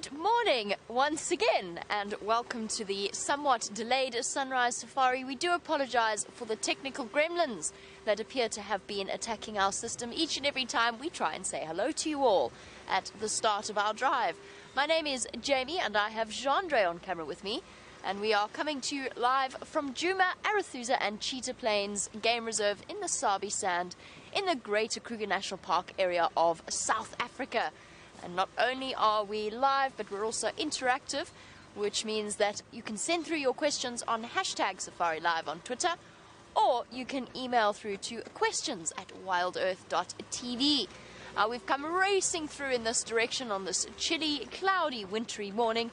Good morning once again, and welcome to the somewhat delayed sunrise safari. We do apologize for the technical gremlins that appear to have been attacking our system each and every time we try and say hello to you all at the start of our drive. My name is Jamie and I have Jean-Dre on camera with me, and we are coming to you live from Djuma, Arathusa and Cheetah Plains Game Reserve in the Sabi Sand in the Greater Kruger National Park area of South Africa. And not only are we live, but we're also interactive, which means that you can send through your questions on hashtag SafariLIVE on Twitter, or you can email through to questions@wildearth.tv. We've come racing through in this direction on this chilly, cloudy, wintry morning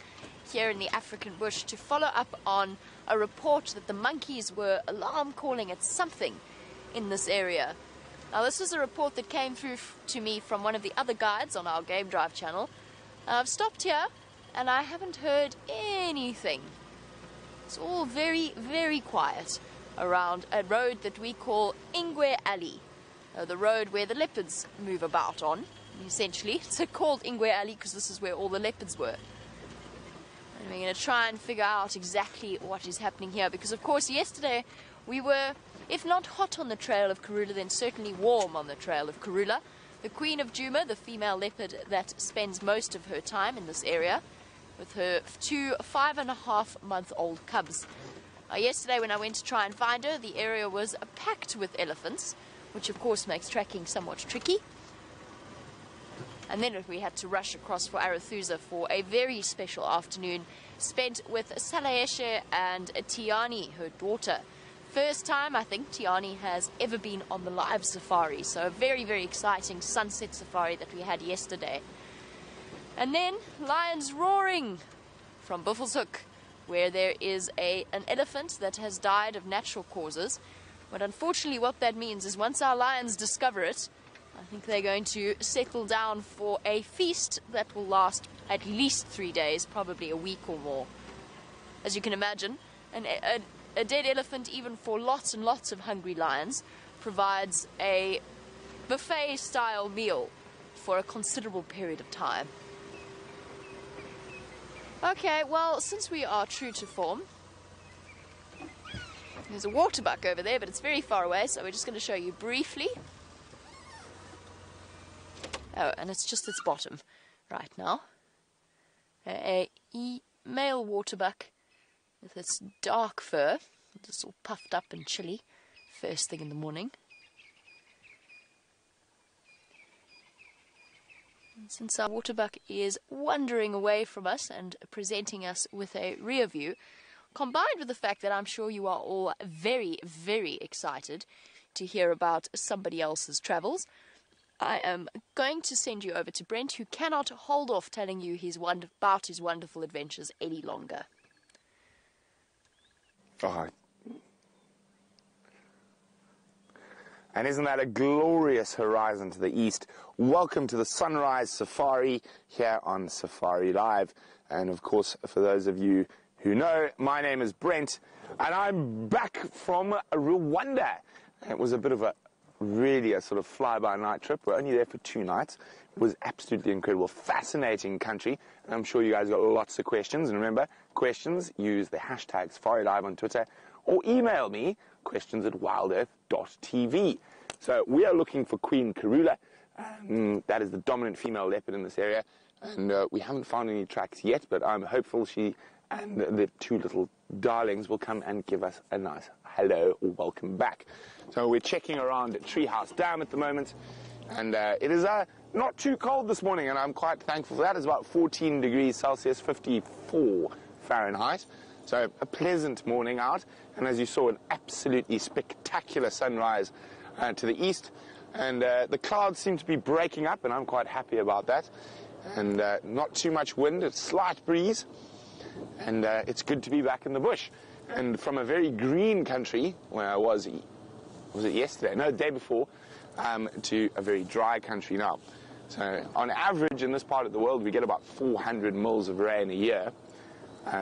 here in the African bush to follow up on a report that the monkeys were alarm calling at something in this area. Now, this is a report that came through to me from one of the other guides on our Game Drive channel. I've stopped here and I haven't heard anything. It's all very, very quiet around a road that we call Ingwe Alley, the road where the leopards move about on. Essentially, it's called Ingwe Alley because this is where all the leopards were. And we're going to try and figure out exactly what is happening here because, of course, yesterday we were, if not hot on the trail of Karula, then certainly warm on the trail of Karula, the queen of Djuma, the female leopard that spends most of her time in this area with her two 5.5-month-old cubs. Yesterday when I went to try and find her, the area was packed with elephants, which of course makes tracking somewhat tricky. And then we had to rush across for Arathusa for a very special afternoon spent with Salaeshe and Tiani, her daughter. First time I think Tiani has ever been on the live safari, so a very, very exciting sunset safari that we had yesterday. And then lions roaring from Buffelshoek, where there is an elephant that has died of natural causes. But unfortunately what that means is once our lions discover it, I think they're going to settle down for a feast that will last at least 3 days, probably a week or more. As you can imagine, a dead elephant, even for lots and lots of hungry lions, provides a buffet-style meal for a considerable period of time. Okay, well, since we are true to form, there's a waterbuck over there, but it's very far away, so we're just going to show you briefly. Oh, and it's just its bottom right now. A male waterbuck with its dark fur, just all puffed up and chilly, first thing in the morning. And since our waterbuck is wandering away from us and presenting us with a rear view, combined with the fact that I'm sure you are all very, very excited to hear about somebody else's travels, I am going to send you over to Brent, who cannot hold off telling you about his wonderful adventures any longer. Oh. And isn't that a glorious horizon to the east? Welcome to the Sunrise Safari here on Safari Live. And of course, for those of you who know, my name is Brent, and I'm back from Rwanda. It was a bit of a sort of fly-by-night trip. We're only there for 2 nights. It was absolutely incredible, fascinating country, and I'm sure you guys got lots of questions. And remember, questions, use the hashtag SafariLive on Twitter, or email me, questions@wildearth.tv. So we are looking for Queen Karula. That is the dominant female leopard in this area, and we haven't found any tracks yet, but I'm hopeful she and the 2 little darlings will come and give us a nice hello or welcome back. So we're checking around at Treehouse Dam at the moment, and it is not too cold this morning, and I'm quite thankful for that. It's about 14 degrees Celsius, 54 Fahrenheit. So a pleasant morning out, and as you saw, an absolutely spectacular sunrise to the east, and the clouds seem to be breaking up, and I'm quite happy about that. And not too much wind, a slight breeze, and it's good to be back in the bush. And from a very green country, where I was it yesterday? No, the day before, to a very dry country now. So on average in this part of the world, we get about 400 mils of rain a year.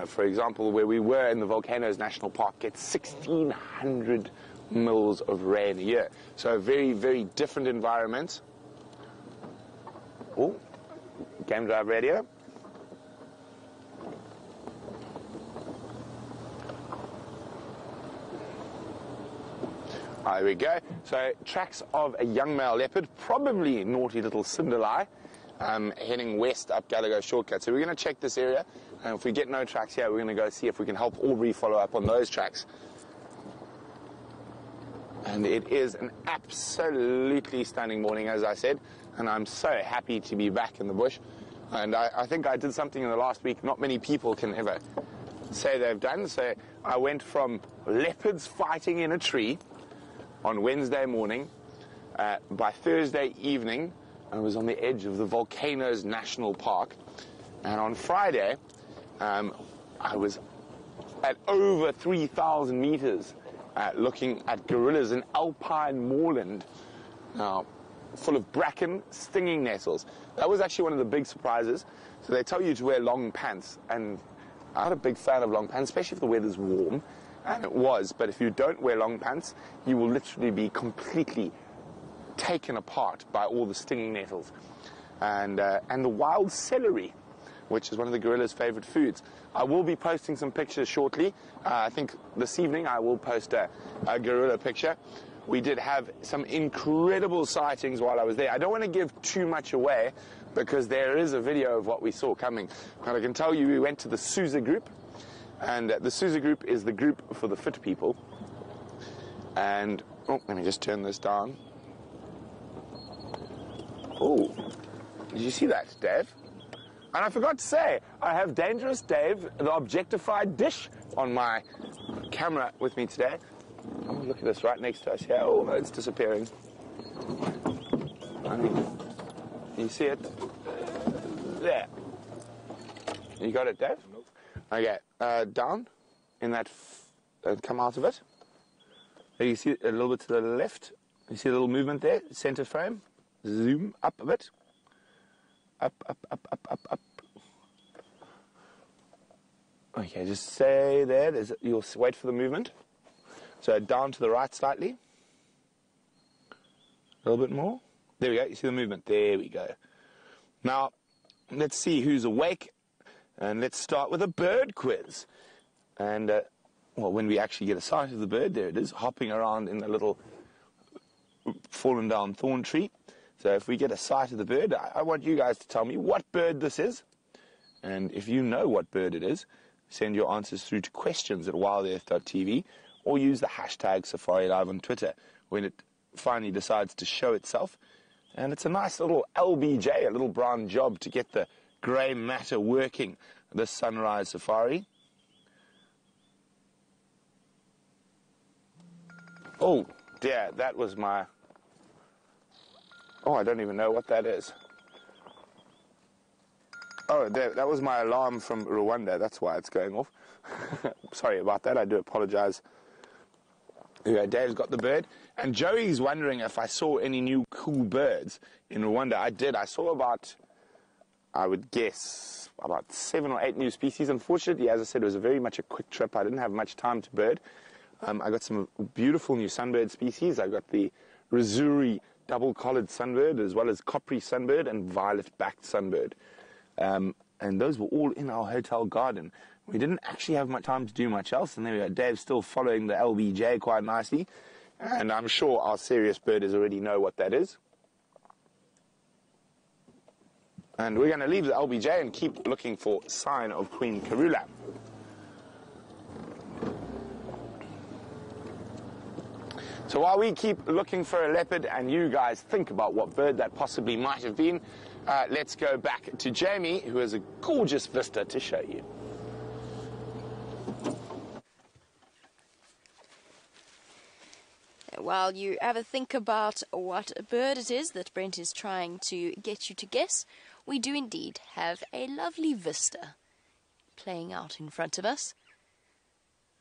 For example, where we were in the Volcanoes National Park, gets 1,600 mils of rain a year. So a very, very different environment. Oh, Game Drive radio. There we go. So tracks of a young male leopard, probably naughty little Cinderella, heading west up Gallagher Shortcut. So we're going to check this area, and if we get no tracks here, we're going to go see if we can help Aubrey follow up on those tracks. And it is an absolutely stunning morning, as I said, and I'm so happy to be back in the bush. And I think I did something in the last week not many people can ever say they've done. So I went from leopards fighting in a tree on Wednesday morning. By Thursday evening, I was on the edge of the Volcanoes National Park. And on Friday, I was at over 3,000 meters looking at gorillas in alpine moorland, full of bracken, stinging nettles. That was actually one of the big surprises. So they tell you to wear long pants, and I'm not a big fan of long pants, especially if the weather's warm, and it was. But if you don't wear long pants, you will literally be completely taken apart by all the stinging nettles. And the wild celery, which is one of the gorilla's favorite foods. I will be posting some pictures shortly. I think this evening I will post a gorilla picture. We did have some incredible sightings while I was there. I don't want to give too much away because there is a video of what we saw coming. But I can tell you we went to the Sousa group, and the Sousa group is the group for the fit people. And, let me just turn this down. Oh, did you see that, Dave? And I forgot to say, I have Dangerous Dave, the objectified dish, on my camera with me today. Oh, look at this right next to us here. Oh, no, it's disappearing. You see it? There. You got it, Dave? Nope. Okay, down in that, come out of it. There you see it a little bit to the left. You see a little movement there, center frame. Zoom up a bit. Up, up, up, up, up, up. Okay, just stay there. You'll wait for the movement. So down to the right slightly. A little bit more. There we go. You see the movement. There we go. Now, let's see who's awake. And let's start with a bird quiz. And, well, when we actually get a sight of the bird, there it is, hopping around in the little fallen down thorn tree. So if we get a sight of the bird, I want you guys to tell me what bird this is. And if you know what bird it is, send your answers through to questions@wildearth.tv or use the hashtag SafariLive on Twitter when it finally decides to show itself. And it's a nice little LBJ, a little brown job to get the grey matter working this sunrise safari. Oh dear, that was my... Oh, I don't even know what that is. Oh, that was my alarm from Rwanda. That's why it's going off. Sorry about that. I do apologize. Yeah, Dave's got the bird. And Joey's wondering if I saw any new cool birds in Rwanda. I did. I saw about, I would guess, about 7 or 8 new species. Unfortunately, as I said, it was very much a quick trip. I didn't have much time to bird. I got some beautiful new sunbird species. I got the Razuri double-collared sunbird, as well as coppery sunbird and violet-backed sunbird. And those were all in our hotel garden. We didn't actually have much time to do much else, and there we go. Dave's still following the LBJ quite nicely, and I'm sure our serious birders already know what that is. And we're going to leave the LBJ and keep looking for sign of Queen Karula. So while we keep looking for a leopard and you guys think about what bird that possibly might have been, let's go back to Jamie, who has a gorgeous vista to show you. While you have a think about what bird it is that Brent is trying to get you to guess, we do indeed have a lovely vista playing out in front of us.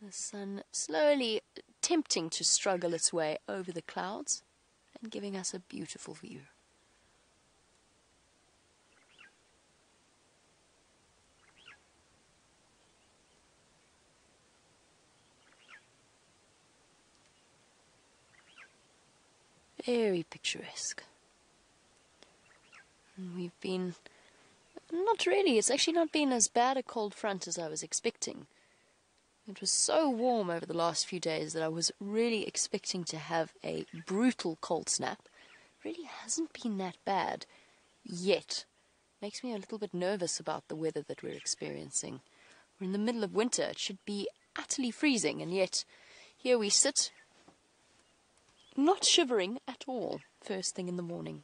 The sun slowly attempting to struggle its way over the clouds and giving us a beautiful view. Very picturesque. And we've been, not really, it's actually not been as bad a cold front as I was expecting. It was so warm over the last few days that I was really expecting to have a brutal cold snap. Really hasn't been that bad yet. Makes me a little bit nervous about the weather that we're experiencing. We're in the middle of winter. It should be utterly freezing, and yet here we sit, not shivering at all, first thing in the morning.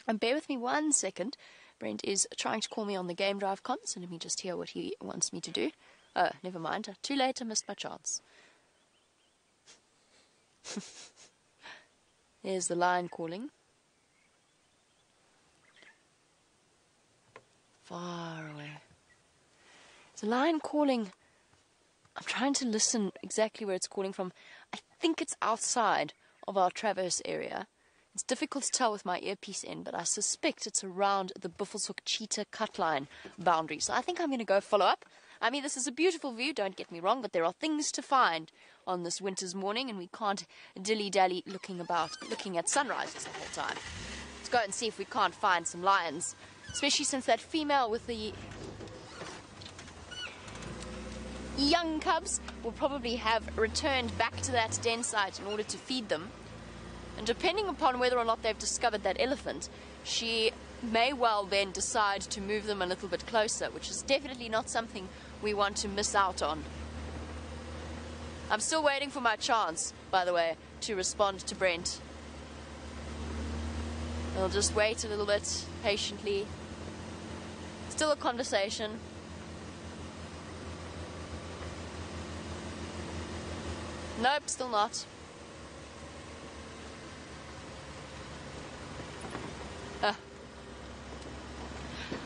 And bear with me 1 second. Brent is trying to call me on the Game Drive con, so let me just hear what he wants me to do. Oh, never mind. Too late, I missed my chance. There's the lion calling. Far away. There's a lion calling. I'm trying to listen exactly where it's calling from. I think it's outside of our traverse area. It's difficult to tell with my earpiece in, but I suspect it's around the Buffelshoek cheetah cutline boundary. So I think I'm going to go follow up. I mean, this is a beautiful view, don't get me wrong, but there are things to find on this winter's morning, and we can't dilly-dally looking at sunrises the whole time. Let's go and see if we can't find some lions, especially since that female with the young cubs will probably have returned back to that den site in order to feed them. And depending upon whether or not they've discovered that elephant, she may well then decide to move them a little bit closer, which is definitely not something we want to miss out on. I'm still waiting for my chance, by the way, to respond to Brent. I'll just wait a little bit patiently. Still a conversation. Nope, still not.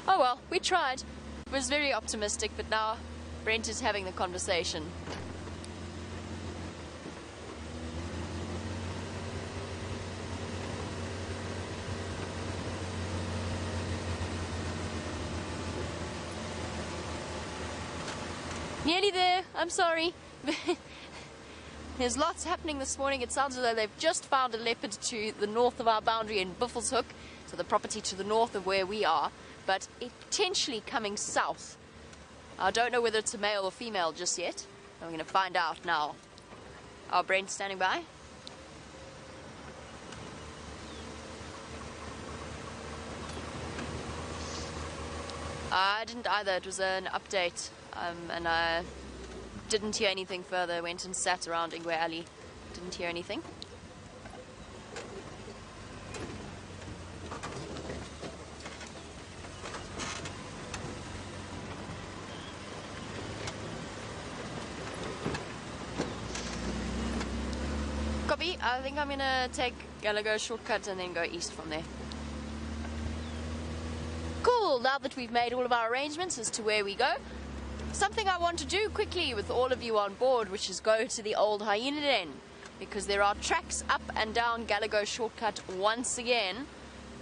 Oh well, we tried. It was very optimistic, but now Brent is having the conversation. Nearly there, I'm sorry. There's lots happening this morning. It sounds as though they've just found a leopard to the north of our boundary in Buffelshoek, so the property to the north of where we are, but it potentially coming south. I don't know whether it's a male or female just yet. I'm going to find out now. Our Brent standing by. I didn't either. It was an update, and I didn't hear anything further. Went and sat around Ingwe Alley. Didn't hear anything. Copy. I think I'm going to take Gallagher shortcut and then go east from there. Cool. Now that we've made all of our arrangements as to where we go, something I want to do quickly with all of you on board, which is go to the old hyena den, because there are tracks up and down Gallagher shortcut once again.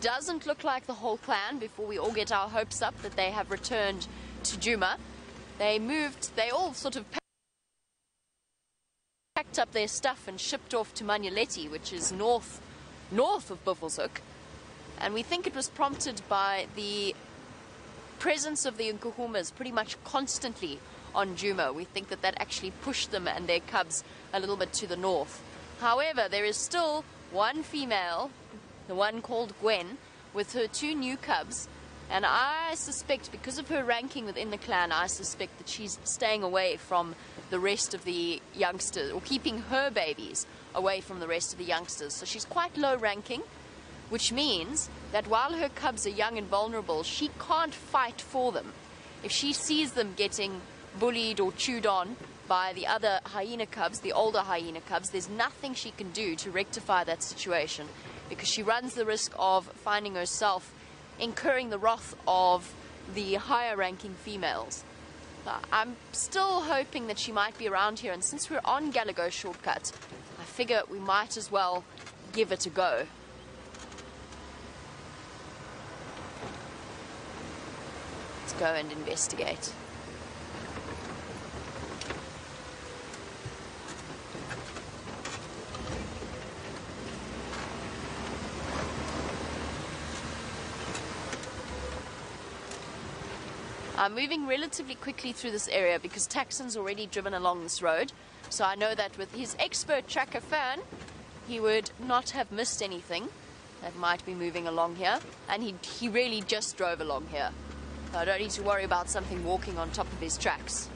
Doesn't look like the whole clan, before we all get our hopes up that they have returned to Djuma. They all sort of packed up their stuff and shipped off to Manyeleti, which is north of Buffelshoek. And we think it was prompted by the presence of the Nkuhumas pretty much constantly on Djuma. We think that actually pushed them and their cubs a little bit to the north. However, there is still one female, the one called Gwen, with her 2 new cubs, and I suspect, because of her ranking within the clan, I suspect that she's staying away from the rest of the youngsters, or keeping her babies away from the rest of the youngsters. So she's quite low ranking, which means that while her cubs are young and vulnerable, she can't fight for them. If she sees them getting bullied or chewed on by the other hyena cubs, the older hyena cubs, there's nothing she can do to rectify that situation, because she runs the risk of finding herself incurring the wrath of the higher ranking females. I'm still hoping that she might be around here, and since we're on Gallagher shortcut, I figure we might as well give it a go. Let's go and investigate. I'm moving relatively quickly through this area because Taxon's already driven along this road. So I know that with his expert tracker fan, he would not have missed anything that might be moving along here. And he really just drove along here. So I don't need to worry about something walking on top of his tracks.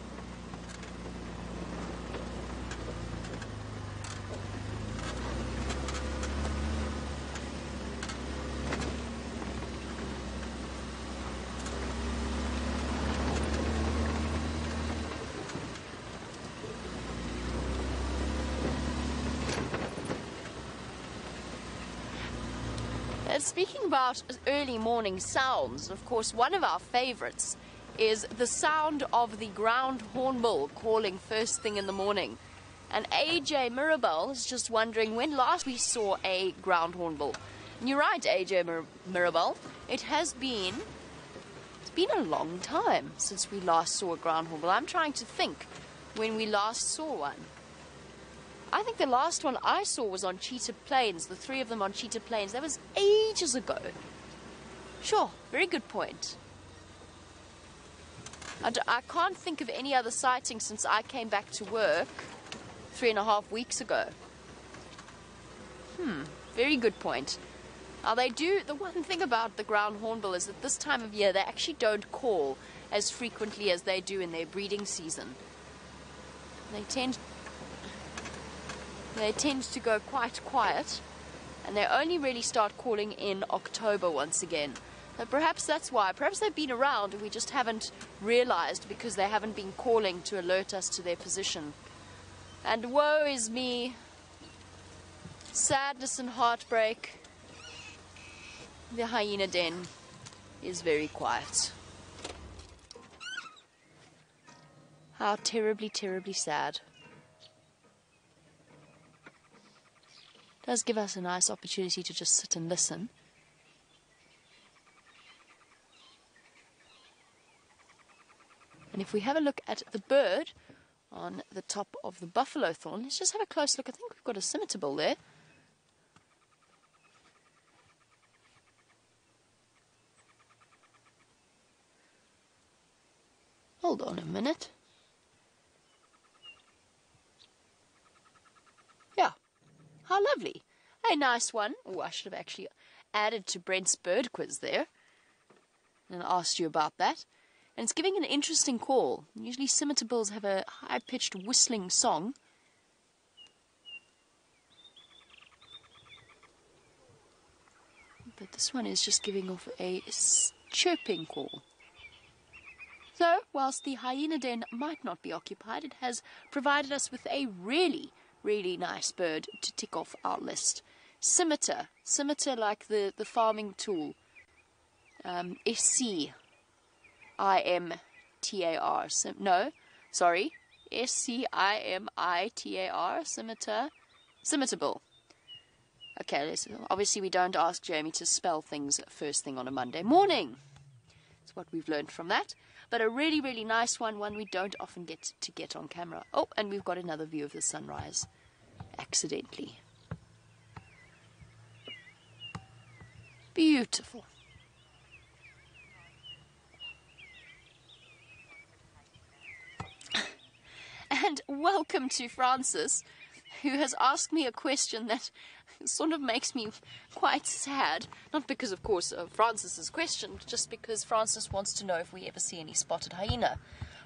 Speaking about early morning sounds, of course, one of our favorites is the sound of the ground hornbill calling first thing in the morning. And AJ Mirabel is just wondering when last we saw a ground hornbill. And you're right, AJ Mirabel, it's been a long time since we last saw a ground hornbill. I'm trying to think when we last saw one. I think the last one I saw was on Cheetah Plains, the three of them on Cheetah Plains. That was ages ago. Sure, very good point. I can't think of any other sighting since I came back to work 3.5 weeks ago. Very good point. Now the one thing about the ground hornbill is that this time of year they actually don't call as frequently as they do in their breeding season. They tend to go quite quiet, and they only really start calling in October once again. But perhaps that's why. Perhaps they've been around and we just haven't realized because they haven't been calling to alert us to their position. And woe is me. Sadness and heartbreak. The hyena den is very quiet. How terribly, terribly sad. Does give us a nice opportunity to just sit and listen. And if we have a look at the bird on the top of the buffalo thorn, let's just have a close look. I think we've got a scimitar there. Hold on a minute. Yeah. How lovely. A nice one. Oh, I should have actually added to Brent's bird quiz there and asked you about that. And it's giving an interesting call. Usually scimitar bills have a high-pitched whistling song. But this one is just giving off a chirping call. So, whilst the hyena den might not be occupied, it has provided us with a really nice bird to tick off our list. Scimitar like the farming tool. SCIMTAR. SCIMITAR. Scimitar bill. Okay, obviously we don't ask Jamie to spell things first thing on a Monday morning. That's what we've learned from that. But a really nice one we don't often get to get on camera. Oh, and we've got another view of the sunrise. Accidentally. Beautiful. And welcome to Francis, who has asked me a question that sort of makes me quite sad. Not because, of course, of Francis's question, just because Francis wants to know if we ever see any spotted hyena.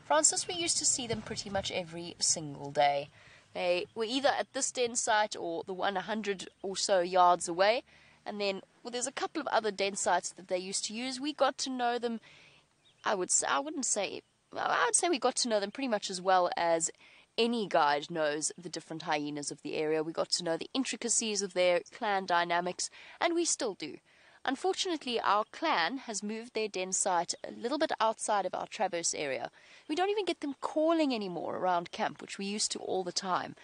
Francis, we used to see them pretty much every single day. They were either at this den site or the 100 or so yards away. And then, well, there's a couple of other den sites that they used to use. We got to know them, I would say we got to know them pretty much as well as any guide knows the different hyenas of the area. We got to know the intricacies of their clan dynamics, and we still do. Unfortunately, our clan has moved their den site a little bit outside of our traverse area. We don't even get them calling anymore around camp, which we used to all the time.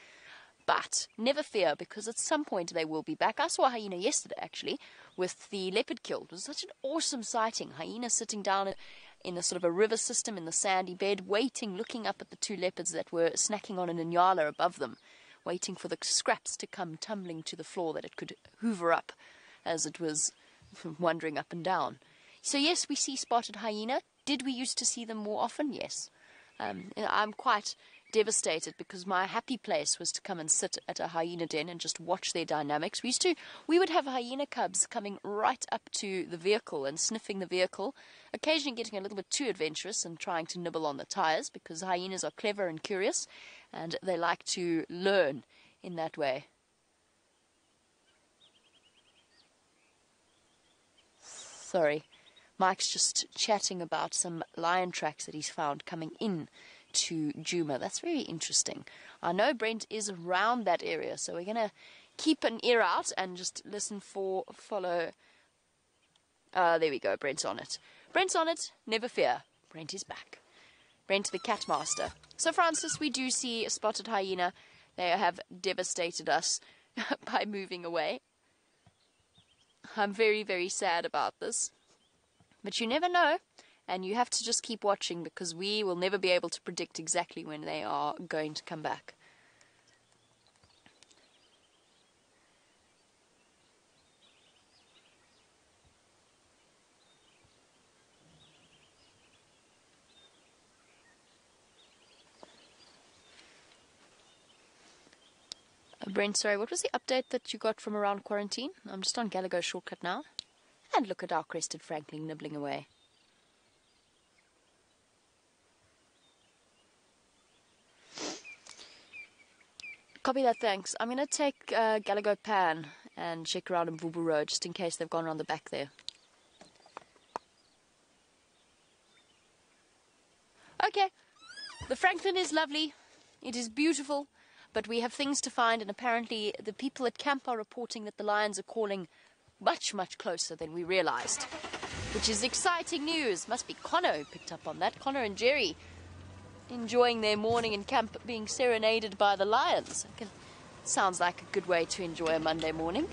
But never fear, because at some point they will be back. I saw a hyena yesterday, actually, with the leopard kill. It was such an awesome sighting. Hyena sitting down in a sort of a river system in the sandy bed, waiting, looking up at the two leopards that were snacking on an inyala above them, waiting for the scraps to come tumbling to the floor that it could hoover up as it was wandering up and down. So yes, we see spotted hyena. did we used to see them more often? Yes. I'm quite devastated because my happy place was to come and sit at a hyena den and just watch their dynamics. We would have hyena cubs coming right up to the vehicle and sniffing the vehicle, occasionally getting a little bit too adventurous and trying to nibble on the tires, because hyenas are clever and curious and they like to learn in that way. Sorry, Mike's just chatting about some lion tracks that he's found coming in to Djuma. That's very interesting. I know Brent is around that area, so we're going to keep an ear out and just listen for, follow. There we go, Brent's on it. Brent's on it, never fear. Brent is back. Brent the cat master. So Francis, we do see a spotted hyena. They have devastated us by moving away. I'm very, very sad about this. But you never know, and you have to just keep watching, because we will never be able to predict exactly when they are going to come back. Brent, sorry, what was the update that you got from around quarantine? I'm just on Gallagher shortcut now. And look at our crested Franklin nibbling away. Copy that, thanks. I'm going to take Gallagher Pan and check around in Vubu Road, just in case they've gone around the back there. Okay, the Franklin is lovely. It is beautiful. But we have things to find, and apparently the people at camp are reporting that the lions are calling much, much closer than we realized, which is exciting news. Must be Connor who picked up on that. Connor and Jerry enjoying their morning in camp, being serenaded by the lions. Sounds like a good way to enjoy a Monday morning.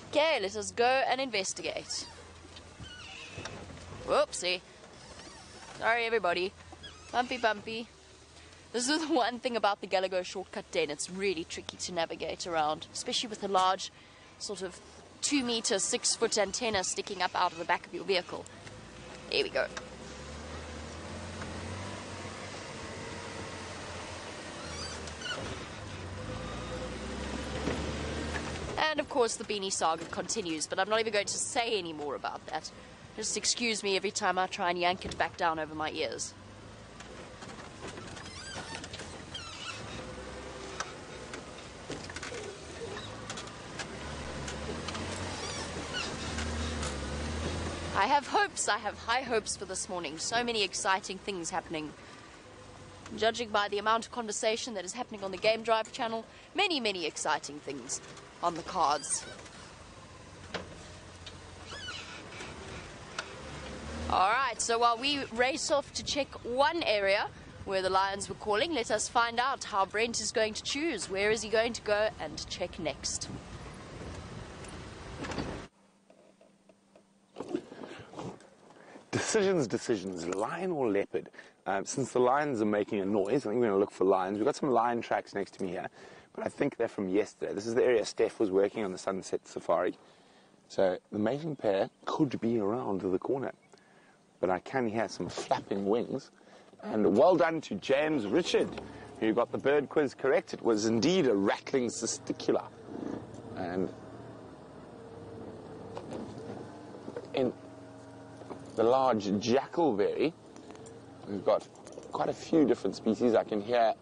Okay, let us go and investigate. Whoopsie. Sorry, everybody. Bumpy, bumpy. This is the one thing about the Gallagher shortcut den. It's really tricky to navigate around, especially with a large sort of 2 meter, 6 foot antenna sticking up out of the back of your vehicle. There we go. And of course the beanie saga continues, but I'm not even going to say any more about that. Just excuse me every time I try and yank it back down over my ears. I have hopes, I have high hopes for this morning. So many exciting things happening. Judging by the amount of conversation that is happening on the Game Drive channel, many, many exciting things on the cards. Alright, so while we race off to check one area where the lions were calling, let us find out how Brent is going to choose. Where is he going to go and check next? Decisions, lion or leopard? Since the lions are making a noise, I think we're going to look for lions. We've got some lion tracks next to me here, but I think they're from yesterday. This is the area Steph was working on the Sunset Safari. So the mating pair could be around the corner, but I can hear some flapping wings. And well done to James Richard, who got the bird quiz correct. It was indeed a rattling cesticula. And in the large jackalberry, we've got quite a few different species. I can hear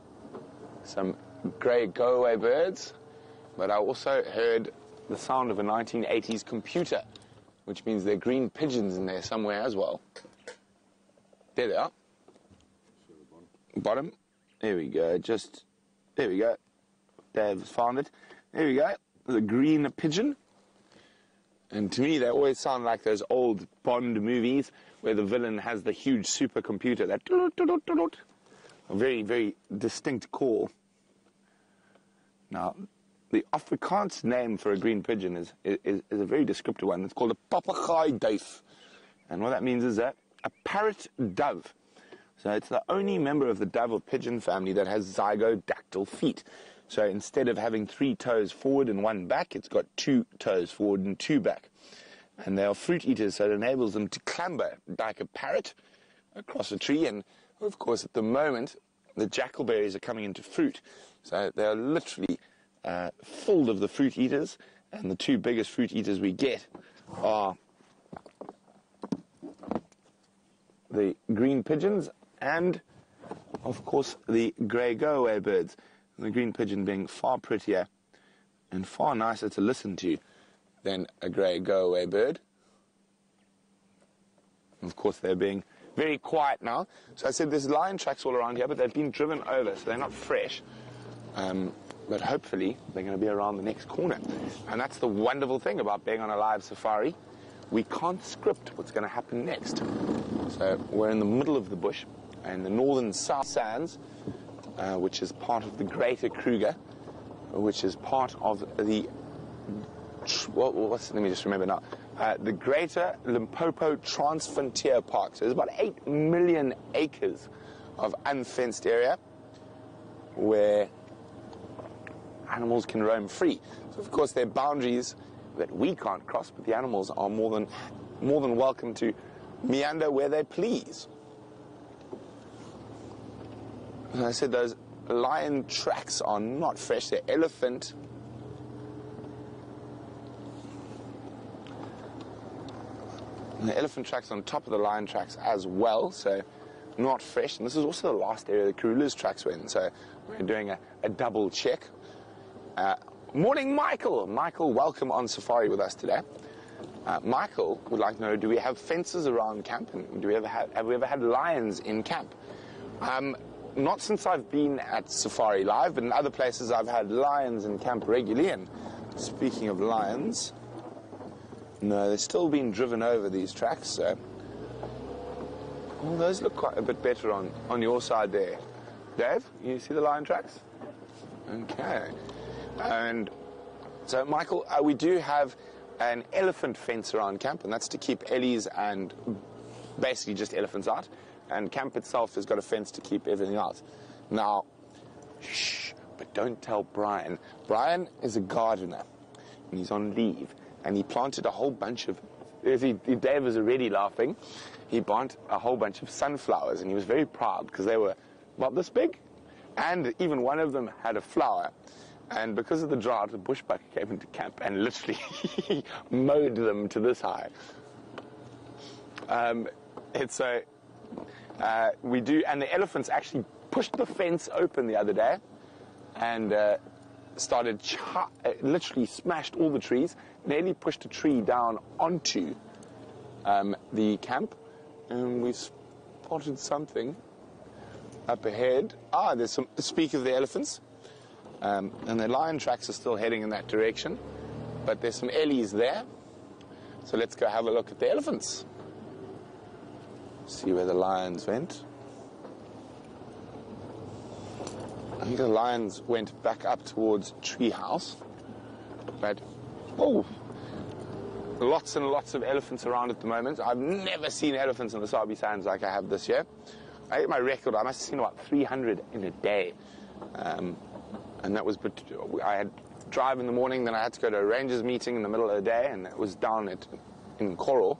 some grey go-away birds, but I also heard the sound of a 1980s computer, which means there are green pigeons in there somewhere as well. There they are. Bottom. There we go. There we go. Dave's found it. There we go. There's a green pigeon. And to me, they always sound like those old Bond movies where the villain has the huge supercomputer. That a very, very distinct call. Now, the Afrikaans name for a green pigeon is a very descriptive one. It's called a papegaaiduif. And what that means is a parrot dove. So it's the only member of the dove or pigeon family that has zygodactyl feet. So instead of having 3 toes forward and 1 back, it's got 2 toes forward and 2 back. And they are fruit eaters, so it enables them to clamber like a parrot across a tree. And, of course, at the moment, the jackalberries are coming into fruit. So they are literally full of the fruit eaters. And the two biggest fruit eaters we get are the green pigeons and, of course, the grey go-away birds. And the green pigeon being far prettier and far nicer to listen to than a grey go-away bird. Of course, they're being very quiet now. So I said there's lion tracks all around here, but they've been driven over, so they're not fresh. But hopefully they're going to be around the next corner. And that's the wonderful thing about being on a live safari. We can't script what's going to happen next. So we're in the middle of the bush, in the northern South Sands, which is part of the Greater Kruger, which is part of the let me just remember now. The Greater Limpopo Transfrontier Park. So there's about 8 million acres of unfenced area where animals can roam free. So of course there are boundaries that we can't cross, but the animals are more than welcome to meander where they please. As I said, those lion tracks are not fresh. They're elephant. And the elephant tracks on top of the lion tracks as well, so not fresh. And this is also the last area the Karula's tracks were in, so we're doing a double check. Morning, Michael. Michael, welcome on safari with us today. Michael would like to know, do we have fences around camp, and have we ever had lions in camp? Not since I've been at SafariLIVE, but in other places I've had lions in camp regularly. And speaking of lions, no, they're still being driven over these tracks, so well, those look quite a bit better on your side there. Dave, you see the lion tracks? Okay. And so, Michael, we do have an elephant fence around camp, and that's to keep ellies and basically just elephants out. And camp itself has got a fence to keep everything out. Now, shh, but don't tell Brian. Brian is a gardener, and he's on leave, and he planted a whole bunch of, Dave is already laughing, he planted a whole bunch of sunflowers, and he was very proud because they were about this big, and even one of them had a flower. And because of the drought, the bushbuck came into camp and literally mowed them to this high. We do, and the elephants actually pushed the fence open the other day and started, literally smashed all the trees, nearly pushed a tree down onto the camp, and we spotted something up ahead. There's some, speak of the elephants, and the lion tracks are still heading in that direction, but there's some ellies there, so let's go have a look at the elephants. See where the lions went. I think the lions went back up towards Treehouse. But, oh, lots and lots of elephants around at the moment. I've never seen elephants in the Sabi Sands like I have this year. I hit my record. I must have seen about 300 in a day. And that was, I had to drive in the morning, then I had to go to a rangers meeting in the middle of the day, and it was down in Coral.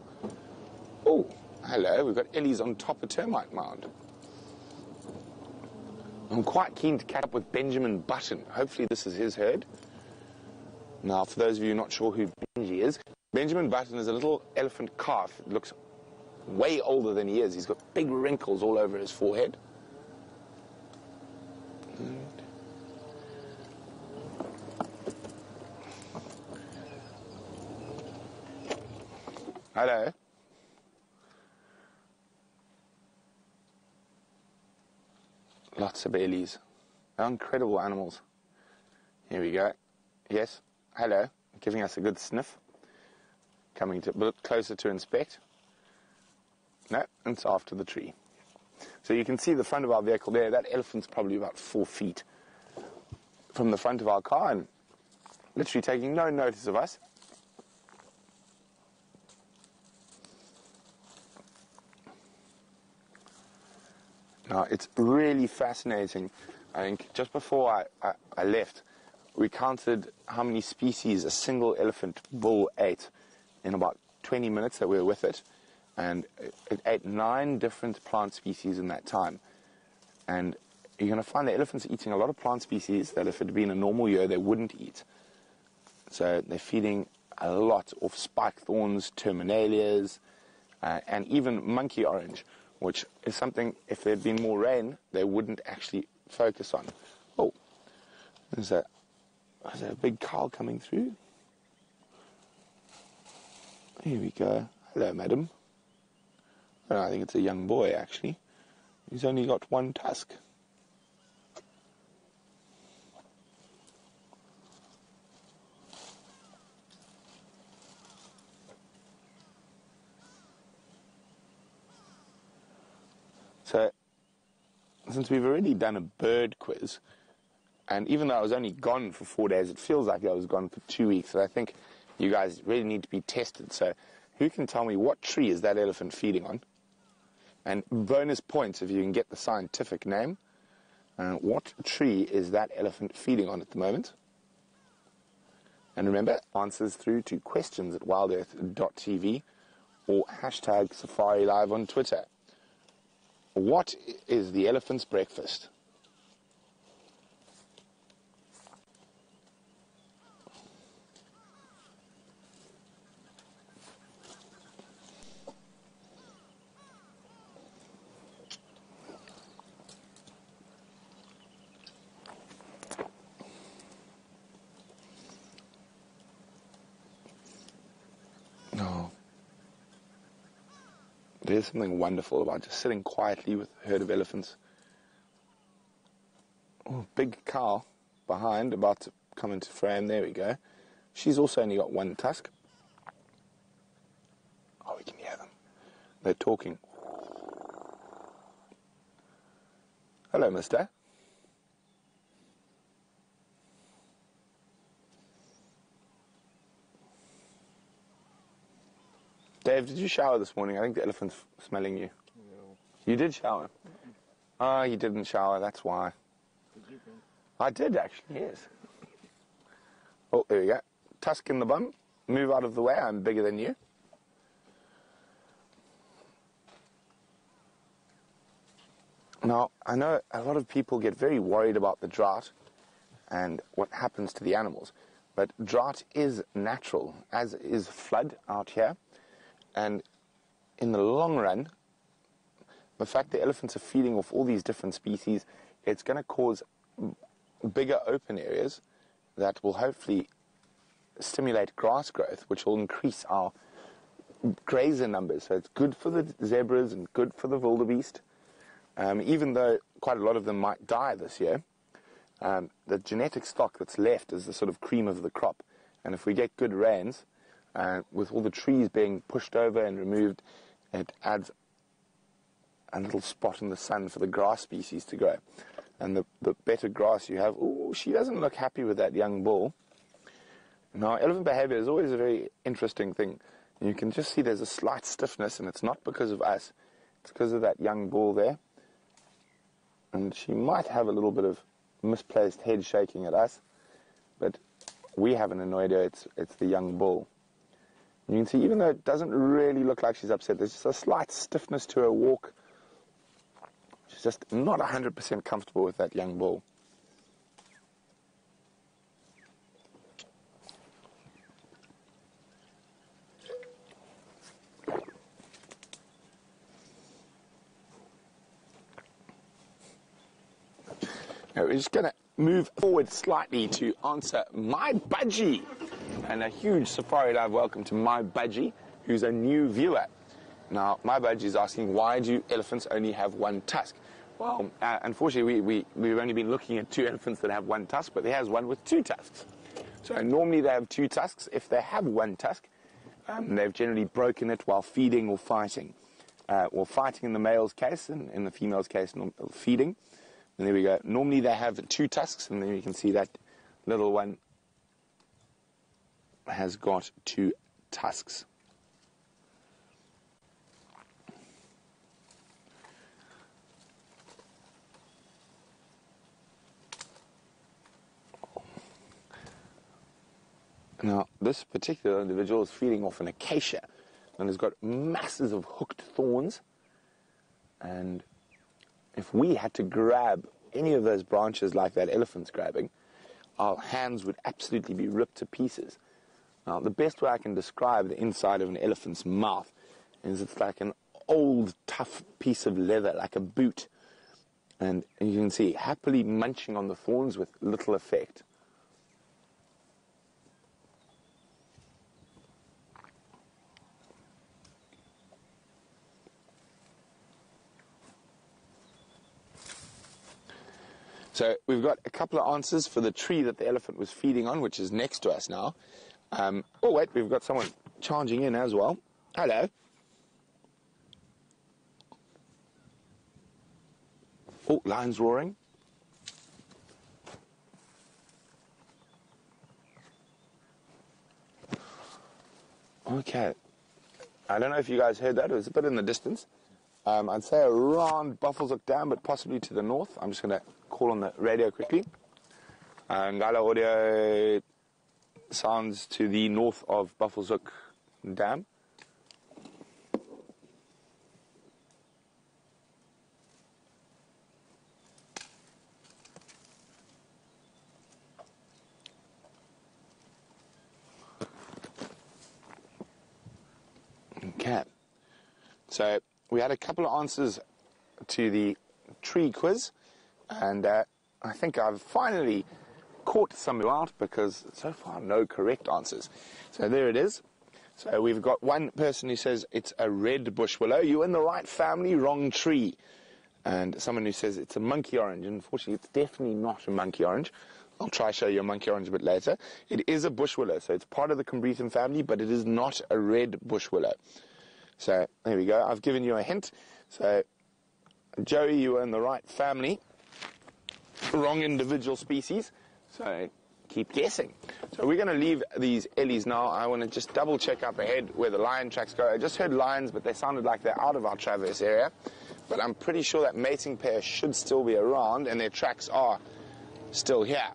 Oh. Hello, we've got ellies on top of Termite Mound. I'm quite keen to catch up with Benjamin Button. Hopefully this is his herd. Now, for those of you not sure who Benji is, Benjamin Button is a little elephant calf. It looks way older than he is. He's got big wrinkles all over his forehead. Hello. Lots of ellies. They're incredible animals. Here we go. Yes. Hello. Giving us a good sniff. Coming a bit closer to inspect. No, it's after the tree. So you can see the front of our vehicle there. That elephant's probably about 4 feet from the front of our car and literally taking no notice of us. Now, it's really fascinating. I think just before I left, we counted how many species a single elephant bull ate in about 20 minutes that we were with it, and it ate 9 different plant species in that time. And you're going to find the elephants eating a lot of plant species that if it had been a normal year, they wouldn't eat. So they're feeding a lot of spike thorns, terminalias, and even monkey orange, which is something, if there had been more rain, they wouldn't actually focus on. Oh, there's a big cow coming through. Here we go. Hello, madam. Oh, I think it's a young boy, actually. He's only got 1 tusk. So, since we've already done a bird quiz, and even though I was only gone for 4 days, it feels like I was gone for 2 weeks, and I think you guys really need to be tested. So, who can tell me what tree is that elephant feeding on? And bonus points if you can get the scientific name. What tree is that elephant feeding on at the moment? And remember, answers through to questions@wildearth.tv or hashtag SafariLive on Twitter. What is the elephant's breakfast? No. There's something wonderful about just sitting quietly with a herd of elephants. Oh, big cow behind, about to come into frame. There we go. She's also only got 1 tusk. Oh, we can hear them. They're talking. Hello, mister. Dave, did you shower this morning? I think the elephant's smelling you. No. You did shower? Oh, you didn't shower, that's why. Did you, Ben? I did, actually, yes. Oh, there we go. Tusk in the bum. Move out of the way, I'm bigger than you. Now, I know a lot of people get very worried about the drought and what happens to the animals, but drought is natural, as is flood out here. And in the long run, the fact that elephants are feeding off all these different species, it's going to cause bigger open areas that will hopefully stimulate grass growth, which will increase our grazer numbers. So it's good for the zebras and good for the wildebeest. Even though quite a lot of them might die this year, the genetic stock that's left is the sort of cream of the crop. And if we get good rains, with all the trees being pushed over and removed, it adds a little spot in the sun for the grass species to grow. And the better grass you have... Oh, she doesn't look happy with that young bull. Now, elephant behavior is always a very interesting thing. And you can just see there's a slight stiffness, and it's not because of us. It's because of that young bull there. And she might have a little bit of misplaced head shaking at us, but we haven't annoyed her. It's the young bull. You can see, even though it doesn't really look like she's upset, there's just a slight stiffness to her walk. She's just not 100% comfortable with that young bull. Now, we're just going to move forward slightly to answer my budgie. And a huge SafariLIVE welcome to my budgie, who's a new viewer. Now, my budgie is asking, why do elephants only have 1 tusk? Well, unfortunately, we've only been looking at 2 elephants that have 1 tusk, but there's one with 2 tusks. So normally they have 2 tusks. If they have 1 tusk, they've generally broken it while feeding or fighting. Or fighting in the male's case, and in the female's case, feeding. And there we go. Normally they have 2 tusks, and then you can see that little one has got 2 tusks. Now, this particular individual is feeding off an acacia, and it's got masses of hooked thorns. And if we had to grab any of those branches like that elephant's grabbing, our hands would absolutely be ripped to pieces. Now, the best way I can describe the inside of an elephant's mouth is it's like an old, tough piece of leather, like a boot. And you can see happily munching on the thorns with little effect. So we've got a couple of answers for the tree that the elephant was feeding on, which is next to us now. Oh, wait, we've got someone charging in as well. Hello. Oh, lions roaring. Okay. I don't know if you guys heard that. It was a bit in the distance. I'd say around Buffelshoek Dam, but possibly to the north. I'm just going to call on the radio quickly. Ngala audio sounds to the north of Buffelshoek Dam. Okay. So we had a couple of answers to the tree quiz, and I think I've finally caught some out because so far no correct answers. So there it is. So we've got one person who says it's a red bush willow. You're in the right family, wrong tree. And someone who says it's a monkey orange. Unfortunately, it's definitely not a monkey orange. I'll try to show you a monkey orange a bit later. It is a bush willow, so it's part of the Combretum family, but it is not a red bush willow. So there we go. I've given you a hint. So Joey, you are in the right family, wrong individual species. So keep guessing. So we're going to leave these ellies now. I want to just double check up ahead where the lion tracks go. I just heard lions, but they sounded like they're out of our traverse area. But I'm pretty sure that mating pair should still be around, and their tracks are still here.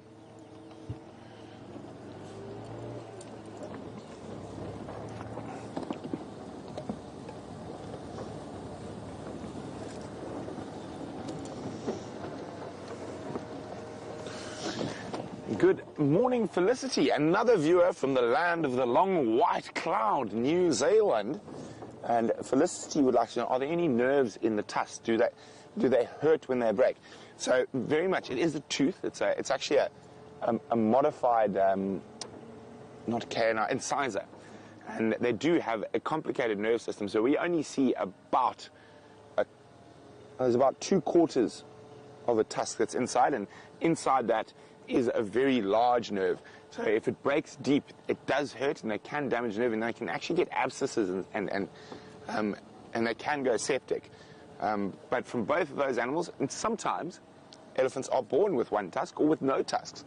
Good morning, Felicity, another viewer from the land of the long white cloud, New Zealand. And Felicity would like to know, are there any nerves in the tusk? Do they hurt when they break? So very much, it is a tooth. It's actually a modified, not canine, incisor. And they do have a complicated nerve system. So we only see there's about 2/4 of a tusk that's inside, and inside that is a very large nerve. So if it breaks deep, it does hurt, and they can damage the nerve, and they can actually get abscesses and they can go septic. But from both of those animals, and sometimes elephants are born with one tusk or with no tusks.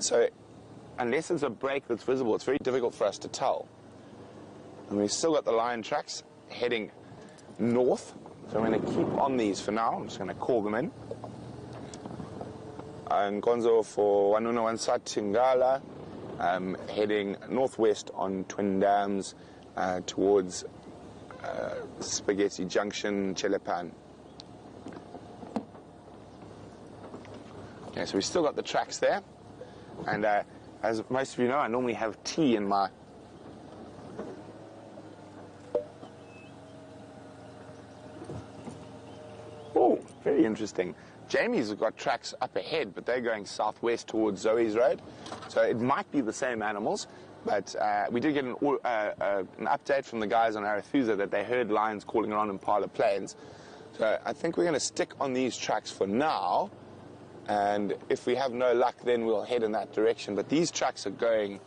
So unless it's a break that's visible, it's very difficult for us to tell. And we've still got the lion tracks heading north. So I'm going to keep on these for now. I'm just going to call them in. Nkonzo for Wanuna Wansat Tingala, heading northwest on Twin Dams towards Spaghetti Junction, Chelepan. Okay, so we've still got the tracks there. And as most of you know, I normally have tea in my... Oh, very interesting. Jamie's got tracks up ahead, but they're going southwest towards Zoe's Road. So it might be the same animals, but we did get an update from the guys on Arathusa that they heard lions calling around Impala Plains. So I think we're going to stick on these tracks for now, and if we have no luck, then we'll head in that direction. But these tracks are going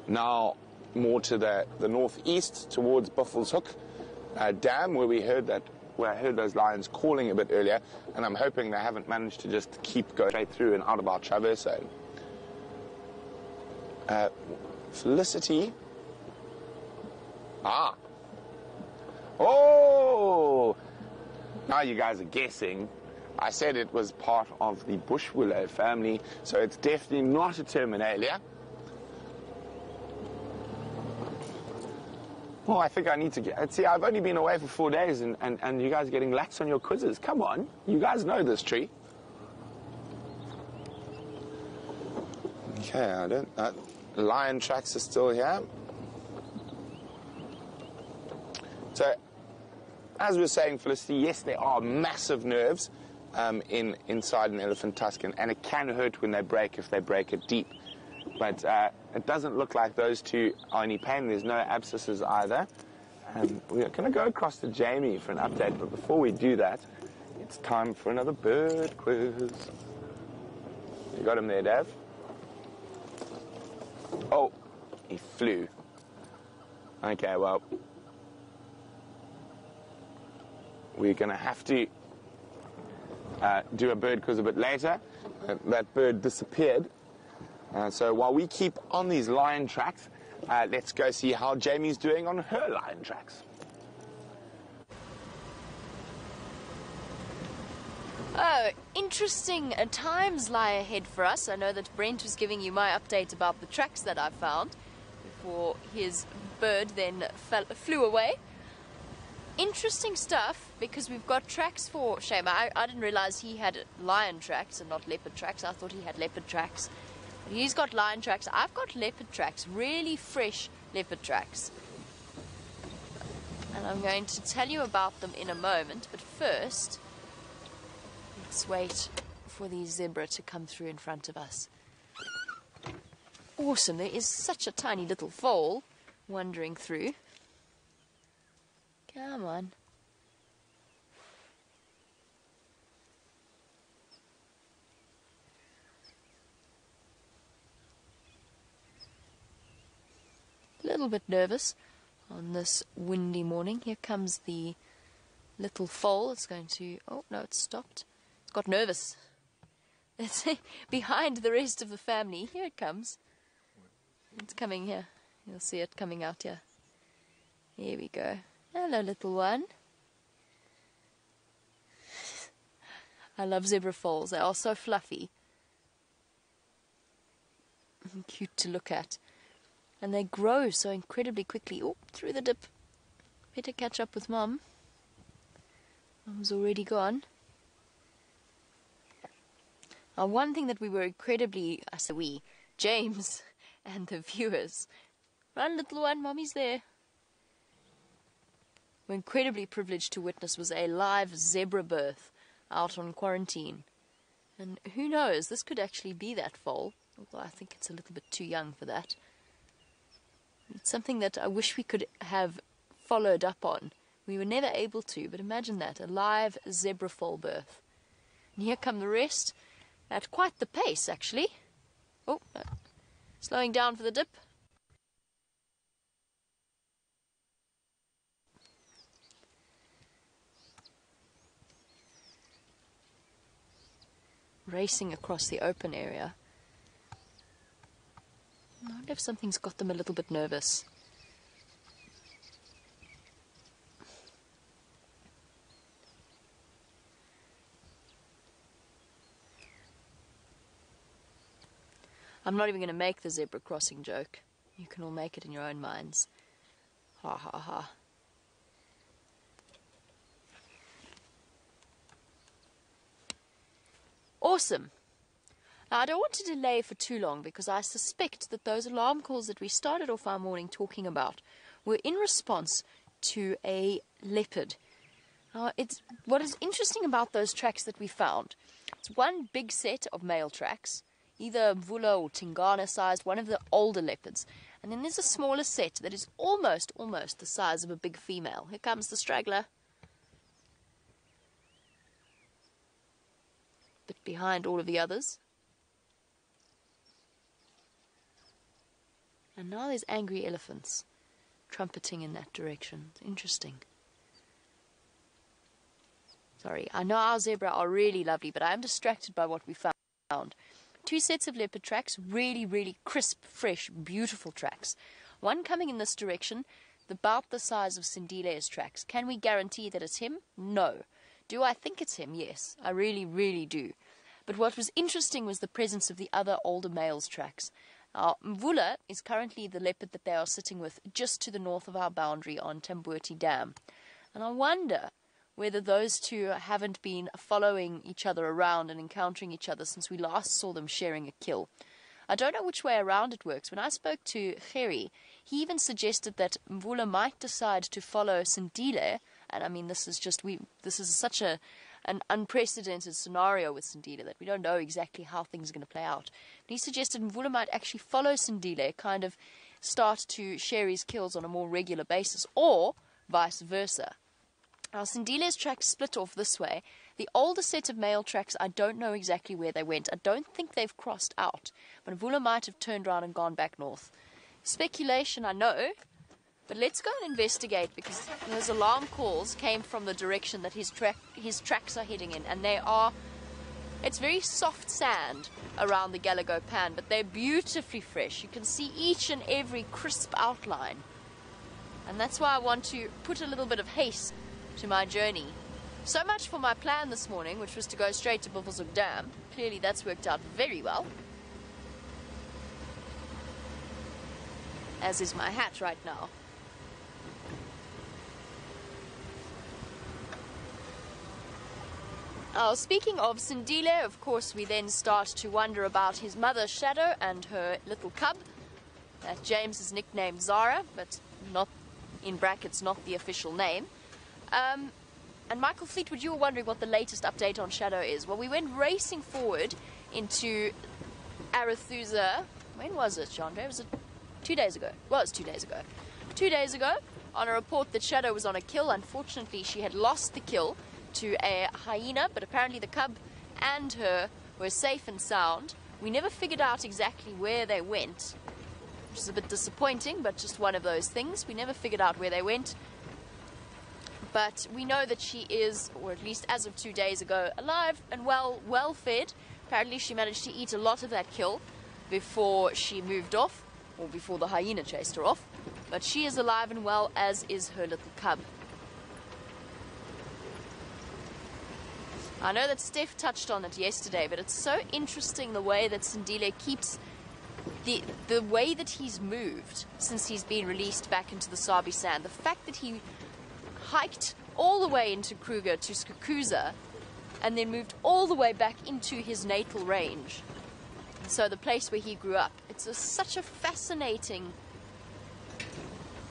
now more to the northeast towards Buffelshoek Dam, where I heard those lions calling a bit earlier, and I'm hoping they haven't managed to just keep going straight through and out of our traverse zone. Felicity. Oh! Now you guys are guessing. I said it was part of the bush willow family, so it's definitely not a terminalia. Well, I think I need to get... See, I've only been away for 4 days, and you guys are getting lax on your quizzes. Come on. You guys know this tree. Okay, I don't... lion tracks are still here. So, as we were saying, Felicity, yes, there are massive nerves inside an elephant tusk, and it can hurt when they break if they break it deep. But it doesn't look like those two are any pain. There's no abscesses either. We're going to go across to Jamie for an update, but before we do that, it's time for another bird quiz. You got him there, Dave? Oh, he flew. Okay, well, we're going to have to do a bird quiz a bit later. That bird disappeared. So while we keep on these lion tracks, let's go see how Jamie's doing on her lion tracks. Oh, interesting times lie ahead for us. I know that Brent was giving you my update about the tracks that I found before his bird then flew away. Interesting stuff, because we've got tracks for Shema. I didn't realize he had lion tracks and not leopard tracks. I thought he had leopard tracks. But he's got lion tracks. I've got leopard tracks, really fresh leopard tracks. And I'm going to tell you about them in a moment, but first, let's wait for the zebra to come through in front of us. Awesome, there is such a tiny little foal wandering through. Come on. A little bit nervous on this windy morning. Here comes the little foal. It's going to... Oh, no, it's stopped. It's got nervous. It's behind the rest of the family. Here it comes. It's coming here. You'll see it coming out here. Here we go. Hello, little one. I love zebra foals. They are so fluffy. And cute to look at. And they grow so incredibly quickly. Oh, through the dip. Better catch up with Mum. Mum's already gone. Now, one thing that we were incredibly... I say we, James and the viewers. Run, little one, Mummy's there. We're incredibly privileged to witness was a live zebra birth out on quarantine. And who knows, this could actually be that foal, although I think it's a little bit too young for that. It's something that I wish we could have followed up on. We were never able to, but imagine that, a live zebra foal birth. And here come the rest, at quite the pace actually. Oh, slowing down for the dip. Racing across the open area. I wonder if something's got them a little bit nervous. I'm not even going to make the zebra crossing joke. You can all make it in your own minds. Ha ha ha. Awesome. Now, I don't want to delay for too long because I suspect that those alarm calls that we started off our morning talking about were in response to a leopard. What is interesting about those tracks that we found, it's one big set of male tracks, either Vula or Tingana sized, one of the older leopards. And then there's a smaller set that is almost the size of a big female. Here comes the straggler. But behind all of the others. And now there's angry elephants trumpeting in that direction. It's interesting. Sorry, I know our zebra are really lovely, but I am distracted by what we found. Two sets of leopard tracks, really crisp, fresh, beautiful tracks. One coming in this direction, about the size of Sindile's tracks. Can we guarantee that it's him? No. Do I think it's him? Yes, I really do. But what was interesting was the presence of the other older male's tracks. Now, Mvula is currently the leopard that they are sitting with just to the north of our boundary on Tambuti Dam. And I wonder whether those two haven't been following each other around and encountering each other since we last saw them sharing a kill. I don't know which way around it works. When I spoke to Gerry, he even suggested that Mvula might decide to follow Sindile, and I mean, this is such an unprecedented scenario with Sindile that we don't know exactly how things are going to play out. But he suggested Mvula might actually follow Sindile, kind of start to share his kills on a more regular basis, or vice versa. Now, Sindile's tracks split off this way. The older set of male tracks, I don't know exactly where they went. I don't think they've crossed out, but Mvula might have turned around and gone back north. Speculation, I know, but let's go and investigate, because those alarm calls came from the direction that his tracks are heading in, and it's very soft sand around the Galago Pan, but they're beautifully fresh. You can see each and every crisp outline, and that's why I want to put a little bit of haste to my journey. So much for my plan this morning, which was to go straight to Buffelshoek Dam. Clearly that's worked out very well, as is my hat right now. Speaking of Sindile, of course, we then start to wonder about his mother Shadow and her little cub that James has nicknamed Zara, but not in brackets, not the official name. And Michael Fleetwood, you were wondering what the latest update on Shadow is. Well, we went racing forward into Arathusa. When was it, Chandra? Was it 2 days ago? Well, it was 2 days ago. 2 days ago, on a report that Shadow was on a kill. Unfortunately, she had lost the kill to a hyena, but apparently the cub and her were safe and sound. We never figured out exactly where they went, which is a bit disappointing, but just one of those things. We never figured out where they went. But we know that she is, or at least as of 2 days ago, alive and well fed. Apparently she managed to eat a lot of that kill before she moved off, or before the hyena chased her off. But she is alive and well, as is her little cub. I know that Steph touched on it yesterday, but it's so interesting the way that Sindile keeps the way that he's moved since he's been released back into the Sabi Sand. The fact that he hiked all the way into Kruger to Skukuza and then moved all the way back into his natal range, so the place where he grew up. It's such a fascinating,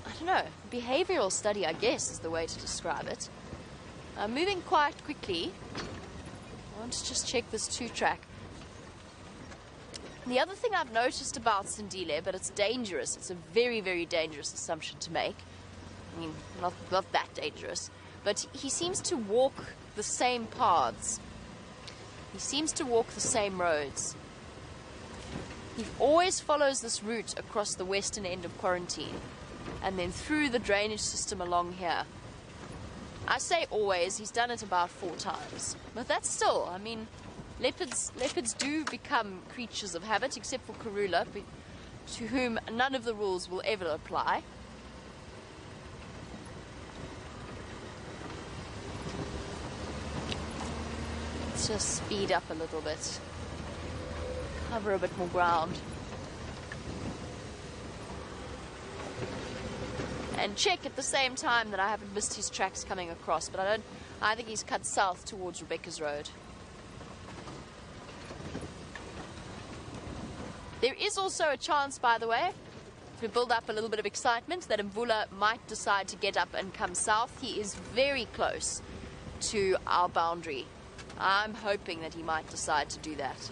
I don't know, behavioral study, I guess is the way to describe it. Moving quite quickly, I want to just check this 2-track. The other thing I've noticed about Sindile, but it's dangerous, it's a very, very dangerous assumption to make. I mean, not that dangerous, but he seems to walk the same paths. He seems to walk the same roads. He always follows this route across the western end of Quarantine and then through the drainage system along here. I say always, he's done it about 4 times. But that's still, I mean, leopards do become creatures of habit, except for Karula, to whom none of the rules will ever apply. Let's just speed up a little bit. Cover a bit more ground. And check at the same time that I haven't missed his tracks coming across, but I think he's cut south towards Rebecca's Road. There is also a chance, by the way, to build up a little bit of excitement, that Mvula might decide to get up and come south. He is very close to our boundary. I'm hoping that he might decide to do that.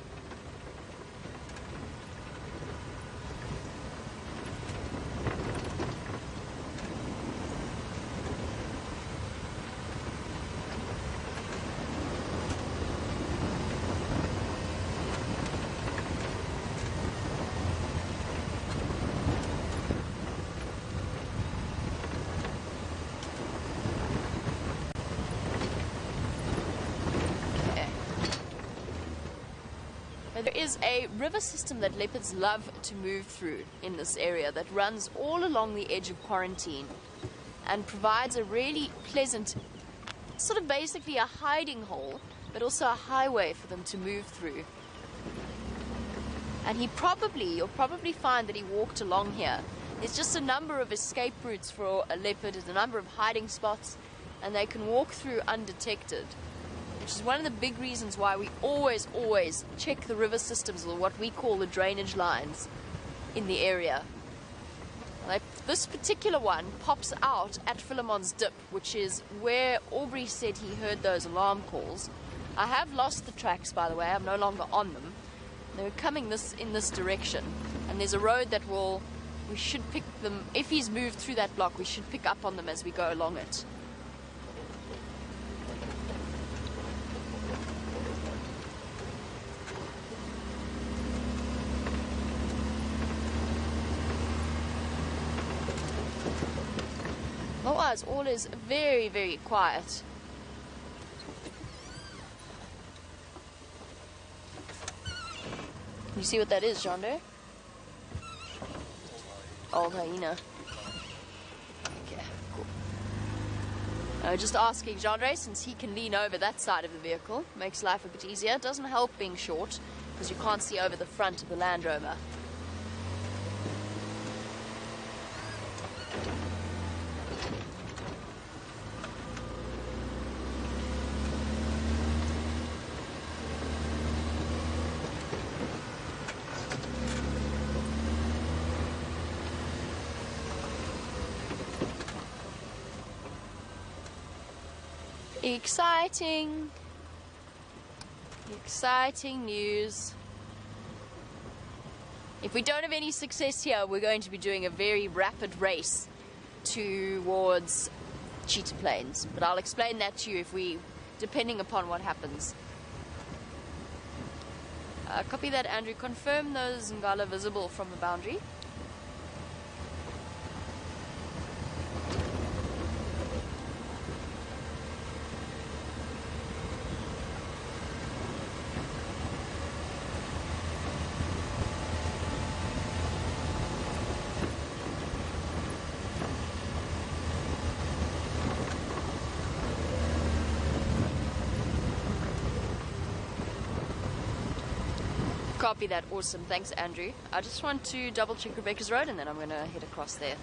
There is a river system that leopards love to move through in this area that runs all along the edge of Quarantine and provides a really pleasant, sort of basically a hiding hole, but also a highway for them to move through. And you'll probably find that he walked along here. There's just a number of escape routes for a leopard, there's a number of hiding spots, and they can walk through undetected, which is one of the big reasons why we always check the river systems, or what we call the drainage lines in the area. Like this particular one pops out at Philemon's Dip, which is where Aubrey said he heard those alarm calls. I have lost the tracks, by the way. I'm no longer on them. They were coming in this direction, and there's a road that we should pick them. If he's moved through that block, we should pick up on them as we go along it. Otherwise, all is very, very quiet. You see what that is, Jondo? Old hyena. Okay, cool. Just asking Jandre, since he can lean over that side of the vehicle, makes life a bit easier. It doesn't help being short, because you can't see over the front of the Land Rover. Exciting news. If we don't have any success here, we're going to be doing a very rapid race towards Cheetah Plains, but I'll explain that to you depending upon what happens. Copy that, Andrew. Confirm those Ngala visible from the boundary. Copy that. Awesome. Thanks, Andrew. I just want to double check Rebecca's Road, and then I'm going to head across there.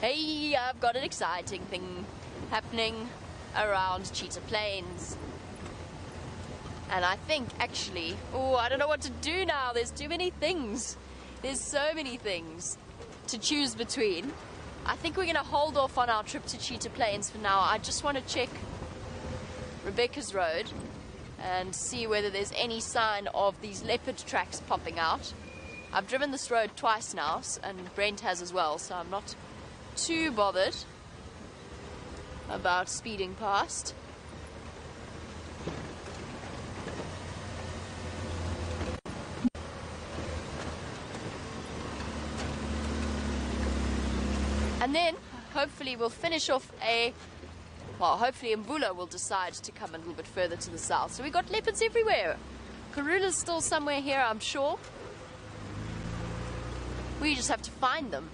Hey, I've got an exciting thing happening around Cheetah Plains. And I think, actually, I don't know what to do now. There's too many things. There's so many things to choose between. I think we're going to hold off on our trip to Cheetah Plains for now. I just want to check Rebecca's Road and see whether there's any sign of these leopard tracks popping out. I've driven this road twice now, and Brent has as well, so I'm not too bothered about speeding past. And then hopefully we'll finish off hopefully Mvula will decide to come a little bit further to the south. So we got leopards everywhere. Karula's still somewhere here, I'm sure. We just have to find them.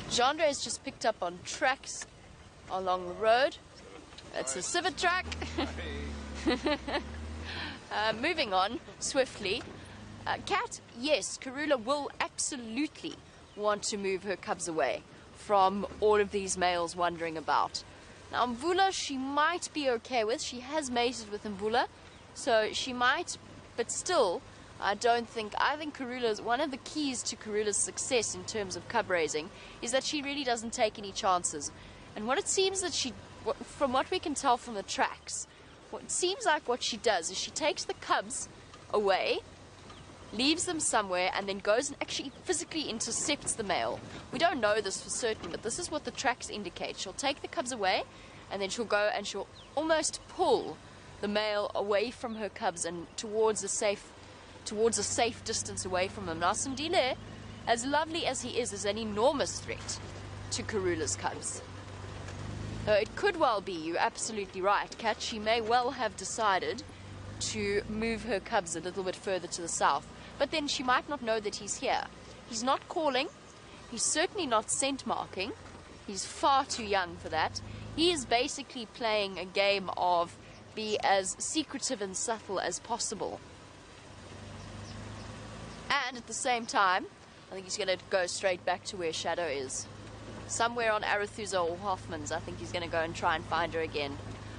Jandre has just picked up on tracks along the road. It's a civet track. Moving on swiftly. Kat, yes, Karula will absolutely want to move her cubs away from all of these males wandering about. Now, Mvula, she might be okay with. She has mated with Mvula, so she might, but still, I think Karula's, one of the keys to Karula's success in terms of cub raising is that she really doesn't take any chances. And what it seems that from what we can tell from the tracks, what seems like what she does is she takes the cubs away, leaves them somewhere, and then goes and actually physically intercepts the male. We don't know this for certain, but this is what the tracks indicate. She'll take the cubs away, and then she'll go and she'll almost pull the male away from her cubs and towards a safe distance away from them. Now, Sandile, as lovely as he is an enormous threat to Karula's cubs. It could well be, you're absolutely right, Kat. She may well have decided to move her cubs a little bit further to the south. But then she might not know that he's here. He's not calling. He's certainly not scent marking. He's far too young for that. He is basically playing a game of be as secretive and subtle as possible. And at the same time, I think he's going to go straight back to where Shadow is. Somewhere on Arethusa or Hoffman's, I think he's going to go and try and find her again.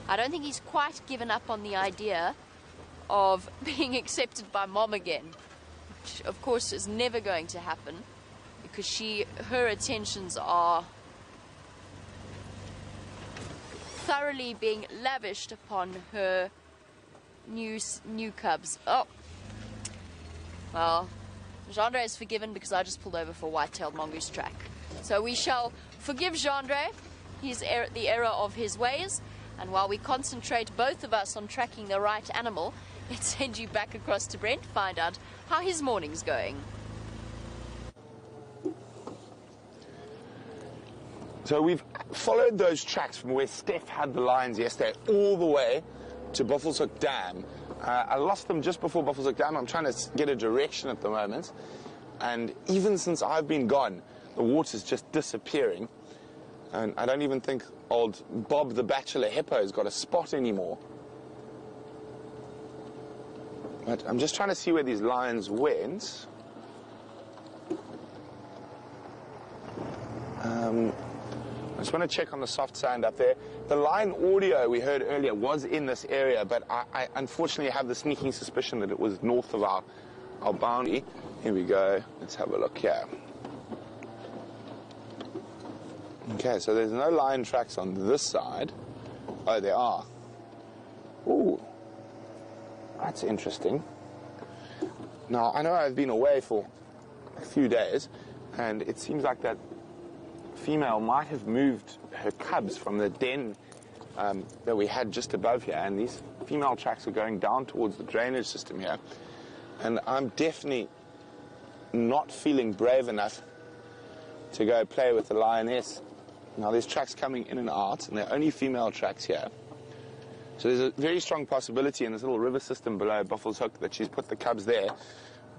I don't think he's quite given up on the idea of being accepted by Mom again. Which, of course, is never going to happen because her attentions are thoroughly being lavished upon her new cubs. Oh, well, Gendre is forgiven because I just pulled over for white-tailed mongoose track. So we shall forgive Gendre the error of his ways, and while we concentrate, both of us, on tracking the right animal, let's send you back across to Brent, find out how his morning's going. So we've followed those tracks from where Steph had the lions yesterday all the way to Buffelshoek Dam. I lost them just before Buffelshoek Dam. I'm trying to get a direction at the moment. And even since I've been gone, the water's just disappearing. And I don't even think old Bob the Bachelor Hippo has got a spot anymore. But I'm just trying to see where these lions went. I just want to check on the soft sand up there. The lion audio we heard earlier was in this area, but I unfortunately have the sneaking suspicion that it was north of our boundary. Here we go. Let's have a look here. Okay, so there's no lion tracks on this side. Oh, there are. Ooh, that's interesting. Now, I know I've been away for a few days, and it seems like that female might have moved her cubs from the den that we had just above here, and these female tracks are going down towards the drainage system here. And I'm definitely not feeling brave enough to go play with the lioness. Now, there's tracks coming in and out, and they're only female tracks here. So there's a very strong possibility in this little river system below Buffelshoek that she's put the cubs there.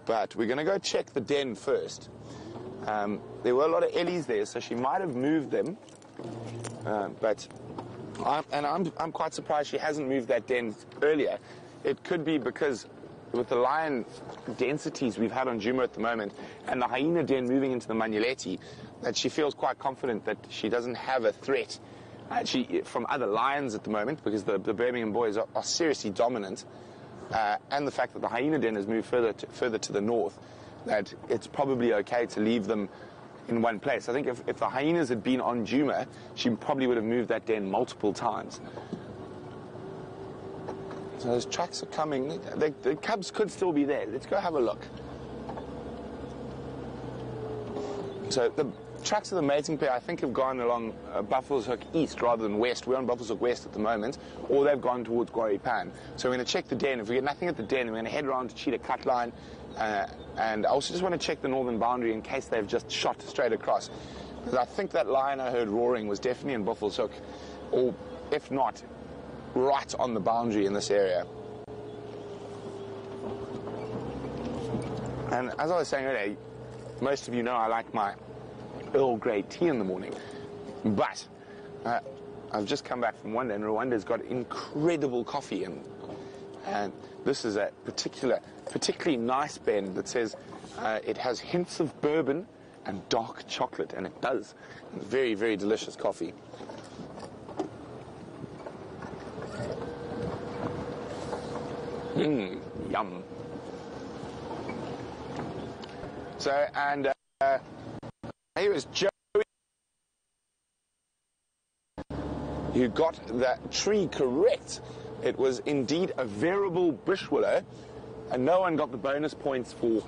But we're going to go check the den first. There were a lot of ellies there, so she might have moved them. But I'm quite surprised she hasn't moved that den earlier. It could be because with the lion densities we've had on Djuma at the moment and the hyena den moving into the Manuleti, that she feels quite confident that she doesn't have a threat from other lions at the moment, because the Birmingham boys are seriously dominant, and the fact that the hyena den has moved further to the north, that it's probably okay to leave them in one place. I think if the hyenas had been on Djuma, she probably would have moved that den multiple times. So those tracks are coming. The cubs could still be there. Let's go have a look. So the tracks of the mating pair, I think, have gone along Buffelshoek East rather than West. We're on Buffelshoek West at the moment, or they've gone towards Quarry Pan. So we're going to check the den. If we get nothing at the den, we're going to head around to Cheetah Cutline, and I also just want to check the northern boundary in case they've just shot straight across. Because I think that lion I heard roaring was definitely in Buffelshoek, or if not, right on the boundary in this area. And as I was saying earlier, most of you know I like my Earl Grey tea in the morning, but I've just come back from Rwanda, and Rwanda's got incredible coffee, and this is a particularly nice blend that says it has hints of bourbon and dark chocolate, and it does. It's very, very delicious coffee. Yum. So, and here is Joey, who got that tree correct. It was indeed a variable bush willow, and no one got the bonus points for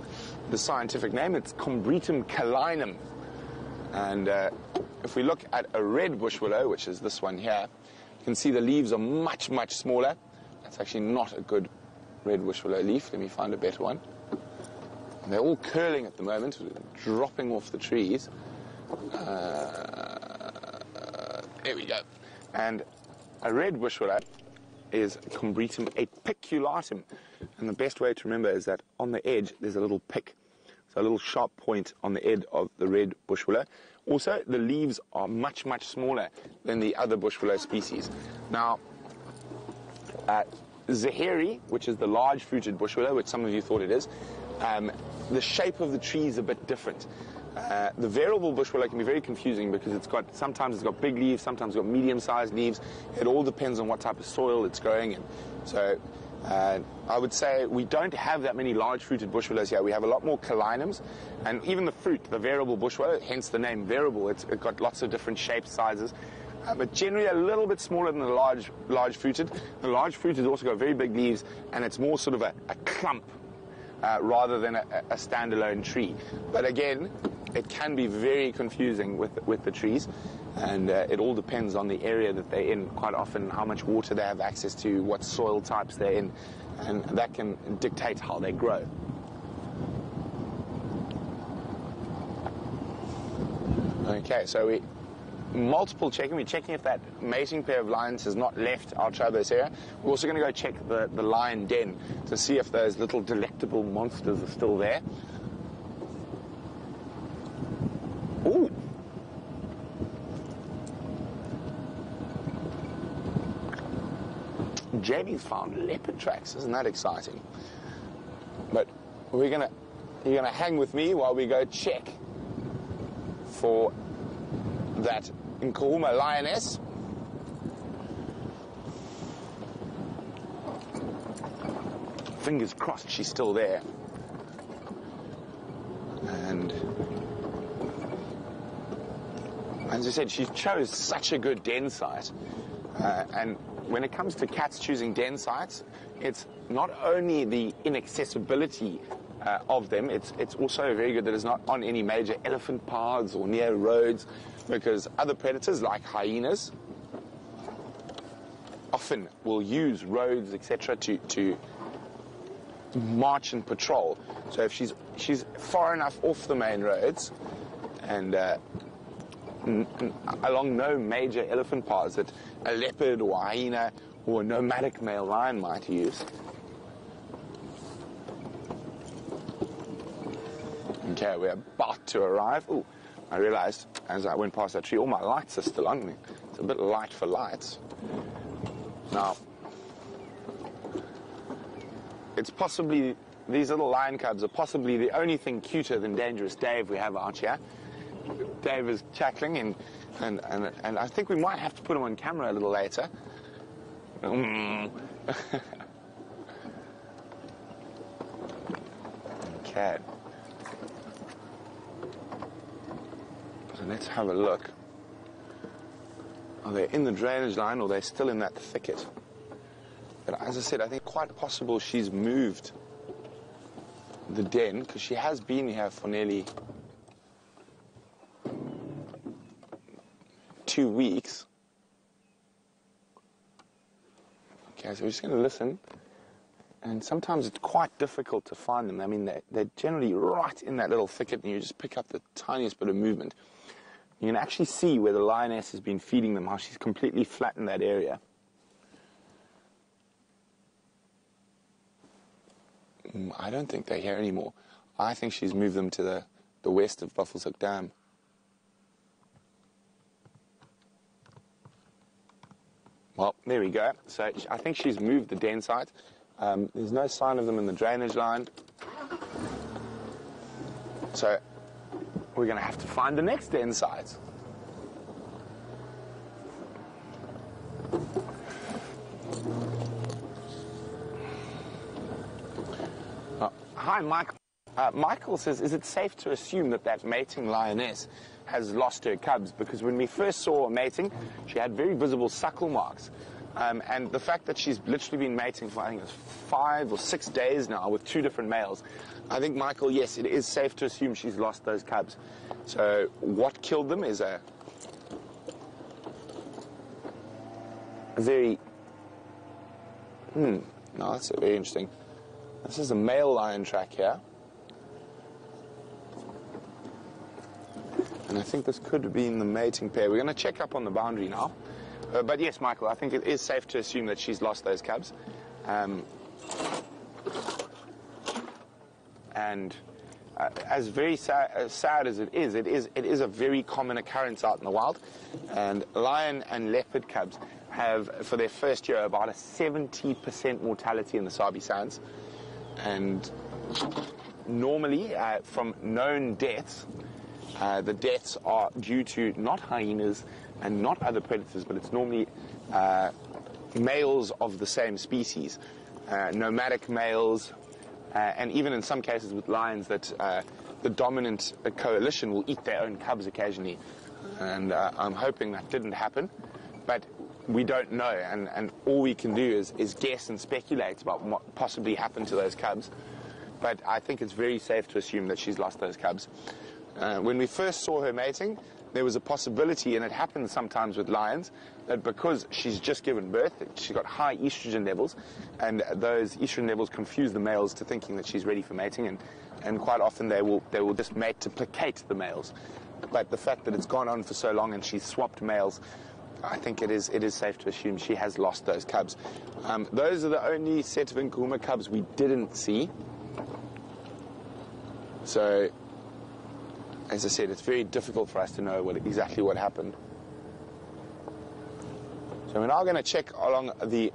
the scientific name. It's Combretum calinum. And if we look at a red bush willow, which is this one here, you can see the leaves are much, much smaller. That's actually not a good red bush willow leaf. Let me find a better one. And they're all curling at the moment, dropping off the trees. There we go. And a red bush willow is Combretum apiculatum. And the best way to remember is that on the edge there's a little pick. So a little sharp point on the edge of the red bush willow. Also, the leaves are much, much smaller than the other bush willow species. Now, Zaheri, which is the large-fruited bush willow, which some of you thought it is, the shape of the tree is a bit different. The variable bush willow can be very confusing because sometimes it's got big leaves, sometimes it's got medium-sized leaves. It all depends on what type of soil it's growing in. So I would say we don't have that many large-fruited bush willows here. We have a lot more calinums, and even the fruit, the variable bush willow, hence the name variable. It's got lots of different shapes, sizes, but generally a little bit smaller than the large-fruited. The large-fruited also got very big leaves, and it's more sort of a clump rather than a standalone tree. But again, it can be very confusing with the trees, and it all depends on the area that they're in, quite often how much water they have access to, what soil types they're in, and that can dictate how they grow. Okay, so we're checking if that mating pair of lions has not left our Tribos area. We're also going to go check the lion den to see if those little delectable monsters are still there. Ooh. JB's found leopard tracks. Isn't that exciting? But you're gonna hang with me while we go check for that Nkuhuma lioness. Fingers crossed she's still there. And as I said, she chose such a good den site. And when it comes to cats choosing den sites, it's not only the inaccessibility of them, it's also very good that it's not on any major elephant paths or near roads, because other predators like hyenas often will use roads, etc., to march and patrol. So if she's far enough off the main roads and along no major elephant paths that a leopard or a hyena or a nomadic male lion might use. Okay, we're about to arrive. Oh, I realized as I went past that tree, all my lights are still on me. It's a bit light for lights. Now, it's possibly, these little lion cubs are possibly the only thing cuter than Dangerous Dave we have out here. Dave is chuckling, and I think we might have to put him on camera a little later. Okay. So let's have a look. Are they in the drainage line or are they still in that thicket? But as I said, I think quite possible she's moved the den, because she has been here for nearly 2 weeks. Okay, so we're just going to listen. And sometimes it's quite difficult to find them. I mean, they're generally right in that little thicket, and you just pick up the tiniest bit of movement. You can actually see where the lioness has been feeding them, how she's completely flattened that area. I don't think they're here anymore. I think she's moved them to the west of Buffelshoek Dam. Well, there we go. So I think she's moved the den site. There's no sign of them in the drainage line. So we're going to have to find the next den site. Hi, Mike. Michael says, is it safe to assume that mating lioness has lost her cubs? Because when we first saw her mating, she had very visible suckle marks. And the fact that she's literally been mating for, I think it's 5 or 6 days now with 2 different males, I think, Michael, yes, it is safe to assume she's lost those cubs. So what killed them is a very... no, that's very interesting. This is a male lion track here. And I think this could have been the mating pair. We're going to check up on the boundary now. But yes, Michael, I think it is safe to assume that she's lost those cubs. And as very sad as it is a very common occurrence out in the wild. And lion and leopard cubs have, for their first year, about a 70% mortality in the Sabi Sands. And normally, from known deaths, the deaths are due to not hyenas and not other predators, but it's normally males of the same species, nomadic males, and even in some cases with lions that the dominant coalition will eat their own cubs occasionally. And I'm hoping that didn't happen, but we don't know, and all we can do is guess and speculate about what possibly happened to those cubs. But I think it's very safe to assume that she's lost those cubs. When we first saw her mating, there was a possibility, and it happens sometimes with lions, that because she's just given birth, she's got high estrogen levels, and those estrogen levels confuse the males to thinking that she's ready for mating, and quite often they will just mate to placate the males. But the fact that it's gone on for so long and she's swapped males, I think it is safe to assume she has lost those cubs. Those are the only set of Nkuhuma cubs we didn't see. So, as I said, it's very difficult for us to know exactly what happened. So we're now going to check along the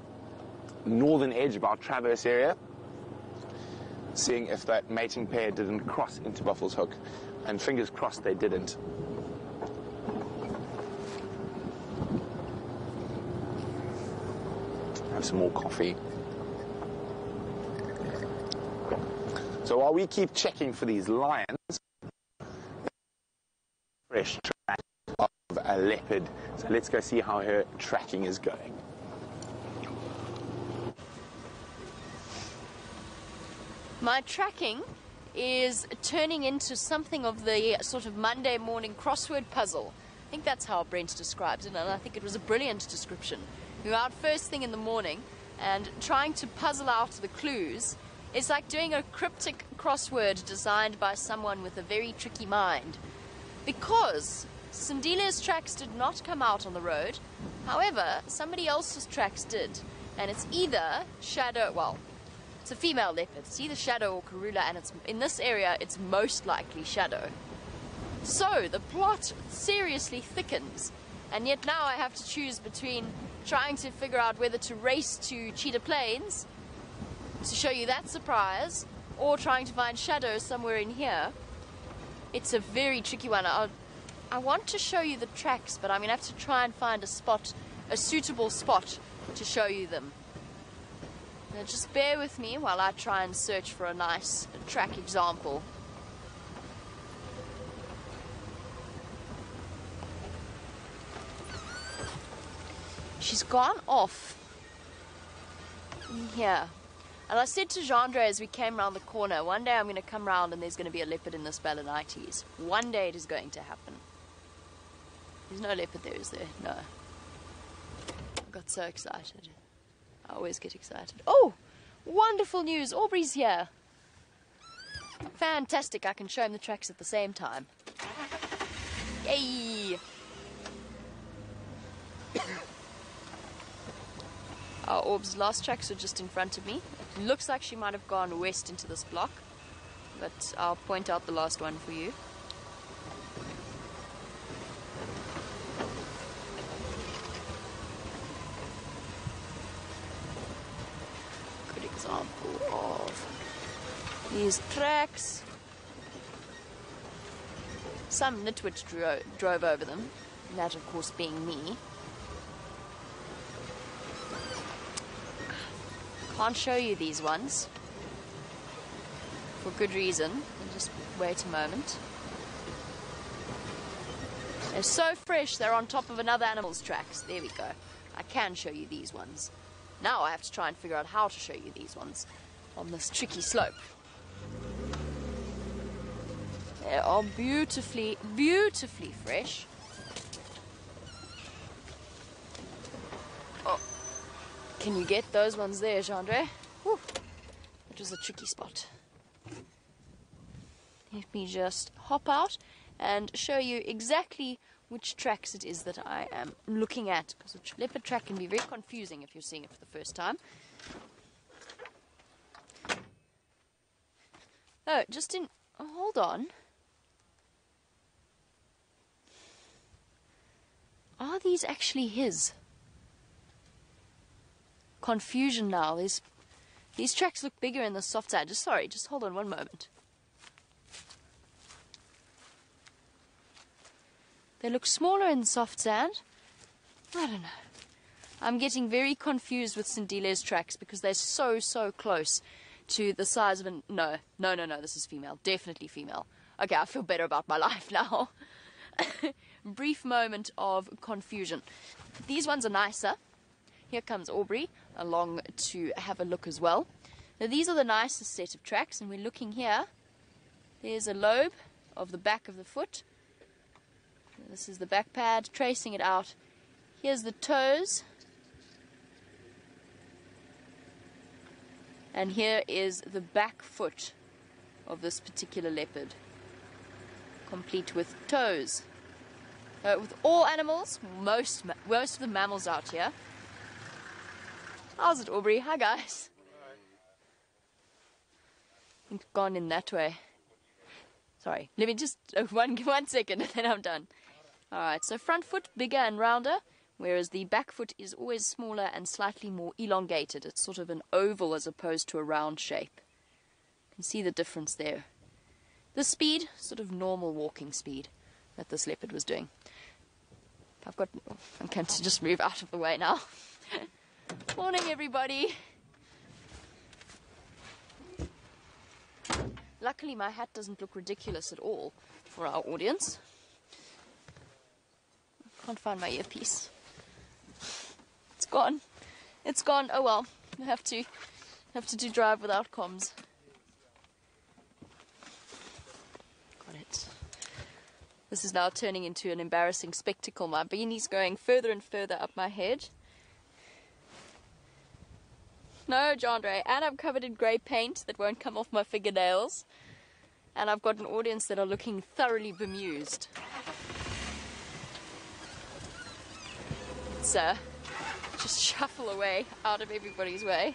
northern edge of our traverse area, seeing if that mating pair didn't cross into Buffalo's Hook. And fingers crossed they didn't. Have some more coffee. So while we keep checking for these lions, fresh track of a leopard. So let's go see how her tracking is going. My tracking is turning into something of the sort of Monday morning crossword puzzle. I think that's how Brent describes it, and I think it was a brilliant description. We were out first thing in the morning, and trying to puzzle out the clues is like doing a cryptic crossword designed by someone with a very tricky mind. Because Sindile's tracks did not come out on the road, however, somebody else's tracks did, and it's either Shadow, well, it's a female leopard. It's either Shadow or Karula, and it's in this area, it's most likely Shadow. So the plot seriously thickens, and yet now I have to choose between trying to figure out whether to race to Cheetah Plains to show you that surprise, or trying to find Shadow somewhere in here. It's a very tricky one. I want to show you the tracks, but I'm going to have to try and find a suitable spot to show you them. Now just bear with me while I try and search for a nice track example. She's gone off in here. And I said to Jandre as we came around the corner, one day I'm going to come round and there's going to be a leopard in this Balanites. One day it is going to happen. There's no leopard there, is there? No. I got so excited. I always get excited. Oh, wonderful news. Aubrey's here. Fantastic. I can show him the tracks at the same time. Yay! Our Orb's last tracks are just in front of me. It looks like she might have gone west into this block, but I'll point out the last one for you. Good example of these tracks. Some nitwit drove over them, that of course being me. Can't show you these ones for good reason. Just wait a moment. They're so fresh, they're on top of another animal's tracks. There we go. I can show you these ones. Now I have to try and figure out how to show you these ones on this tricky slope. They are beautifully, beautifully fresh. Oh. Can you get those ones there, Jandre? Whew. It was a tricky spot. Let me just hop out and show you exactly which tracks it is that I am looking at, because a leopard track can be very confusing if you're seeing it for the first time. Oh, hold on. Are these actually his? Confusion now. These tracks look bigger in the soft sand. Just hold on one moment. They look smaller in soft sand. I don't know. I'm getting very confused with Sindile's tracks because they're so close to the size of no, this is female. Definitely female. Okay, I feel better about my life now. Brief moment of confusion. These ones are nicer. Here comes Aubrey along to have a look as well. Now these are the nicest set of tracks, and we're looking here. There's a lobe of the back of the foot. This is the back pad, tracing it out. Here's the toes. And here is the back foot of this particular leopard, complete with toes. With all animals, most of the mammals out here. How's it, Aubrey? Hi, guys. Hi. Gone in that way. Sorry, let me just one second and then I'm done. Alright, so front foot bigger and rounder, whereas the back foot is always smaller and slightly more elongated. It's sort of an oval as opposed to a round shape. You can see the difference there. The speed, sort of normal walking speed that this leopard was doing. I'm going to just move out of the way now. Morning, everybody. Luckily, my hat doesn't look ridiculous at all for our audience. Can't find my earpiece. It's gone. It's gone. Oh well. I have to drive without comms. Got it. This is now turning into an embarrassing spectacle. My beanie's going further and further up my head. No, Jandre. And I'm covered in grey paint that won't come off my fingernails. And I've got an audience that are looking thoroughly bemused. It's just shuffle away out of everybody's way.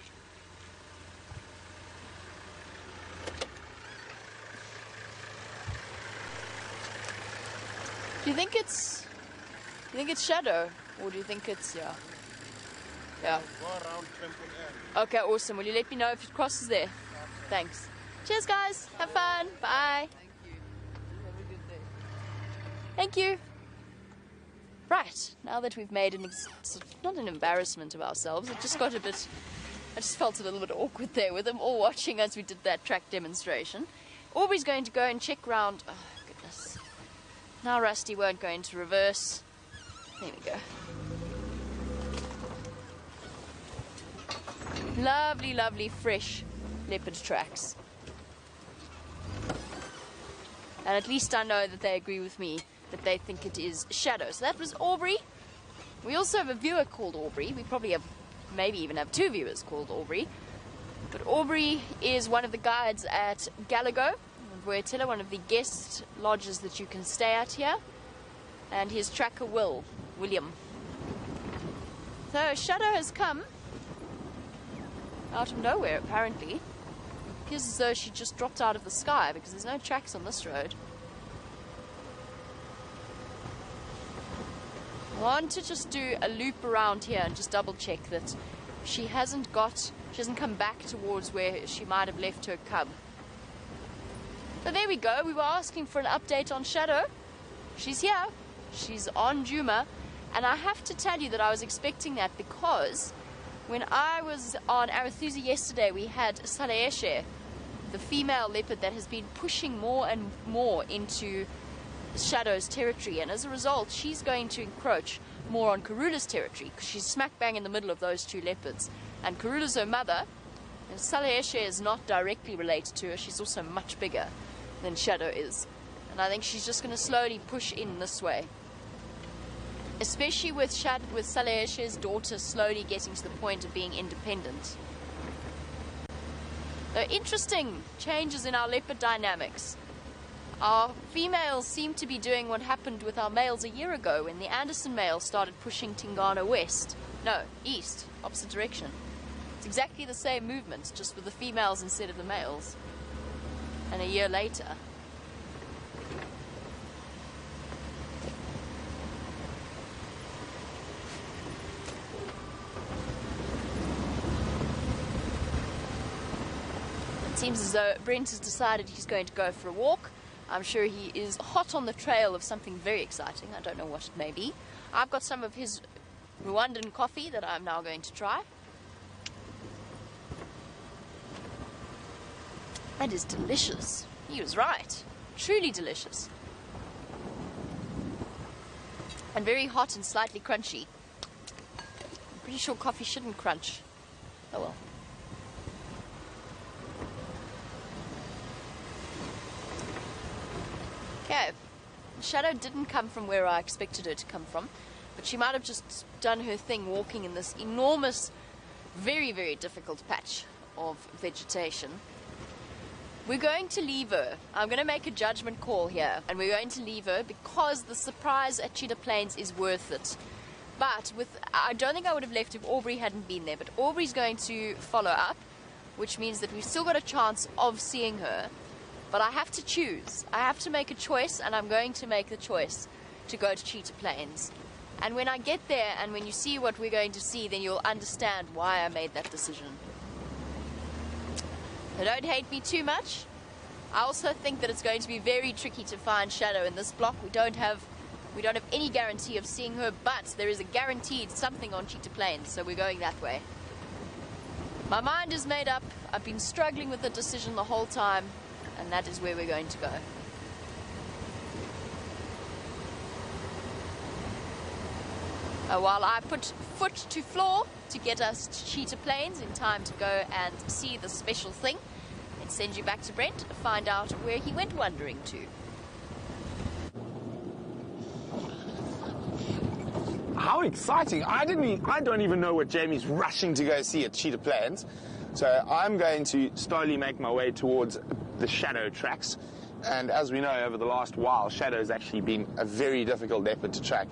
Do you think it's shadow, or do you think it's yeah? Okay, awesome. Will you let me know if it crosses there? Thanks. Cheers, guys. Have fun. Bye. Thank you. Have a good day. Thank you. Right, now that we've made not an embarrassment of ourselves, I just felt a little bit awkward there with them all watching as we did that track demonstration. Aubrey's going to go and check round. Oh, goodness. Now Rusty won't go into reverse. There we go. Lovely, lovely, fresh leopard tracks. And at least I know that they agree with me that they think it is shadow. So that was Aubrey. We also have a viewer called Aubrey. We probably maybe even have two viewers called Aubrey. But Aubrey is one of the guides at Galago, Vuetilla, one of the guest lodges that you can stay at here. And his tracker William. So shadow has come out of nowhere, apparently. It appears as though she just dropped out of the sky because there's no tracks on this road. I want to just do a loop around here and just double check that she hasn't come back towards where she might have left her cub. So there we go. We were asking for an update on Shadow. She's here. She's on Djuma. And I have to tell you that I was expecting that because when I was on Arathusa yesterday, we had Salaeshe, the female leopard that has been pushing more and more into Shadow's territory, and as a result she's going to encroach more on Karula's territory because she's smack bang in the middle of those two leopards, and Karula's her mother, and Salaeshe is not directly related to her. She's also much bigger than Shadow is, and I think she's just going to slowly push in this way, especially with Salaeshe's daughter slowly getting to the point of being independent. So interesting changes in our leopard dynamics. Our females seem to be doing what happened with our males a year ago when the Anderson male started pushing Tingana west. No, east, opposite direction. It's exactly the same movement, just with the females instead of the males. And a year later. It seems as though Brent has decided he's going to go for a walk. I'm sure he is hot on the trail of something very exciting. I don't know what it may be. I've got some of his Rwandan coffee that I'm now going to try. That is delicious. He was right. Truly delicious. And very hot and slightly crunchy. I'm pretty sure coffee shouldn't crunch. Oh well. Okay. Shadow didn't come from where I expected her to come from, but she might have just done her thing walking in this enormous, very, very difficult patch of vegetation. We're going to leave her. I'm going to make a judgment call here, and we're going to leave her because the surprise at Cheetah Plains is worth it. But I don't think I would have left if Aubrey hadn't been there, but Aubrey's going to follow up, which means that we've still got a chance of seeing her. But I have to choose. I have to make a choice, and I'm going to make the choice to go to Cheetah Plains. And when I get there, and when you see what we're going to see, then you'll understand why I made that decision. So don't hate me too much. I also think that it's going to be very tricky to find Shadow in this block. We don't have any guarantee of seeing her, but there is a guaranteed something on Cheetah Plains, so we're going that way. My mind is made up. I've been struggling with the decision the whole time, and that is where we're going to go. While I put foot to floor to get us to Cheetah Plains in time to go and see the special thing, and send you back to Brent to find out where he went wandering to. How exciting. I don't even know what Jamie's rushing to go see at Cheetah Plains. So I'm going to slowly make my way towards the Shadow tracks. And as we know, over the last while, Shadow's actually been a very difficult leopard to track.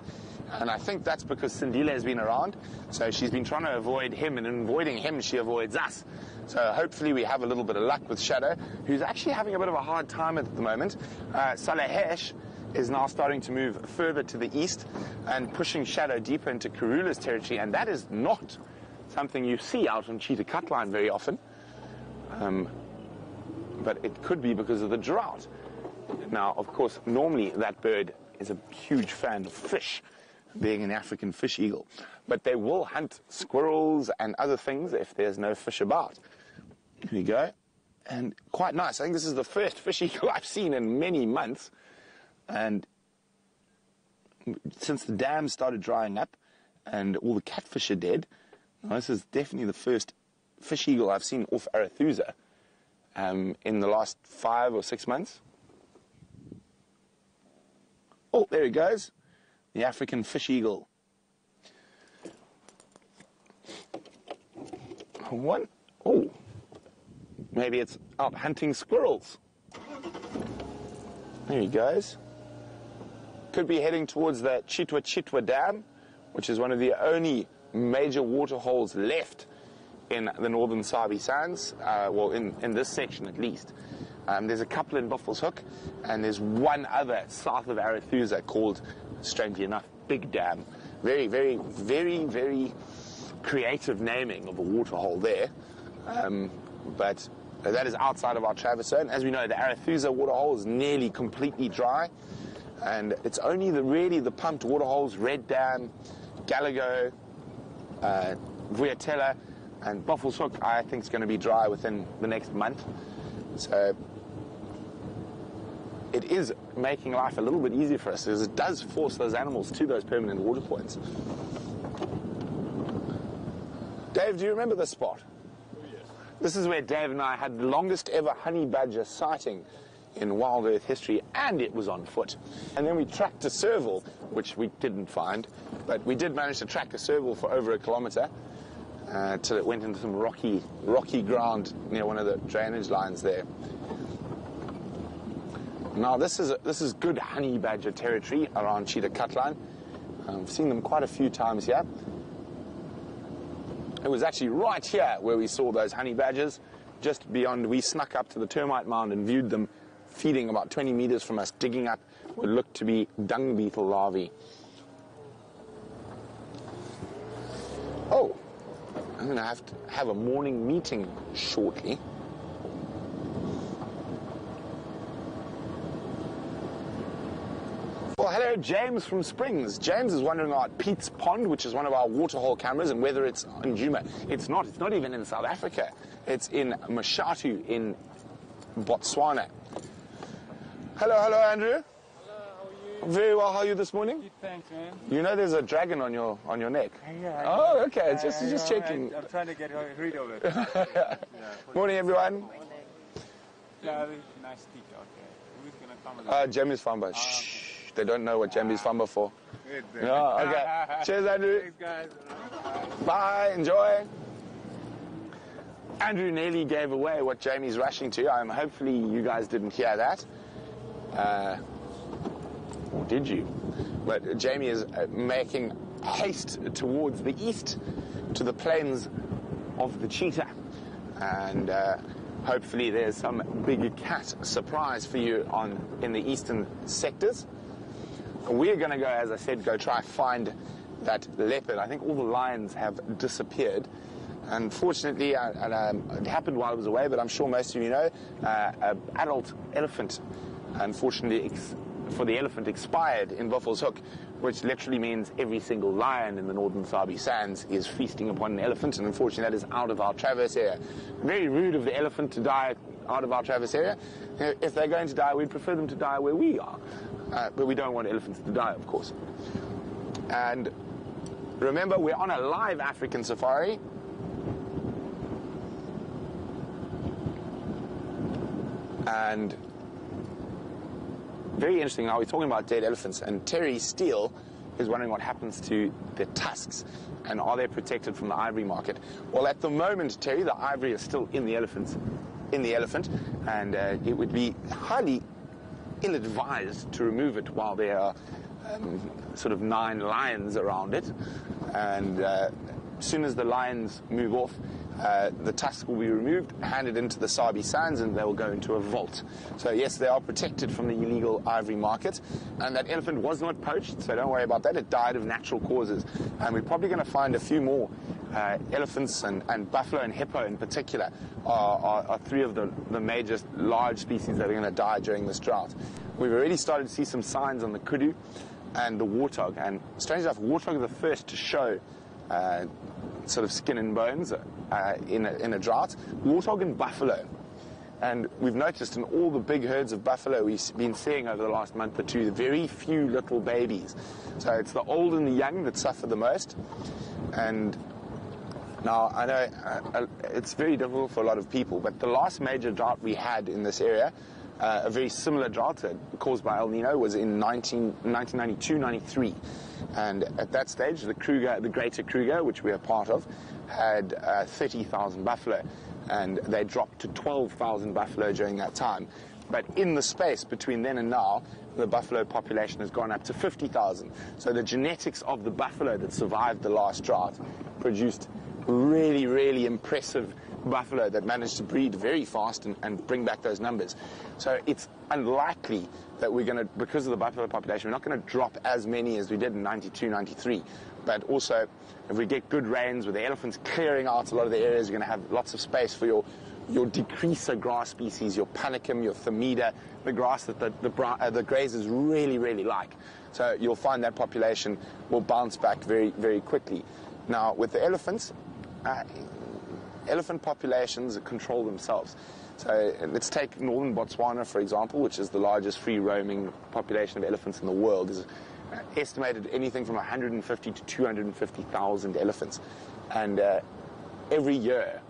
And I think that's because Sindile has been around. So she's been trying to avoid him, and in avoiding him, she avoids us. So hopefully we have a little bit of luck with Shadow, who's actually having a bit of a hard time at the moment. Salehesh is now starting to move further to the east and pushing Shadow deeper into Karula's territory, and that is not something you see out on Cheetah Cutline very often. But it could be because of the drought. Now, of course, normally that bird is a huge fan of fish, being an African fish eagle. But they will hunt squirrels and other things if there's no fish about. Here we go. And quite nice. I think this is the first fish eagle I've seen in many months. And since the dam started drying up and all the catfish are dead, this is definitely the first fish eagle I've seen off Arethusa in the last 5 or 6 months. Oh, there he goes. The African fish eagle. One. Oh, maybe it's out hunting squirrels. There he goes. Could be heading towards the Chitwa Dam, which is one of the only major water holes left in the northern Sabi Sands, well, in this section at least. There's a couple in Buffalo's Hook, and there's one other south of Arethusa called, strangely enough, Big Dam. Very, very, very, very creative naming of a water hole there. But that is outside of our Traverse zone. As we know, the Arethusa water hole is nearly completely dry, and it's only really the pumped water holes, Red Dam, Gallagher, Vuyatela, and Buffalo's Hook, I think is going to be dry within the next month. So it is making life a little bit easier for us, because it does force those animals to those permanent water points. Dave, do you remember this spot? Oh, yes. This is where Dave and I had the longest ever honey badger sighting in wild earth history, and it was on foot. And then we tracked a serval, which we didn't find, but we did manage to track a serval for over a kilometre till it went into some rocky ground near one of the drainage lines there. Now this is good honey badger territory around Cheetah Cutline. I've seen them quite a few times here. It was actually right here where we saw those honey badgers. Just beyond, we snuck up to the termite mound and viewed them feeding about 20 meters from us, digging up what looked to be dung beetle larvae. Oh, I'm going to have a morning meeting shortly. Well, hello, James from Springs. James is wondering about Pete's Pond, which is one of our waterhole cameras, and whether it's in Djuma. It's not. It's not even in South Africa. It's in Mashatu in Botswana. Hello, Andrew. Hello, how are you? Very well. How are you this morning? Good, thanks, man. You know there's a dragon on your neck. Yeah. Oh, okay. Just checking. I'm trying to get rid of it. Morning, everyone. Yeah, nice steak out there. Who's gonna come? Jamie's Famba. Shh. They don't know what Jamie's Famba for. Good, No, okay. Cheers, Andrew. Thanks, guys. Bye. Enjoy. Andrew nearly gave away what Jamie's rushing to. Hopefully you guys didn't hear that. Or did you? But Jamie is making haste towards the east to the plains of the cheetah. And hopefully there's some big cat surprise for you in the eastern sectors. We're going to go, as I said, try find that leopard. I think all the lions have disappeared. Unfortunately, it happened while I was away, but I'm sure most of you know, an adult elephant, unfortunately, for the elephant expired in Buffelshoek, which literally means every single lion in the northern Sabi Sands is feasting upon an elephant, and unfortunately that is out of our traverse area. Very rude of the elephant to die out of our traverse area. If they're going to die, we'd prefer them to die where we are. But we don't want elephants to die, of course. And remember, we're on a live African safari. And very interesting, now we're talking about dead elephants, and Terry Steele is wondering what happens to their tusks and are they protected from the ivory market. Well, at the moment, Terry, the ivory is still in the elephant, and it would be highly ill-advised to remove it while there are sort of 9 lions around it. And as soon as the lions move off, the tusk will be removed, handed into the Sabi Sands, and they will go into a vault. So yes, they are protected from the illegal ivory market, and that elephant was not poached, so don't worry about that. It died of natural causes, and we're probably going to find a few more elephants and buffalo and hippo in particular are 3 of the major large species that are going to die during this drought. We've already started to see some signs on the kudu and the warthog, and strange enough, warthog are the first to show sort of skin and bones in a drought. Warthog and buffalo. And we've noticed in all the big herds of buffalo we've been seeing over the last month or two, very few little babies. So it's the old and the young that suffer the most. And now, I know it's very difficult for a lot of people, but the last major drought we had in this area, a very similar drought caused by El Nino, was in 1992-93. And at that stage, the Greater Kruger, which we are part of, had 30,000 buffalo, and they dropped to 12,000 buffalo during that time. But in the space between then and now, the buffalo population has gone up to 50,000. So the genetics of the buffalo that survived the last drought produced really, really impressive buffalo that managed to breed very fast and bring back those numbers. So it's unlikely that we're going to, because of the buffalo population, we're not going to drop as many as we did in 92, 93. But also, if we get good rains with the elephants clearing out a lot of the areas, you're going to have lots of space for your decreaser grass species, your panicum, your thermida, the grass that the grazers really, really like. So you'll find that population will bounce back very, very quickly. Now, with the elephants, elephant populations control themselves. So let's take northern Botswana, for example, which is the largest free-roaming population of elephants in the world. Is estimated anything from 150 to 250,000 elephants. And every year,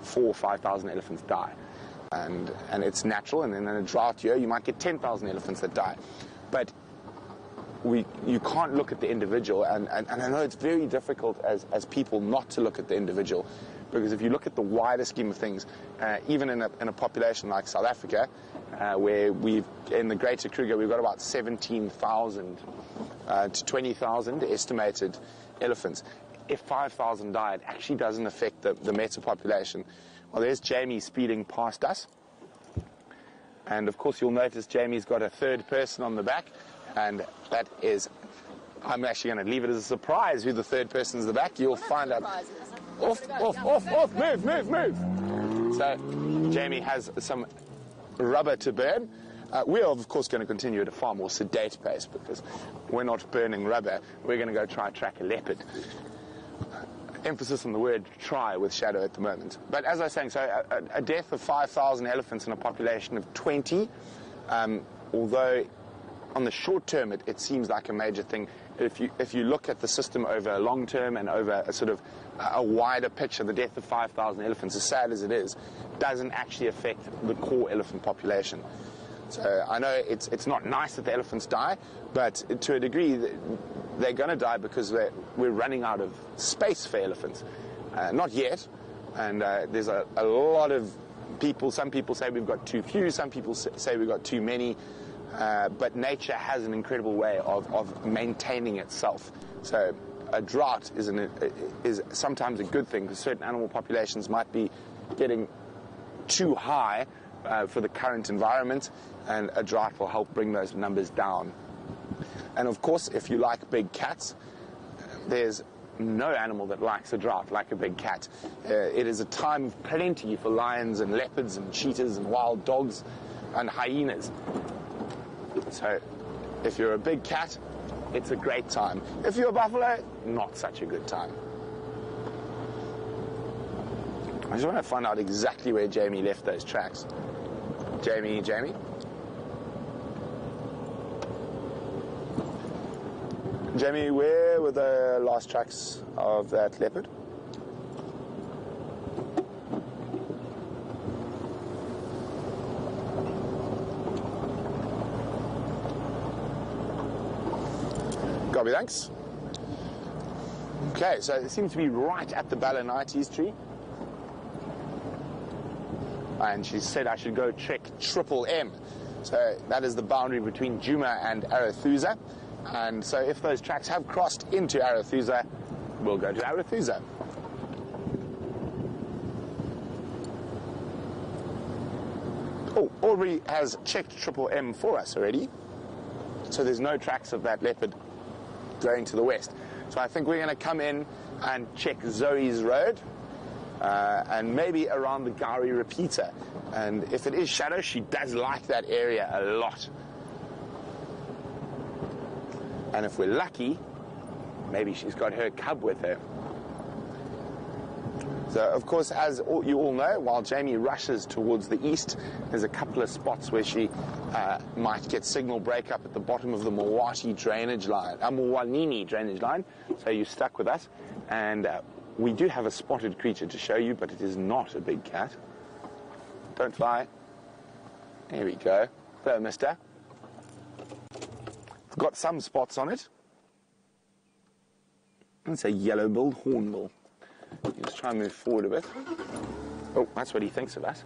4,000 or 5,000 elephants die. And it's natural, and then in a drought year, you might get 10,000 elephants that die. But you can't look at the individual, and I know it's very difficult as people not to look at the individual, because if you look at the wider scheme of things, even in a population like South Africa, where in the Greater Kruger, we've got about 17,000 to 20,000 estimated elephants. If 5,000 die, it actually doesn't affect the meta population. Well, there's Jamie speeding past us. And of course, you'll notice Jamie's got a third person on the back, and that is, I'm actually going to leave it as a surprise who the third person's the back. You'll find out. Off, move. So Jamie has some rubber to burn. We're of course going to continue at a far more sedate pace because we're not burning rubber. We're going to go try track a leopard. Emphasis on the word try with Shadow at the moment. But as I was saying, so a death of 5,000 elephants in a population of 20, although on the short term it seems like a major thing, if you look at the system over a long term and over a sort of a wider picture, the death of 5,000 elephants, as sad as it is, doesn't actually affect the core elephant population. So I know it's not nice that the elephants die, but to a degree they're going to die because we're running out of space for elephants. Not yet, and there's a lot of people, some people say we've got too few, some people say we've got too many, but nature has an incredible way of maintaining itself. So a drought is sometimes a good thing because certain animal populations might be getting too high for the current environment, and a drought will help bring those numbers down. And of course, if you like big cats, there's no animal that likes a drought like a big cat. It is a time of plenty for lions and leopards and cheetahs and wild dogs and hyenas. So if you're a big cat, it's a great time. If you're a buffalo, not such a good time. I just want to find out exactly where Jamie left those tracks. Jamie? Jamie, where were the last tracks of that leopard? Copy, thanks. Okay, so it seems to be right at the Balanites tree. And she said I should go check Triple M. So that is the boundary between Djuma and Arathusa. And so if those tracks have crossed into Arathusa, we'll go to Arathusa. Oh, Aubrey has checked Triple M for us already. So there's no tracks of that leopard going to the west. So I think we're going to come in and check Zoe's Road. And maybe around the Gowrie repeater. And if it is Shadow, she does like that area a lot. And if we're lucky, maybe she's got her cub with her. So, of course, as you all know, while Jamie rushes towards the east, there's a couple of spots where she might get signal breakup at the bottom of the Mwanini drainage line. So you're stuck with us. And we do have a spotted creature to show you, but it is not a big cat. Don't fly. There we go. Hello, mister. It's got some spots on it. It's a yellow-billed hornbill. Let's try and move forward a bit. Oh, that's what he thinks of us.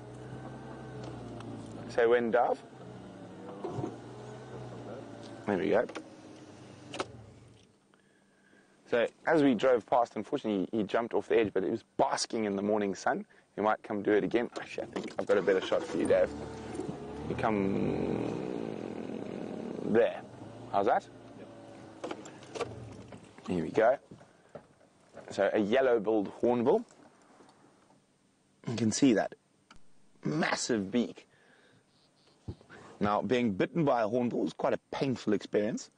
Say when, Dove? There we go. So as we drove past, unfortunately, he jumped off the edge, but it was basking in the morning sun. He might come do it again. Actually, I think I've got a better shot for you, Dave. You come there. How's that? Yep. Here we go. So a yellow-billed hornbill. You can see that massive beak. Now, being bitten by a hornbill is quite a painful experience.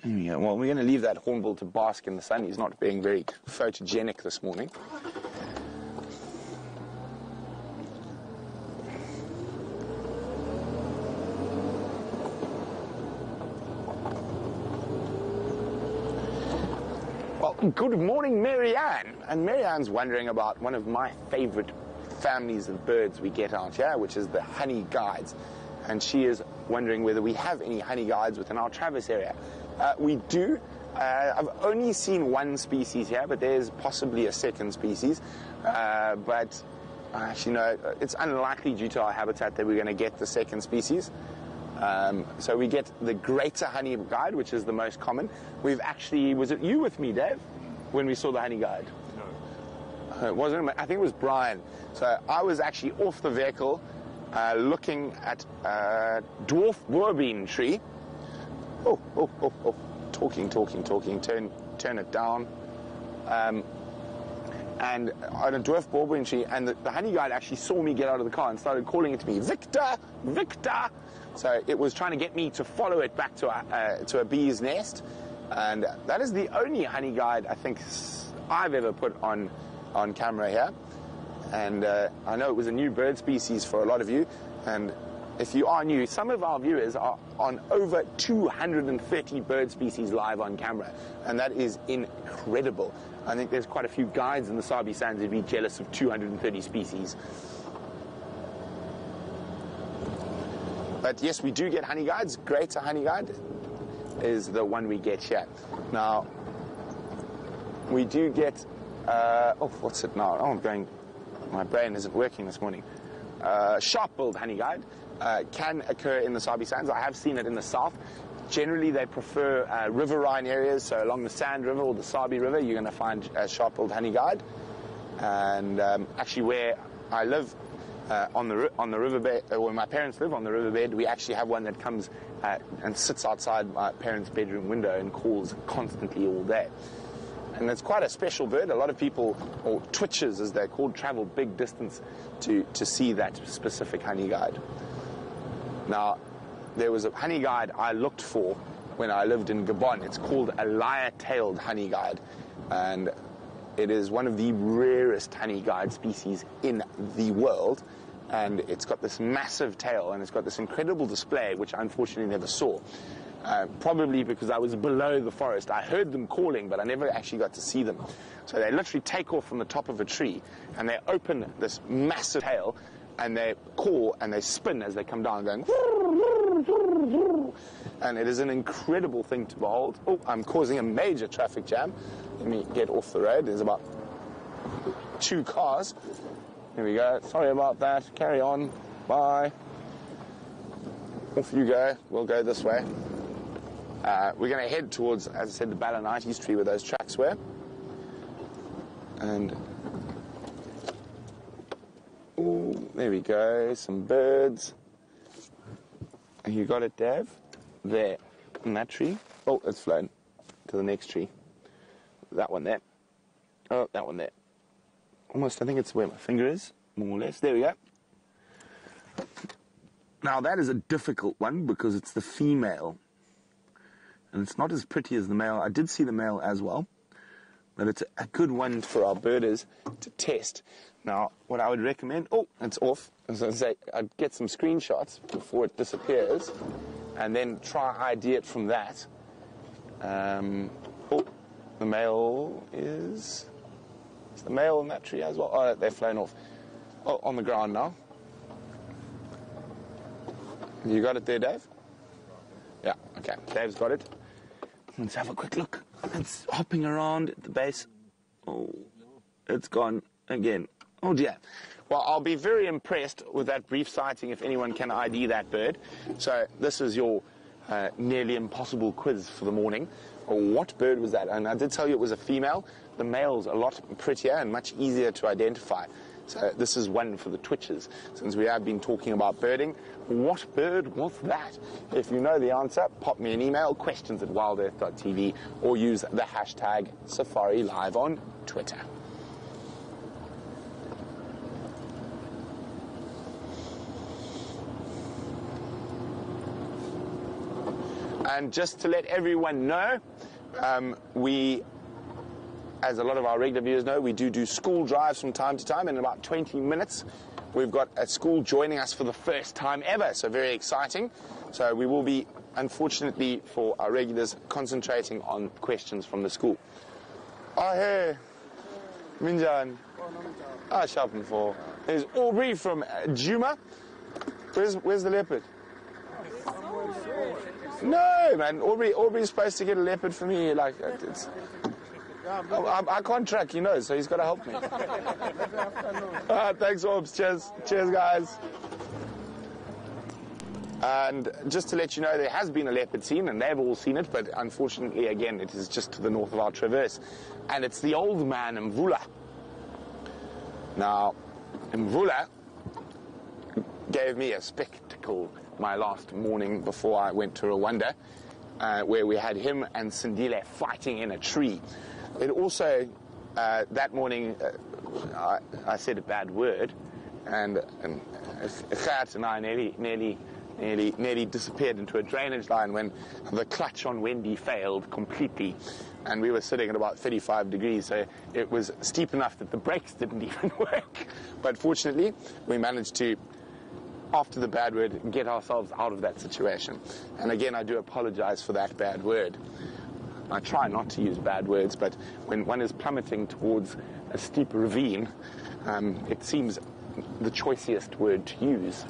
There we go. Well, we're going to leave that hornbill to bask in the sun. He's not being very photogenic this morning. Well, good morning, Marianne. And Marianne's wondering about one of my favorite families of birds we get out here, which is the honey guides. And she is wondering whether we have any honey guides within our Travis area. We do. I've only seen one species here, but there's possibly a second species. But actually, no, it's unlikely due to our habitat that we're going to get the second species. So we get the greater honey guide, which is the most common. We've actually, was it you with me, Dave, when we saw the honey guide? No. It wasn't, I think it was Brian. So I was actually off the vehicle looking at dwarf boerbean tree. Oh. Talking. Turn it down. And on a dwarf boerbean tree, and the honey guide actually saw me get out of the car and started calling it to me, Victor. So it was trying to get me to follow it back to a bee's nest. And that is the only honey guide I think I've ever put on camera here. And I know it was a new bird species for a lot of you. And if you are new, some of our viewers are on over 230 bird species live on camera, and that is incredible. I think there's quite a few guides in the Sabi Sands who'd be jealous of 230 species. But yes, we do get honey guides. Greater honey guide is the one we get here. Now, we do get, what's it now? My brain isn't working this morning. Sharp-billed honey guide. Can occur in the Sabi Sands. I have seen it in the south. Generally, they prefer riverine areas, so along the Sand River or the Sabi River, you're going to find sharp-billed honey guide. And actually, where I live on the riverbed, where my parents live on the riverbed, we actually have one that comes and sits outside my parents' bedroom window and calls constantly all day. And it's quite a special bird. A lot of people, or twitchers as they're called, travel big distance to see that specific honey guide. Now, there was a honey guide I looked for when I lived in Gabon. It's called a lyre-tailed honey guide, and it is one of the rarest honey guide species in the world. And it's got this massive tail, and it's got this incredible display, which I unfortunately never saw. Probably because I was below the forest. I heard them calling, but I never actually got to see them. So they literally take off from the top of a tree, and they open this massive tail, and they call and they spin as they come down, going, and it is an incredible thing to behold. Oh, I'm causing a major traffic jam. Let me get off the road. There's about 2 cars. Here we go. Sorry about that. Carry on. Bye. Off you go. We'll go this way. We're going to head towards, as I said, the Balanites tree where those tracks were. And ooh, there we go, some birds. You got it, Dave? There, in that tree. Oh, it's flown to the next tree. That one there. Oh, that one there. Almost, I think it's where my finger is, more or less. There we go. Now, that is a difficult one because it's the female. And it's not as pretty as the male. I did see the male as well. But it's a good one for our birders to test. Now, what I would recommend... Oh, it's off. As I say, I'd get some screenshots before it disappears. And then try ID it from that. Oh, the male is... Is the male in that tree as well? Oh, they've flown off. Oh, on the ground now. You got it there, Dave? Yeah, okay. Dave's got it. Let's have a quick look. It's hopping around at the base. Oh, it's gone again. Oh, dear. Well, I'll be very impressed with that brief sighting if anyone can ID that bird. So this is your nearly impossible quiz for the morning. What bird was that? And I did tell you it was a female. The male's a lot prettier and much easier to identify. So this is one for the twitchers, since we have been talking about birding. What bird was that? If you know the answer, pop me an email, questions@wildearth.tv, or use the hashtag SafariLIVE on Twitter. And just to let everyone know, we, as a lot of our regular viewers know, we do school drives from time to time. In about 20 minutes, we've got a school joining us for the first time ever, so very exciting. So we will be, unfortunately, for our regulars, concentrating on questions from the school. Oh, hey. Minjan. Ah, sharpen for. There's Aubrey from Juma. Where's the leopard? No, man. Aubrey's supposed to get a leopard for me. Like, it's... I can't track, you know, so he's got to help me. Thanks, Orbs. Cheers. Cheers, guys. And just to let you know, there has been a leopard seen, and they've all seen it, but unfortunately, again, it is just to the north of our traverse. And it's the old man, Mvula. Now, Mvula gave me a spectacle my last morning before I went to Rwanda, where we had him and Sindile fighting in a tree. It also, that morning, I said a bad word, and Gert and I nearly disappeared into a drainage line when the clutch on Wendy failed completely, and we were sitting at about 35 degrees, so it was steep enough that the brakes didn't even work. But fortunately, we managed to, after the bad word, get ourselves out of that situation. And again, I do apologize for that bad word. I try not to use bad words, but when one is plummeting towards a steep ravine, it seems the choicest word to use.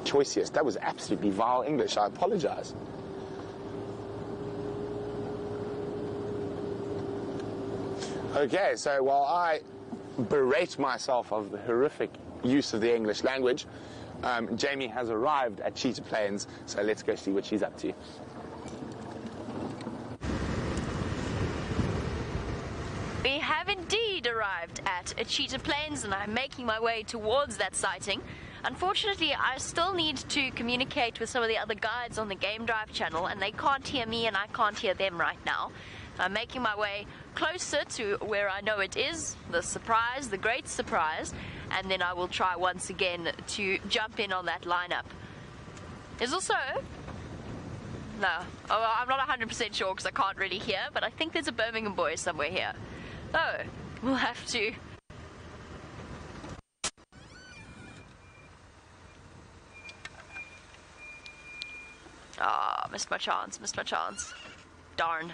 Choicest. That was absolutely vile English. I apologize. Okay, so while I berate myself of the horrific use of the English language, Jamie has arrived at Cheetah Plains, so let's go see what she's up to. We have indeed arrived at Cheetah Plains, and I'm making my way towards that sighting. Unfortunately, I still need to communicate with some of the other guides on the Game Drive channel, and they can't hear me and I can't hear them right now. So I'm making my way closer to where I know it is, the surprise, the great surprise, and then I will try once again to jump in on that lineup. There's also... No, I'm not 100% sure because I can't really hear, but I think there's a Birmingham boy somewhere here. Oh, we'll have to... Ah, missed my chance, Darn.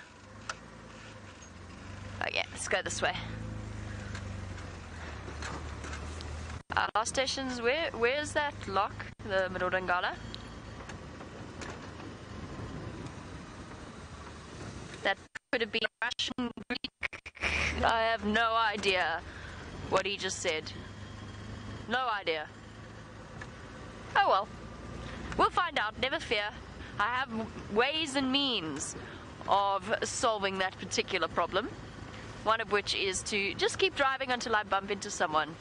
Oh yeah, let's go this way. Last station's where's that lock? The Midodangala? That could have been Russian, Greek. I have no idea what he just said. No idea. Oh well. We'll find out, never fear. I have ways and means of solving that particular problem. One of which is to just keep driving until I bump into someone.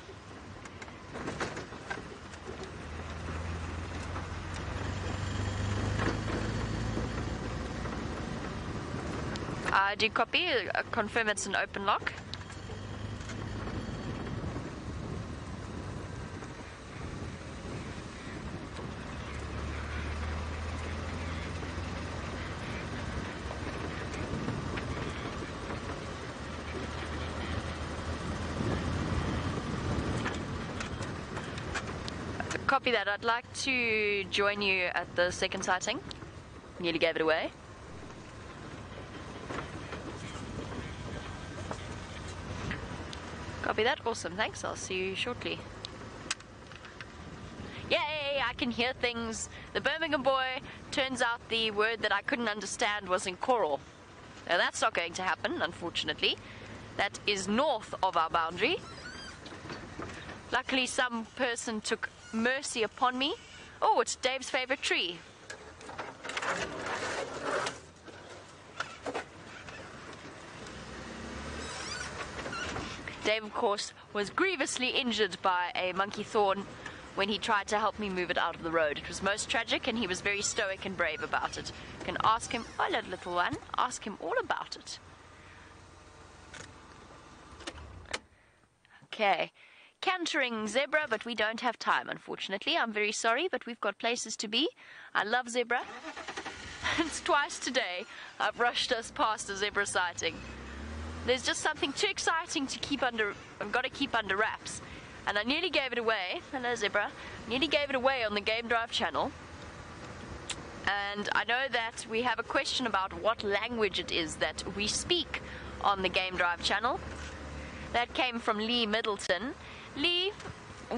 I do copy, confirm it's an open lock. Copy that. I'd like to join you at the second sighting. Nearly gave it away. Copy that. Awesome. Thanks. I'll see you shortly. Yay! I can hear things. The Birmingham boy, turns out the word that I couldn't understand was in Coral. Now that's not going to happen, unfortunately. That is north of our boundary. Luckily, some person took mercy upon me. Oh, it's Dave's favorite tree. Dave, of course, was grievously injured by a monkey thorn when he tried to help me move it out of the road. It was most tragic, and he was very stoic and brave about it. You can ask him, hello, little one, ask him all about it. Okay. Cantering zebra, but we don't have time, unfortunately. I'm very sorry, but we've got places to be. I love zebra. It's twice today I've rushed us past a zebra sighting. There's just something too exciting to keep under, I've got to keep under wraps. And I nearly gave it away, hello zebra, nearly gave it away on the Game Drive channel. And I know that we have a question about what language it is that we speak on the Game Drive channel. That came from Lee Middleton. Lee,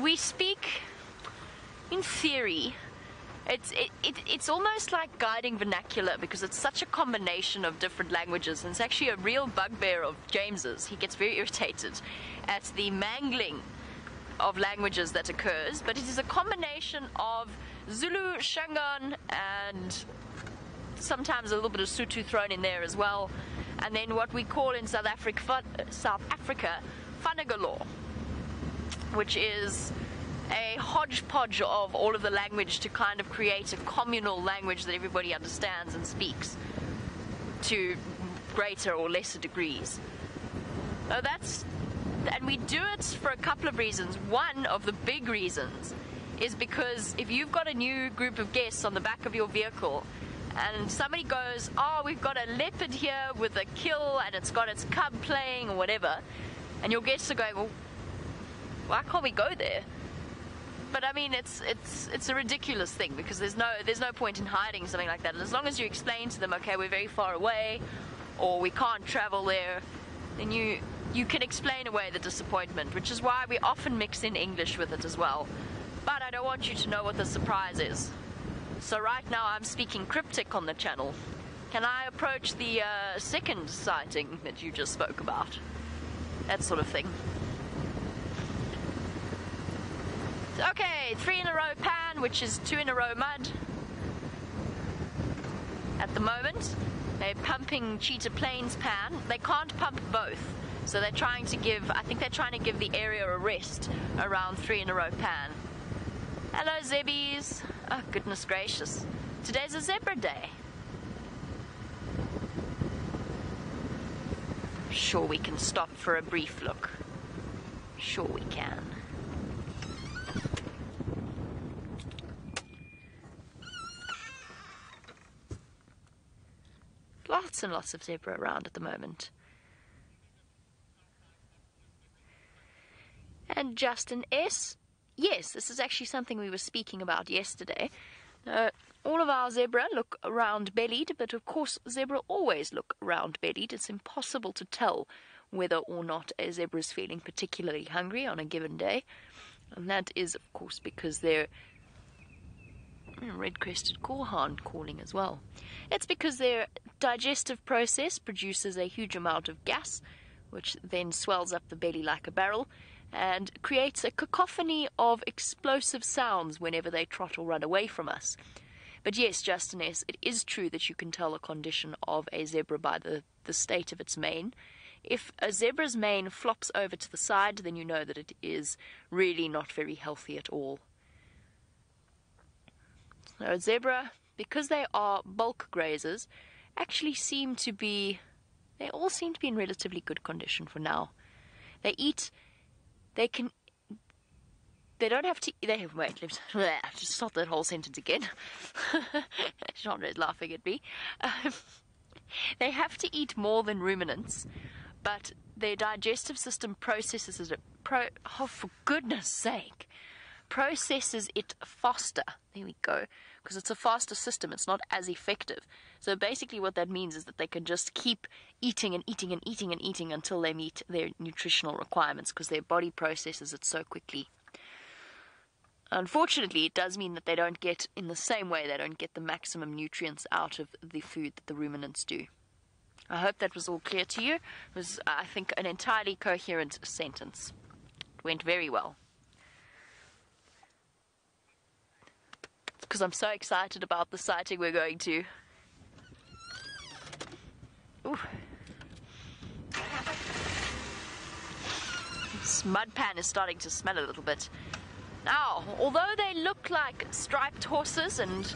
we speak, in theory, It's almost like guiding vernacular because it's such a combination of different languages, and it's actually a real bugbear of James's. He gets very irritated at the mangling of languages that occurs, but it is a combination of Zulu, Shangaan, and sometimes a little bit of Sotho thrown in there as well, and then what we call in South Africa Fanagalo, which is a hodgepodge of all of the language to kind of create a communal language that everybody understands and speaks to greater or lesser degrees. So and we do it for a couple of reasons. One of the big reasons is because if you've got a new group of guests on the back of your vehicle and somebody goes, oh, we've got a leopard here with a kill and it's got its cub playing or whatever, and your guests are going, well, why can't we go there? But I mean, it's a ridiculous thing because there's no point in hiding something like that. And as long as you explain to them, okay, we're very far away, or we can't travel there, then you can explain away the disappointment, which is why we often mix in English with it as well. But I don't want you to know what the surprise is. So right now I'm speaking cryptic on the channel. Can I approach the second sighting that you just spoke about? That sort of thing. Okay, 3 in a row pan, which is 2 in a row mud. At the moment, they're pumping Cheetah Plains pan. They can't pump both, so they're trying to give, I think they're trying to give the area a rest around 3 in a row pan. Hello, zebbies. Oh, goodness gracious. Today's a zebra day. Sure we can stop for a brief look. Sure we can. Lots and lots of zebra around at the moment. And Justin S. Yes, this is actually something we were speaking about yesterday. All of our zebra look round-bellied, but of course zebra always look round-bellied. It's impossible to tell whether or not a zebra is feeling particularly hungry on a given day. And that is, of course, because they're red-crested gorehorn calling as well. It's because their digestive process produces a huge amount of gas, which then swells up the belly like a barrel and creates a cacophony of explosive sounds whenever they trot or run away from us. But yes, Justin S., it is true that you can tell a condition of a zebra by the state of its mane. If a zebra's mane flops over to the side, then you know that it is really not very healthy at all. So a zebra, because they are bulk grazers, actually they all seem to be in relatively good condition for now. They don't have to, wait, just start that whole sentence again. Chandra is laughing at me. They have to eat more than ruminants, but their digestive system processes it, for goodness sake, processes it faster. There we go. Because it's a faster system, it's not as effective. So basically what that means is that they can just keep eating and eating and eating and eating until they meet their nutritional requirements, because their body processes it so quickly. Unfortunately, it does mean that they don't get, in the same way, they don't get the maximum nutrients out of the food that the ruminants do. I hope that was all clear to you. It was, I think, an entirely coherent sentence. It went very well. Because I'm so excited about the sighting we're going to. Ooh. This mud pan is starting to smell a little bit. Now, although they look like striped horses, and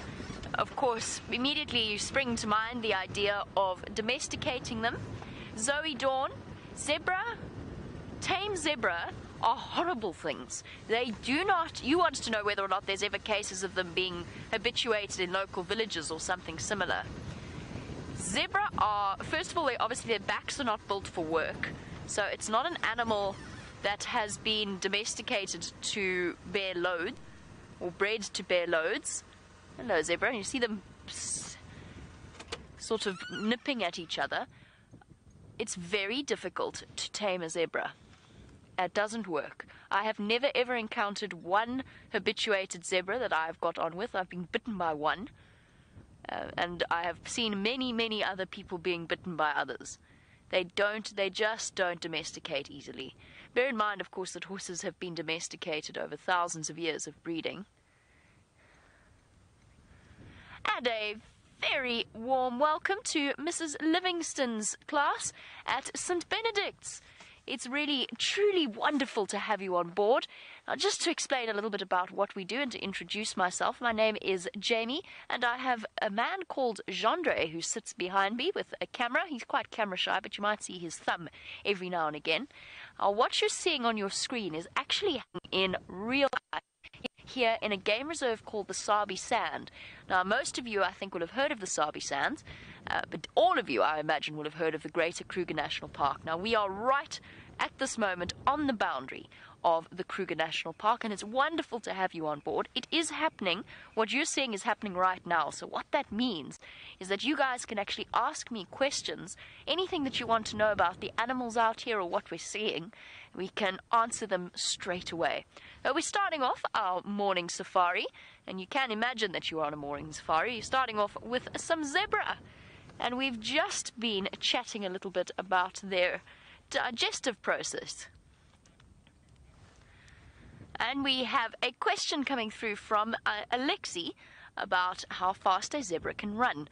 of course immediately you spring to mind the idea of domesticating them, Zoe Dawn, tame zebra are horrible things. They do not, you want to know whether or not there's ever cases of them being habituated in local villages or something similar. Zebra are, first of all, obviously their backs are not built for work, so it's not an animal that has been domesticated to bear load or bred to bear loads. Hello, zebra. And you see them sort of nipping at each other. It's very difficult to tame a zebra. It doesn't work. I have never ever encountered one habituated zebra that I've got on with. I've been bitten by one. And I have seen many, many other people being bitten by others. They just don't domesticate easily. Bear in mind, of course, that horses have been domesticated over thousands of years of breeding. And a very warm welcome to Mrs. Livingston's class at St. Benedict's. It's really, truly wonderful to have you on board. Now, just to explain a little bit about what we do and to introduce myself, my name is Jamie, and I have a man called Gendre who sits behind me with a camera. He's quite camera shy, but you might see his thumb every now and again. What you're seeing on your screen is actually in real life here in a game reserve called the Sabi Sand. Now, most of you, I think, will have heard of the Sabi Sands, but all of you, I imagine, will have heard of the Greater Kruger National Park. Now, we are right at this moment on the boundary of the Kruger National Park, and it's wonderful to have you on board. It is happening. What you're seeing is happening right now. So what that means is that you guys can actually ask me questions, anything that you want to know about the animals out here or what we're seeing. We can answer them straight away. We're starting off our morning safari, and you can imagine that you are on a morning safari. You're starting off with some zebra, and we've just been chatting a little bit about their digestive process. And we have a question coming through from Alexi about how fast a zebra can run.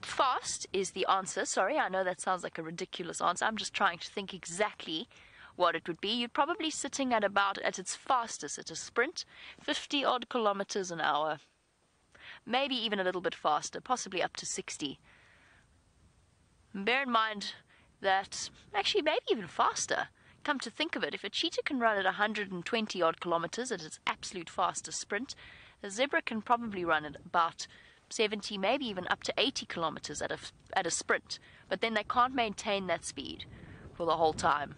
Fast is the answer. Sorry, I know that sounds like a ridiculous answer. I'm just trying to think exactly what it would be. You'd probably sitting at about, at its fastest, at a sprint, 50 odd kilometers an hour. Maybe even a little bit faster, possibly up to 60. Bear in mind that, actually maybe even faster. Come to think of it, if a cheetah can run at 120 odd kilometers at its absolute fastest sprint, a zebra can probably run at about 70, maybe even up to 80 kilometers at a sprint. But then they can't maintain that speed for the whole time.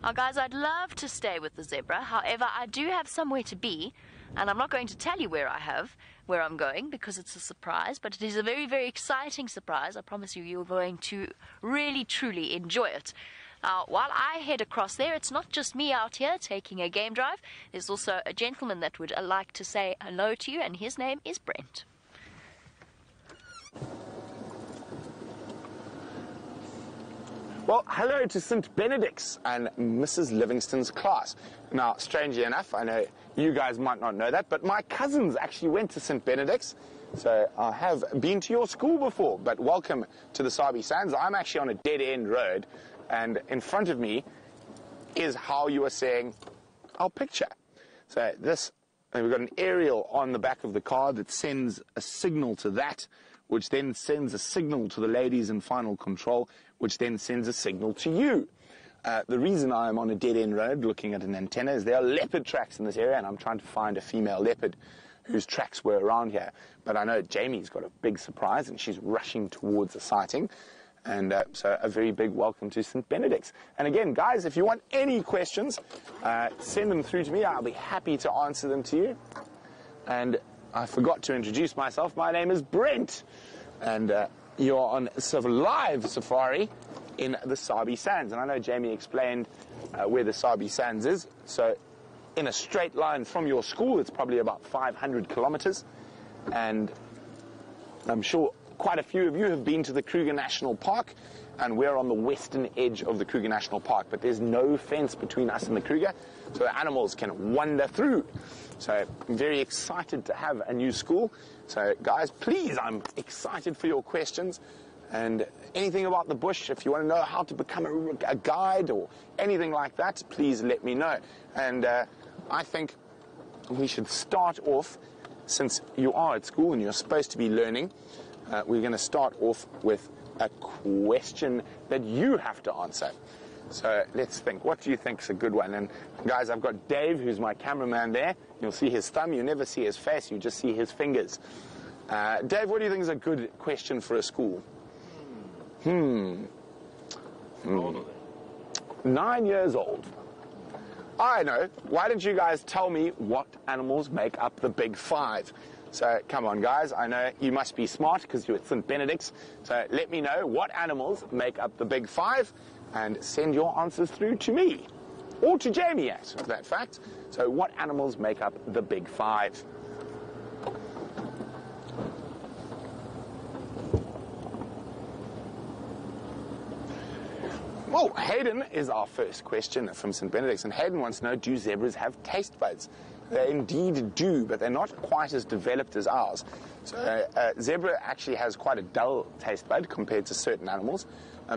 Now guys, I'd love to stay with the zebra. However, I do have somewhere to be, and I'm not going to tell you where I'm going, because it's a surprise, but it is a very, very exciting surprise. I promise you, you're going to really, truly enjoy it. While I head across there, it's not just me out here taking a game drive. There's also a gentleman that would like to say hello to you, and his name is Brent. Well, hello to St. Benedict's and Mrs. Livingston's class. Now, strangely enough, I know you guys might not know that, but my cousins actually went to St. Benedict's. So I have been to your school before, but welcome to the Sabi Sands. I'm actually on a dead-end road, and in front of me is how you are saying our picture. So this, and we've got an aerial on the back of the car that sends a signal to that, which then sends a signal to the ladies in final control, which then sends a signal to you. The reason I'm on a dead-end road looking at an antenna is there are leopard tracks in this area, and I'm trying to find a female leopard whose tracks were around here. But I know Jamie's got a big surprise, and she's rushing towards a sighting. And so a very big welcome to St. Benedict's. And again, guys, if you want any questions, send them through to me. I'll be happy to answer them to you. And I forgot to introduce myself. My name is Brent, and you're on SafariLIVE Safari in the Sabi Sands. And I know Jamie explained where the Sabi Sands is. So in a straight line from your school, it's probably about 500 kilometers. And I'm sure quite a few of you have been to the Kruger National Park, and we're on the western edge of the Kruger National Park, but there's no fence between us and the Kruger, so the animals can wander through. So I'm very excited to have a new school. So guys, please, I'm excited for your questions, and anything about the bush, if you want to know how to become a guide or anything like that, please let me know. And I think we should start off, since you are at school and you're supposed to be learning, we're going to start off with a question that you have to answer. So let's think. What do you think is a good one? And guys, I've got Dave, who's my cameraman there. You'll see his thumb. You never see his face. You just see his fingers. Dave, what do you think is a good question for a school? How old are they? 9 years old. I know. Why don't you guys tell me what animals make up the big five? So come on, guys. I know you must be smart because you're at St. Benedict's. So let me know what animals make up the big five and send your answers through to me. or to Jamie at that fact. So what animals make up the big five? Well, Hayden is our first question from St. Benedict's, and Hayden wants to know, do zebras have taste buds? They indeed do, but they're not quite as developed as ours. So zebra actually has quite a dull taste bud compared to certain animals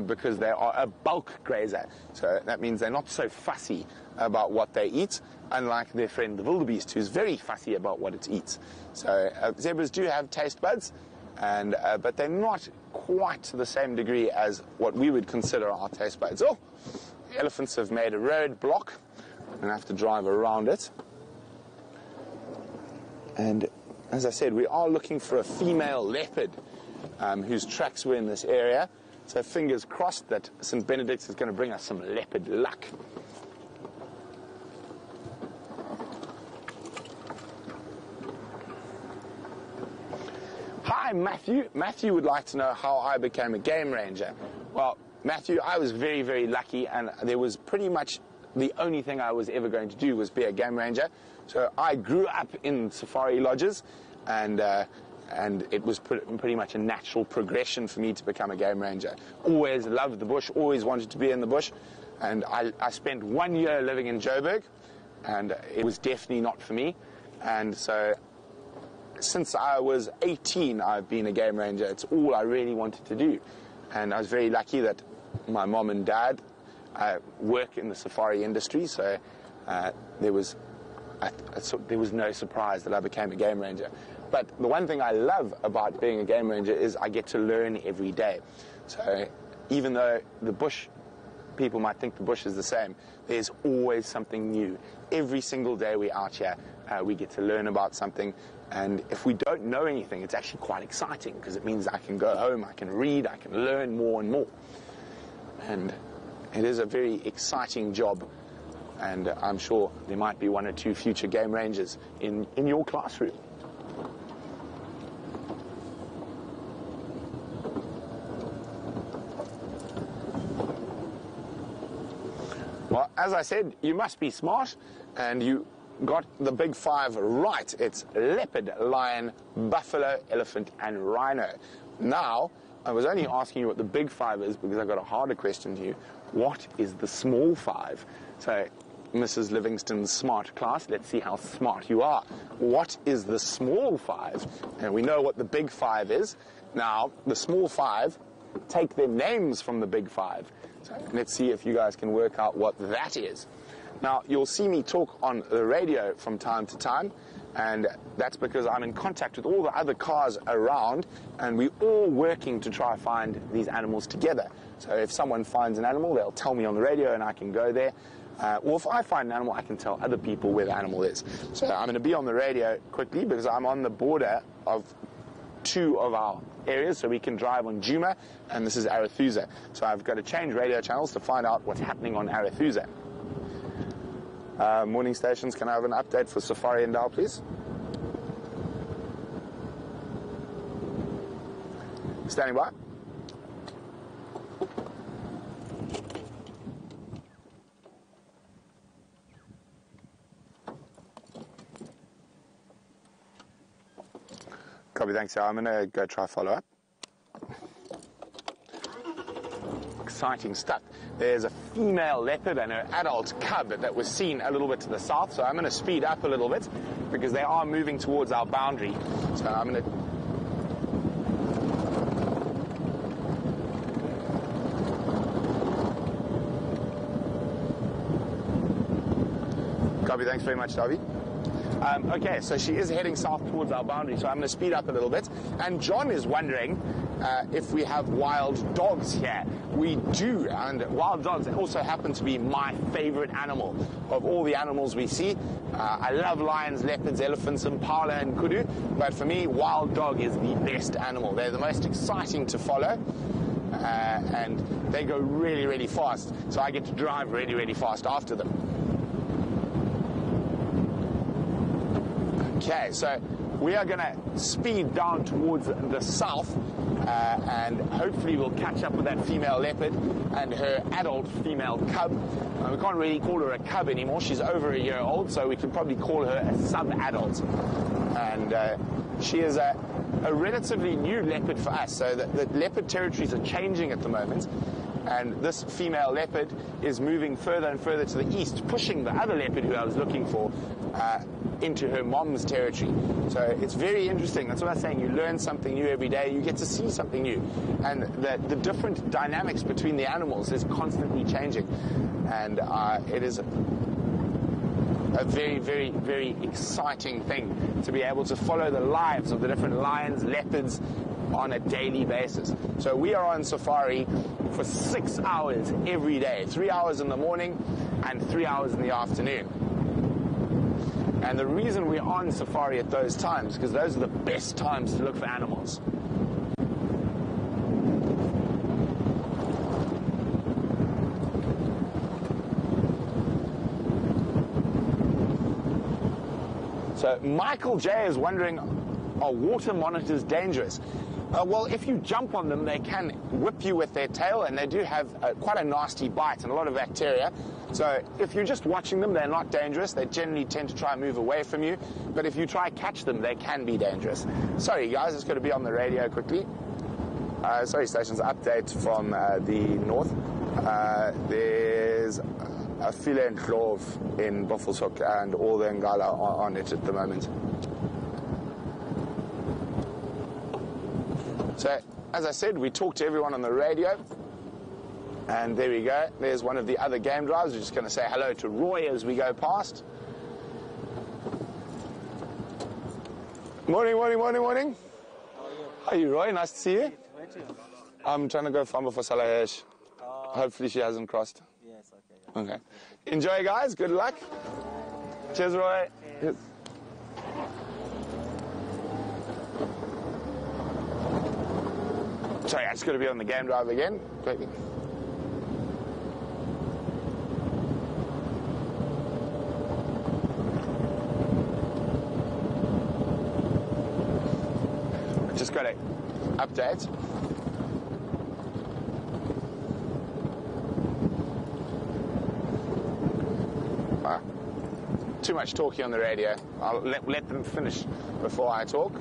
because they are a bulk grazer. So that means they're not so fussy about what they eat, unlike their friend the wildebeest, who's very fussy about what it eats. So zebras do have taste buds, and but they're not quite to the same degree as what we would consider our taste buds. Oh, the elephants have made a road block, and I have to drive around it. And as I said, we are looking for a female leopard whose tracks were in this area. So fingers crossed that St. Benedict's is going to bring us some leopard luck. Hi, Matthew. Matthew would like to know how I became a game ranger. Well, Matthew, I was very, very lucky, and there was pretty much the only thing I was ever going to do was be a game ranger. So I grew up in safari lodges, and it was pretty much a natural progression for me to become a game ranger. Always loved the bush, always wanted to be in the bush, and I spent 1 year living in Joburg, and it was definitely not for me. And so since I was 18, I've been a game ranger. It's all I really wanted to do. And I was very lucky that my mom and dad work in the safari industry, so there was no surprise that I became a game ranger. But the one thing I love about being a game ranger is I get to learn every day. So even though the bush, people might think the bush is the same, there's always something new. Every single day we're out here, we get to learn about something. And if we don't know anything, it's actually quite exciting, because it means I can go home, I can read, I can learn more and more. And it is a very exciting job. And I'm sure there might be 1 or 2 future game rangers in your classroom. Well, as I said, you must be smart, and you got the big five right. It's leopard, lion, buffalo, elephant, and rhino. Now, I was only asking you what the big five is because I got a harder question to you. What is the small five? So, Mrs. Livingston's smart class, let's see how smart you are. What is the small five? And we know what the big five is. Now, the small five take their names from the big five. So let's see if you guys can work out what that is. Now, you'll see me talk on the radio from time to time, and that's because I'm in contact with all the other cars around, and we're all working to try find these animals together. So if someone finds an animal, they'll tell me on the radio and I can go there. Or if I find an animal, I can tell other people where the animal is. So I'm going to be on the radio quickly because I'm on the border of 2 of our areas, so we can drive on Juma, and this is Arethusa. So I've got to change radio channels to find out what's happening on Arethusa. Morning stations, can I have an update for Safari and Dow, please? Standing by. Copy, thanks. I'm going to go try follow up. Exciting stuff. There's a female leopard and her adult cub that was seen a little bit to the south, so I'm going to speed up a little bit because they are moving towards our boundary. So I'm going to... Copy, thanks very much, Davi. Okay, so she is heading south towards our boundary, so I'm going to speed up a little bit. And John is wondering if we have wild dogs here. We do, and wild dogs also happen to be my favorite animal of all the animals we see. I love lions, leopards, elephants, impala, and kudu, but for me, wild dog is the best animal. They're the most exciting to follow, and they go really, really fast, so I get to drive really, really fast after them. Okay, so we are going to speed down towards the south, and hopefully we'll catch up with that female leopard and her adult female cub. We can't really call her a cub anymore. She's over a year old, so we can probably call her a sub-adult. And she is a relatively new leopard for us. So the leopard territories are changing at the moment. And this female leopard is moving further and further to the east, pushing the other leopard who I was looking for into her mom's territory. So it's very interesting. That's what I was saying. You learn something new every day. You get to see something new. And the different dynamics between the animals is constantly changing. And it is a very, very, very exciting thing to be able to follow the lives of the different lions, leopards on a daily basis. So we are on safari for 6 hours every day, 3 hours in the morning and 3 hours in the afternoon. And the reason we're on safari at those times, because those are the best times to look for animals. So Michael J is wondering, are water monitors dangerous? Well, if you jump on them, they can whip you with their tail, and they do have quite a nasty bite and a lot of bacteria. So if you're just watching them, they're not dangerous. They generally tend to try and move away from you. But if you try to catch them, they can be dangerous. Sorry, guys, it's going to be on the radio quickly. Sorry, stations update from the north. There's a filet and clove in Buffelshoek, and all the Ngala are on it at the moment. So, as I said, we talked to everyone on the radio, and there we go. There's one of the other game drives. We're just going to say hello to Roy as we go past. Morning, morning, morning, morning. How are you, Roy? Nice to see you. I'm trying to go fumble for Salahesh. Hopefully she hasn't crossed. Yes, okay. Okay. Enjoy, guys. Good luck. Cheers, Roy. Yes. Sorry, it's going to be on the game drive again. Quickly. Just got to update. Too much talking on the radio. I'll let them finish before I talk.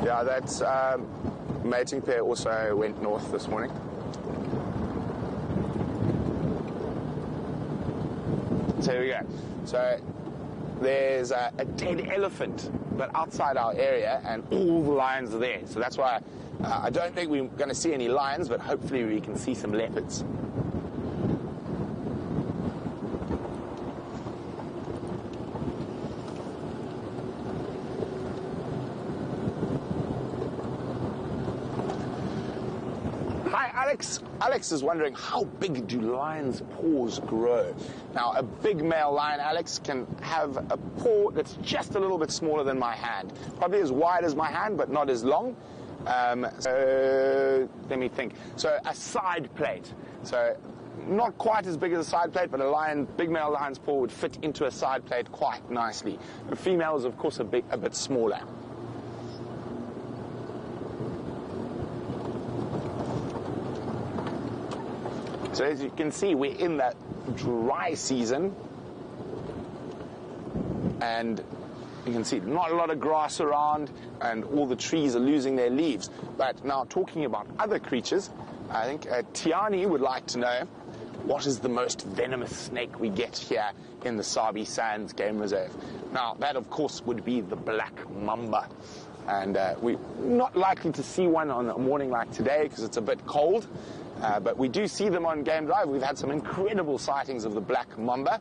Yeah, that's mating pair also went north this morning. So here we go. So there's a dead elephant, but outside our area, and all the lions are there. So that's why I don't think we're going to see any lions, but hopefully we can see some leopards. Alex is wondering, how big do lions' paws grow? Now, a big male lion, Alex, can have a paw that's just a little bit smaller than my hand. Probably as wide as my hand, but not as long. So, let me think. So, a side plate. So, not quite as big as a side plate, but a big male lion's paw would fit into a side plate quite nicely. The female is, of course, a bit smaller. So as you can see, we're in that dry season, and you can see not a lot of grass around, and all the trees are losing their leaves. But now, talking about other creatures, I think Tiani would like to know, what is the most venomous snake we get here in the Sabi Sands Game Reserve? Now, that of course would be the black mamba. And we're not likely to see one on a morning like today because it's a bit cold. But we do see them on Game Drive. We've had some incredible sightings of the black mamba.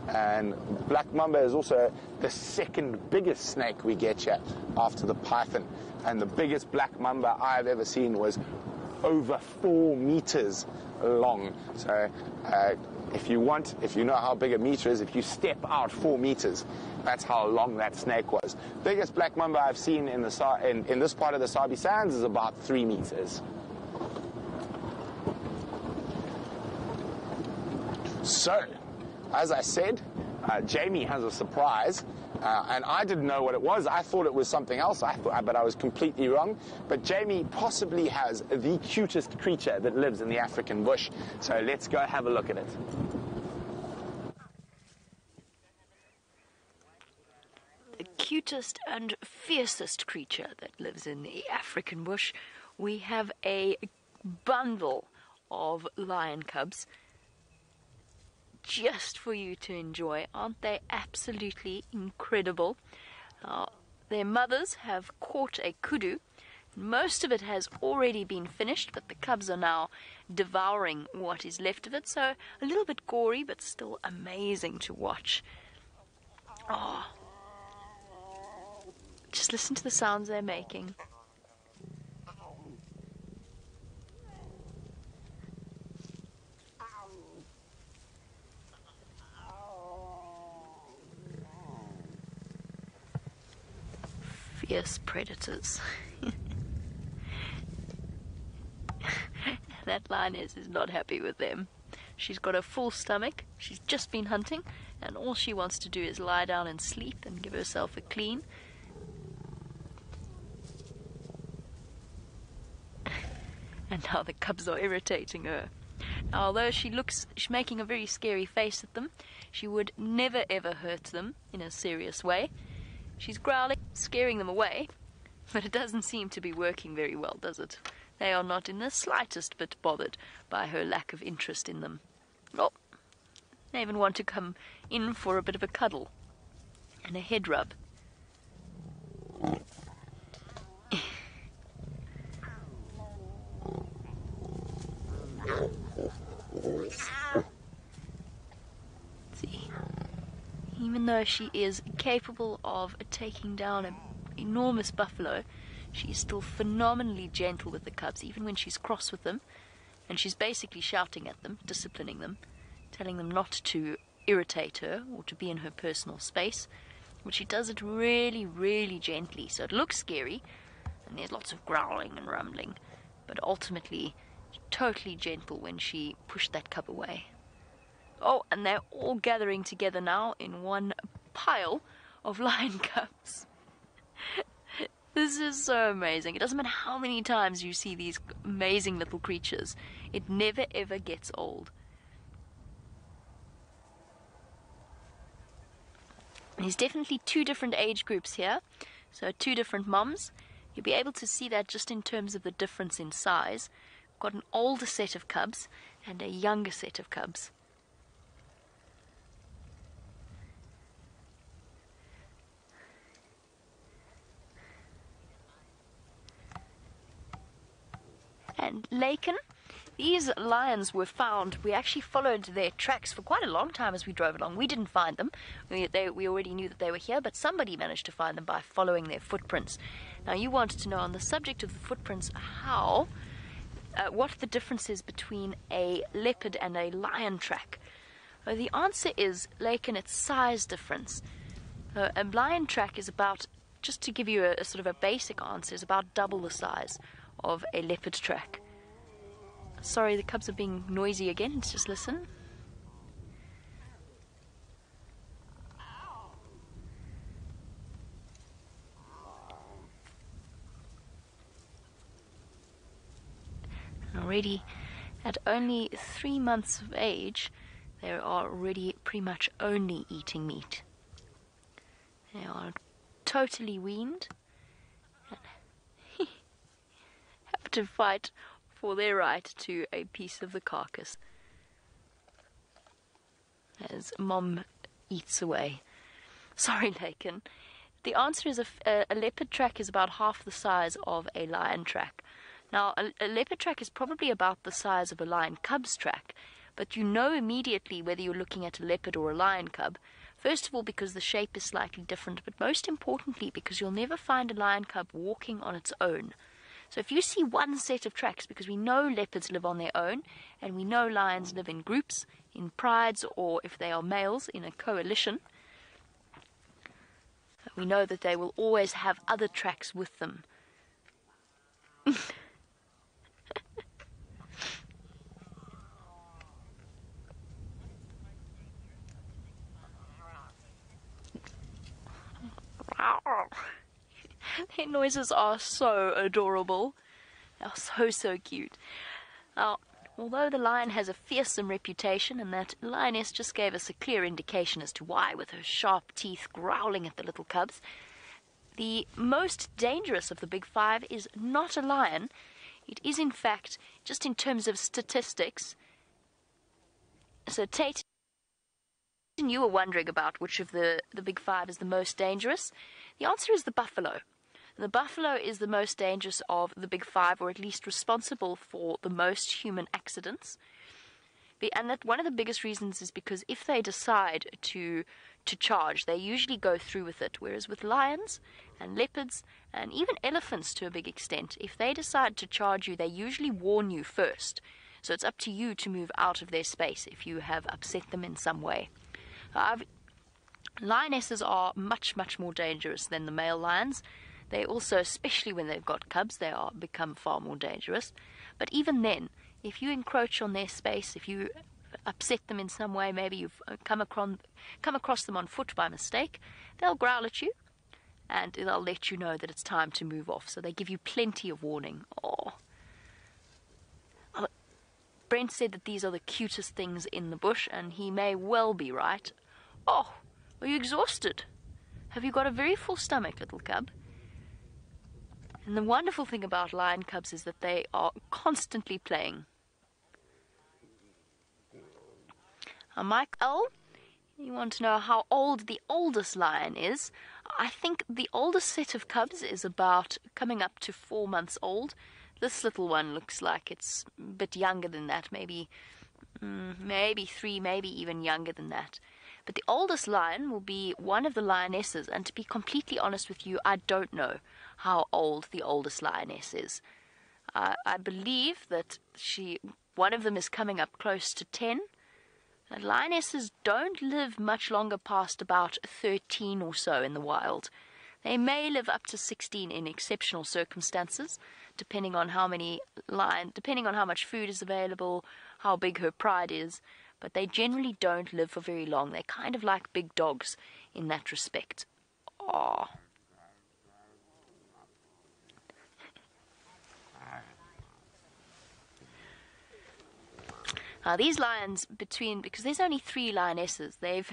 And black mamba is also the second biggest snake we get here after the python. And the biggest black mamba I've ever seen was over 4 meters long. So if you know how big a meter is, if you step out 4 meters, that's how long that snake was. Biggest black mamba I've seen in this part of the Sabi Sands is about 3 meters. So, as I said, Jamie has a surprise, and I didn't know what it was. I thought it was something else, but I was completely wrong. But Jamie possibly has the cutest creature that lives in the African bush. So let's go have a look at it. The cutest and fiercest creature that lives in the African bush. We have a bundle of lion cubs just for you to enjoy. Aren't they absolutely incredible? Their mothers have caught a kudu. Most of it has already been finished, but the cubs are now devouring what is left of it. So a little bit gory, but still amazing to watch. Oh, just listen to the sounds they're making. Fierce predators. That lioness is not happy with them. She's got a full stomach, she's just been hunting, and all she wants to do is lie down and sleep and give herself a clean. And now the cubs are irritating her. Now, although she's making a very scary face at them, she would never ever hurt them in a serious way. She's growling, scaring them away, but it doesn't seem to be working very well, does it? They are not in the slightest bit bothered by her lack of interest in them. Oh, they even want to come in for a bit of a cuddle and a head rub. See, even though she is capable of taking down an enormous buffalo, she's still phenomenally gentle with the cubs, even when she's cross with them, and she's basically shouting at them, disciplining them, telling them not to irritate her or to be in her personal space, but she does it really, really gently, so it looks scary, and there's lots of growling and rumbling, but ultimately totally gentle when she pushed that cub away. Oh, and they're all gathering together now in one pile of lion cubs. This is so amazing. It doesn't matter how many times you see these amazing little creatures. It never ever gets old. There's definitely two different age groups here. So two different moms. You'll be able to see that just in terms of the difference in size. We've got an older set of cubs and a younger set of cubs. And Laken, these lions were found. We actually followed their tracks for quite a long time as we drove along. We didn't find them. We already knew that they were here, but somebody managed to find them by following their footprints. Now, you wanted to know on the subject of the footprints what the difference is between a leopard and a lion track. The answer is, Laken, it's size difference. A lion track is about, just to give you a sort of a basic answer, is about double the size of a leopard track. Sorry, the cubs are being noisy again. Let's just listen. Already, at only 3 months of age, they are already pretty much only eating meat. They are totally weaned and have to fight for their right to a piece of the carcass as Mom eats away. Sorry, Laken. The answer is a leopard track is about half the size of a lion track. Now, a leopard track is probably about the size of a lion cub's track, but you know immediately whether you're looking at a leopard or a lion cub. First of all, because the shape is slightly different, but most importantly, because you'll never find a lion cub walking on its own. So if you see one set of tracks, because we know leopards live on their own, and we know lions live in groups, in prides, or if they are males, in a coalition, we know that they will always have other tracks with them. Their noises are so adorable. They're so cute. Now, although the lion has a fearsome reputation, and that lioness just gave us a clear indication as to why, with her sharp teeth growling at the little cubs, the most dangerous of the big five is not a lion. It is, in fact, just in terms of statistics. So, Tate, you were wondering about which of the big five is the most dangerous. The answer is the buffalo. The buffalo is the most dangerous of the big five, or at least responsible for the most human accidents. And that one of the biggest reasons is because if they decide to charge, they usually go through with it. Whereas with lions and leopards and even elephants to a big extent, if they decide to charge you, they usually warn you first. So it's up to you to move out of their space if you have upset them in some way. Lionesses are much, much more dangerous than the male lions. They also, especially when they've got cubs, they become far more dangerous. But even then, if you encroach on their space, if you upset them in some way, maybe you've come across them on foot by mistake, they'll growl at you, and they'll let you know that it's time to move off. So they give you plenty of warning. Brent said that these are the cutest things in the bush, and he may well be right. Oh, are you exhausted? Have you got a very full stomach, little cub? And the wonderful thing about lion cubs is that they are constantly playing. Michael, you want to know how old the oldest lion is? I think the oldest set of cubs is about coming up to 4 months old. This little one looks like it's a bit younger than that, maybe 3, maybe even younger than that. But the oldest lion will be one of the lionesses, and to be completely honest with you, I don't know how old the oldest lioness is. I believe that one of them is coming up close to 10. Lionesses don't live much longer past about 13 or so in the wild. They may live up to 16 in exceptional circumstances, depending on how much food is available, how big her pride is, but they generally don't live for very long. They're kind of like big dogs in that respect. Aww. Now these lions, because there's only 3 lionesses, I'm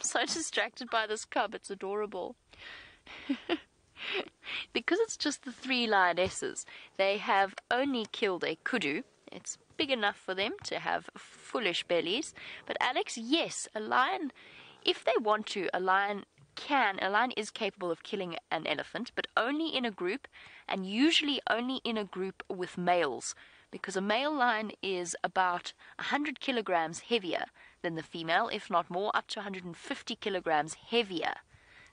so distracted by this cub, it's adorable. Because it's just the 3 lionesses, they have only killed a kudu. It's big enough for them to have foolish bellies. But Alex, yes, a lion, if they want to, a lion is capable of killing an elephant, but only in a group, and usually only in a group with males, because a male lion is about 100 kilograms heavier than the female, if not more, up to 150 kilograms heavier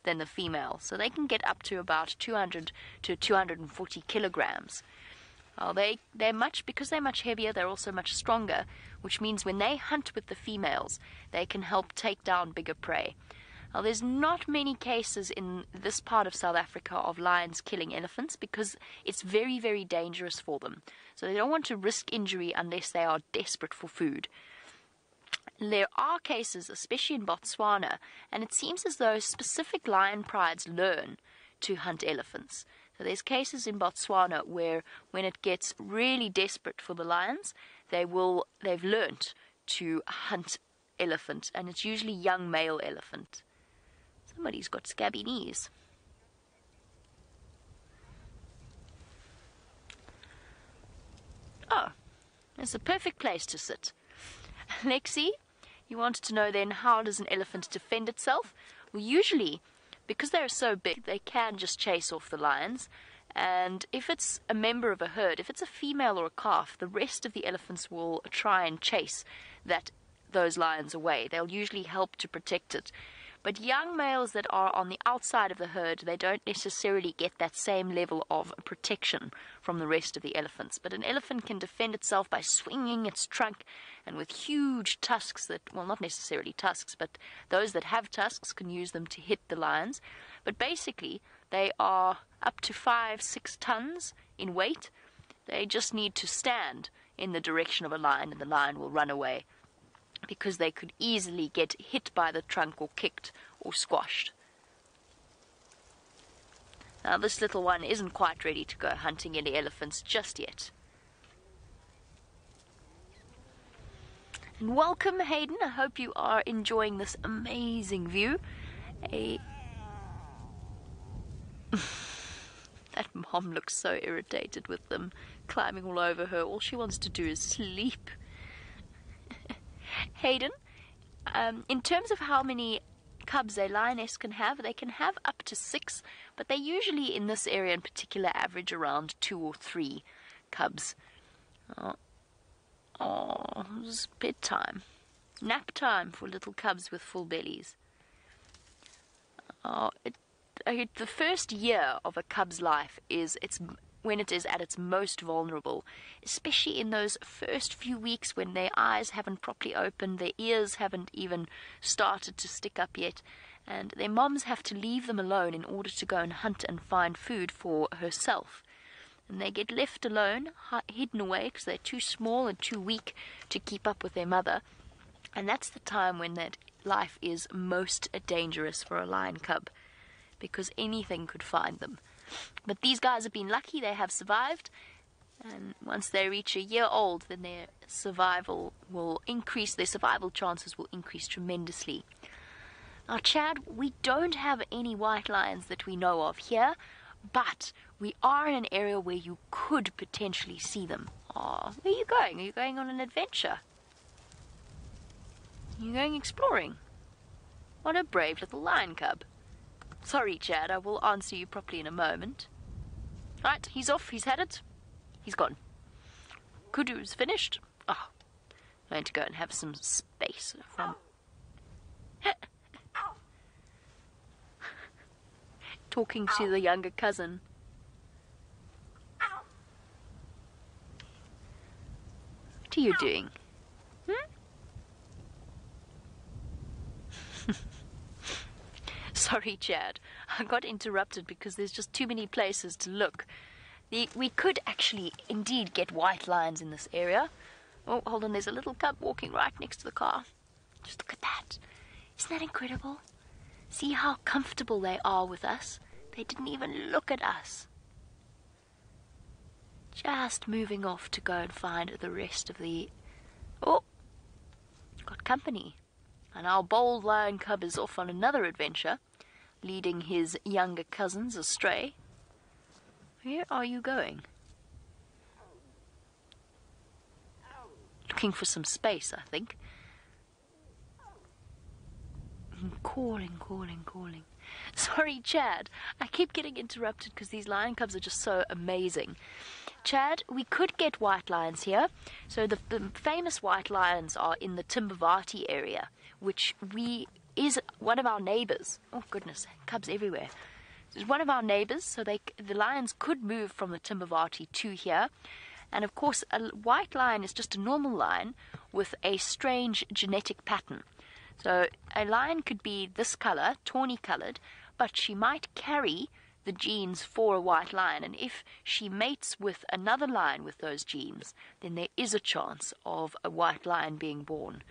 than the female. So they can get up to about 200 to 240 kilograms. Because they're much heavier, they're also much stronger, which means when they hunt with the females, they can help take down bigger prey. Now, there's not many cases in this part of South Africa of lions killing elephants because it's very, very dangerous for them. So they don't want to risk injury unless they are desperate for food. There are cases, especially in Botswana, and it seems as though specific lion prides learn to hunt elephants. So there's cases in Botswana where when it gets really desperate for the lions, they've learnt to hunt elephant, and it's usually young male elephant. Somebody's got scabby knees. Oh, it's a perfect place to sit. Lexi, you wanted to know then, how does an elephant defend itself? Well, usually, because they're so big, they can just chase off the lions. And if it's a member of a herd, if it's a female or a calf, the rest of the elephants will try and chase those lions away. They'll usually help to protect it. But young males that are on the outside of the herd, they don't necessarily get that same level of protection from the rest of the elephants. But an elephant can defend itself by swinging its trunk, and with huge tusks not necessarily tusks, but those that have tusks can use them to hit the lions. But basically, they are up to 5-6 tons in weight. They just need to stand in the direction of a lion, and the lion will run away, because they could easily get hit by the trunk or kicked or squashed. Now, this little one isn't quite ready to go hunting any elephants just yet. And welcome, Hayden. I hope you are enjoying this amazing view. That mom looks so irritated with them climbing all over her. All she wants to do is sleep. Hayden, in terms of how many cubs a lioness can have, they can have up to 6, but they usually in this area in particular average around 2 or 3 cubs. Oh, it's bedtime. Nap time for little cubs with full bellies. The first year of a cub's life is when it is at its most vulnerable, especially in those first few weeks when their eyes haven't properly opened, their ears haven't even started to stick up yet, and their moms have to leave them alone in order to go and hunt and find food for herself. And they get left alone, hidden away, because they're too small and too weak to keep up with their mother. And that's the time when that life is most dangerous for a lion cub, because anything could find them. But these guys have been lucky, they have survived, and once they reach a year old, then their survival chances will increase tremendously. Now, Chad, we don't have any white lions that we know of here, but we are in an area where you could potentially see them. Oh, where are you going? Are you going on an adventure? Are you going exploring? What a brave little lion cub. Sorry, Chad, I will answer you properly in a moment. Right, he's off, he's had it. He's gone. Kudu's finished. Oh, I'm going to go and have some space from... Talking to the younger cousin. What are you doing? Sorry, Chad. I got interrupted because there's just too many places to look. We could actually indeed get white lions in this area. Oh, hold on, there's a little cub walking right next to the car. Just look at that. Isn't that incredible? See how comfortable they are with us? They didn't even look at us. Just moving off to go and find the rest of the... Oh! Got company. And our bold lion cub is off on another adventure, leading his younger cousins astray. Where are you going? Looking for some space, I think. Calling. Sorry, Chad. I keep getting interrupted because these lion cubs are just so amazing. Chad, we could get white lions here. So the famous white lions are in the Timbavati area, which is one of our neighbors. Oh, goodness, cubs everywhere. It's one of our neighbors, so the lions could move from the Timbavati to here. And, of course, a white lion is just a normal lion with a strange genetic pattern. So a lion could be this color, tawny-colored, but she might carry the genes for a white lion. And if she mates with another lion with those genes, then there is a chance of a white lion being born.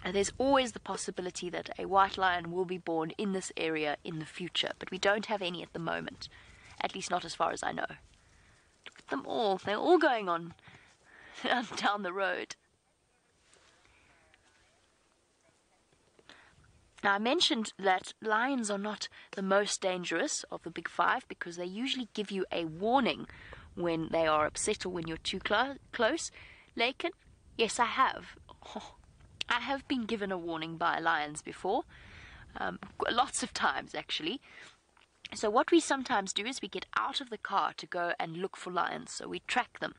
And there's always the possibility that a white lion will be born in this area in the future, but we don't have any at the moment, at least not as far as I know. Look at them all. They're all going on down the road. Now, I mentioned that lions are not the most dangerous of the big five because they usually give you a warning when they are upset or when you're too close. Laken? Yes, I have. Oh, I have been given a warning by lions before. Lots of times, actually. So what we sometimes do is we get out of the car to go and look for lions. So we track them.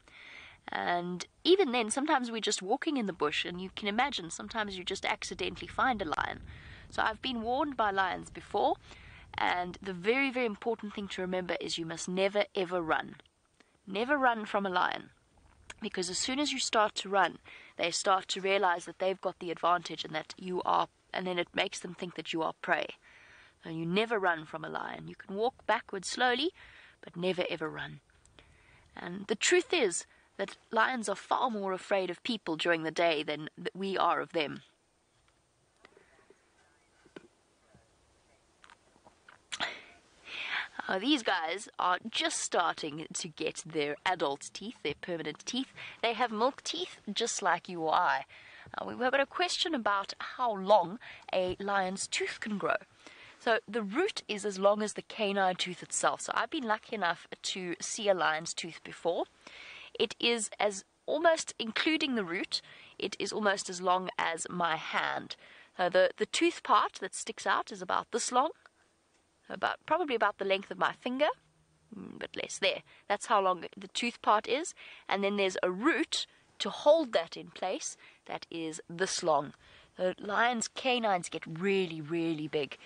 And even then, sometimes we're just walking in the bush, and you can imagine sometimes you just accidentally find a lion. So I've been warned by lions before, and the very, very important thing to remember is you must never, ever run. Never run from a lion, because as soon as you start to run, they start to realize that they've got the advantage and that you are, and then it makes them think that you are prey. So you never run from a lion. You can walk backwards slowly, but never, ever run. And the truth is that lions are far more afraid of people during the day than we are of them. Now, these guys are just starting to get their adult teeth, their permanent teeth. They have milk teeth just like you or I. Now, we've got a question about how long a lion's tooth can grow. So the root is as long as the canine tooth itself. So I've been lucky enough to see a lion's tooth before. It is as almost, including the root, it is almost as long as my hand. The tooth part that sticks out is about this long, probably about the length of my finger, but less there. That's how long the tooth part is. And then there's a root to hold that in place that is this long. The lions' canines get really, really big,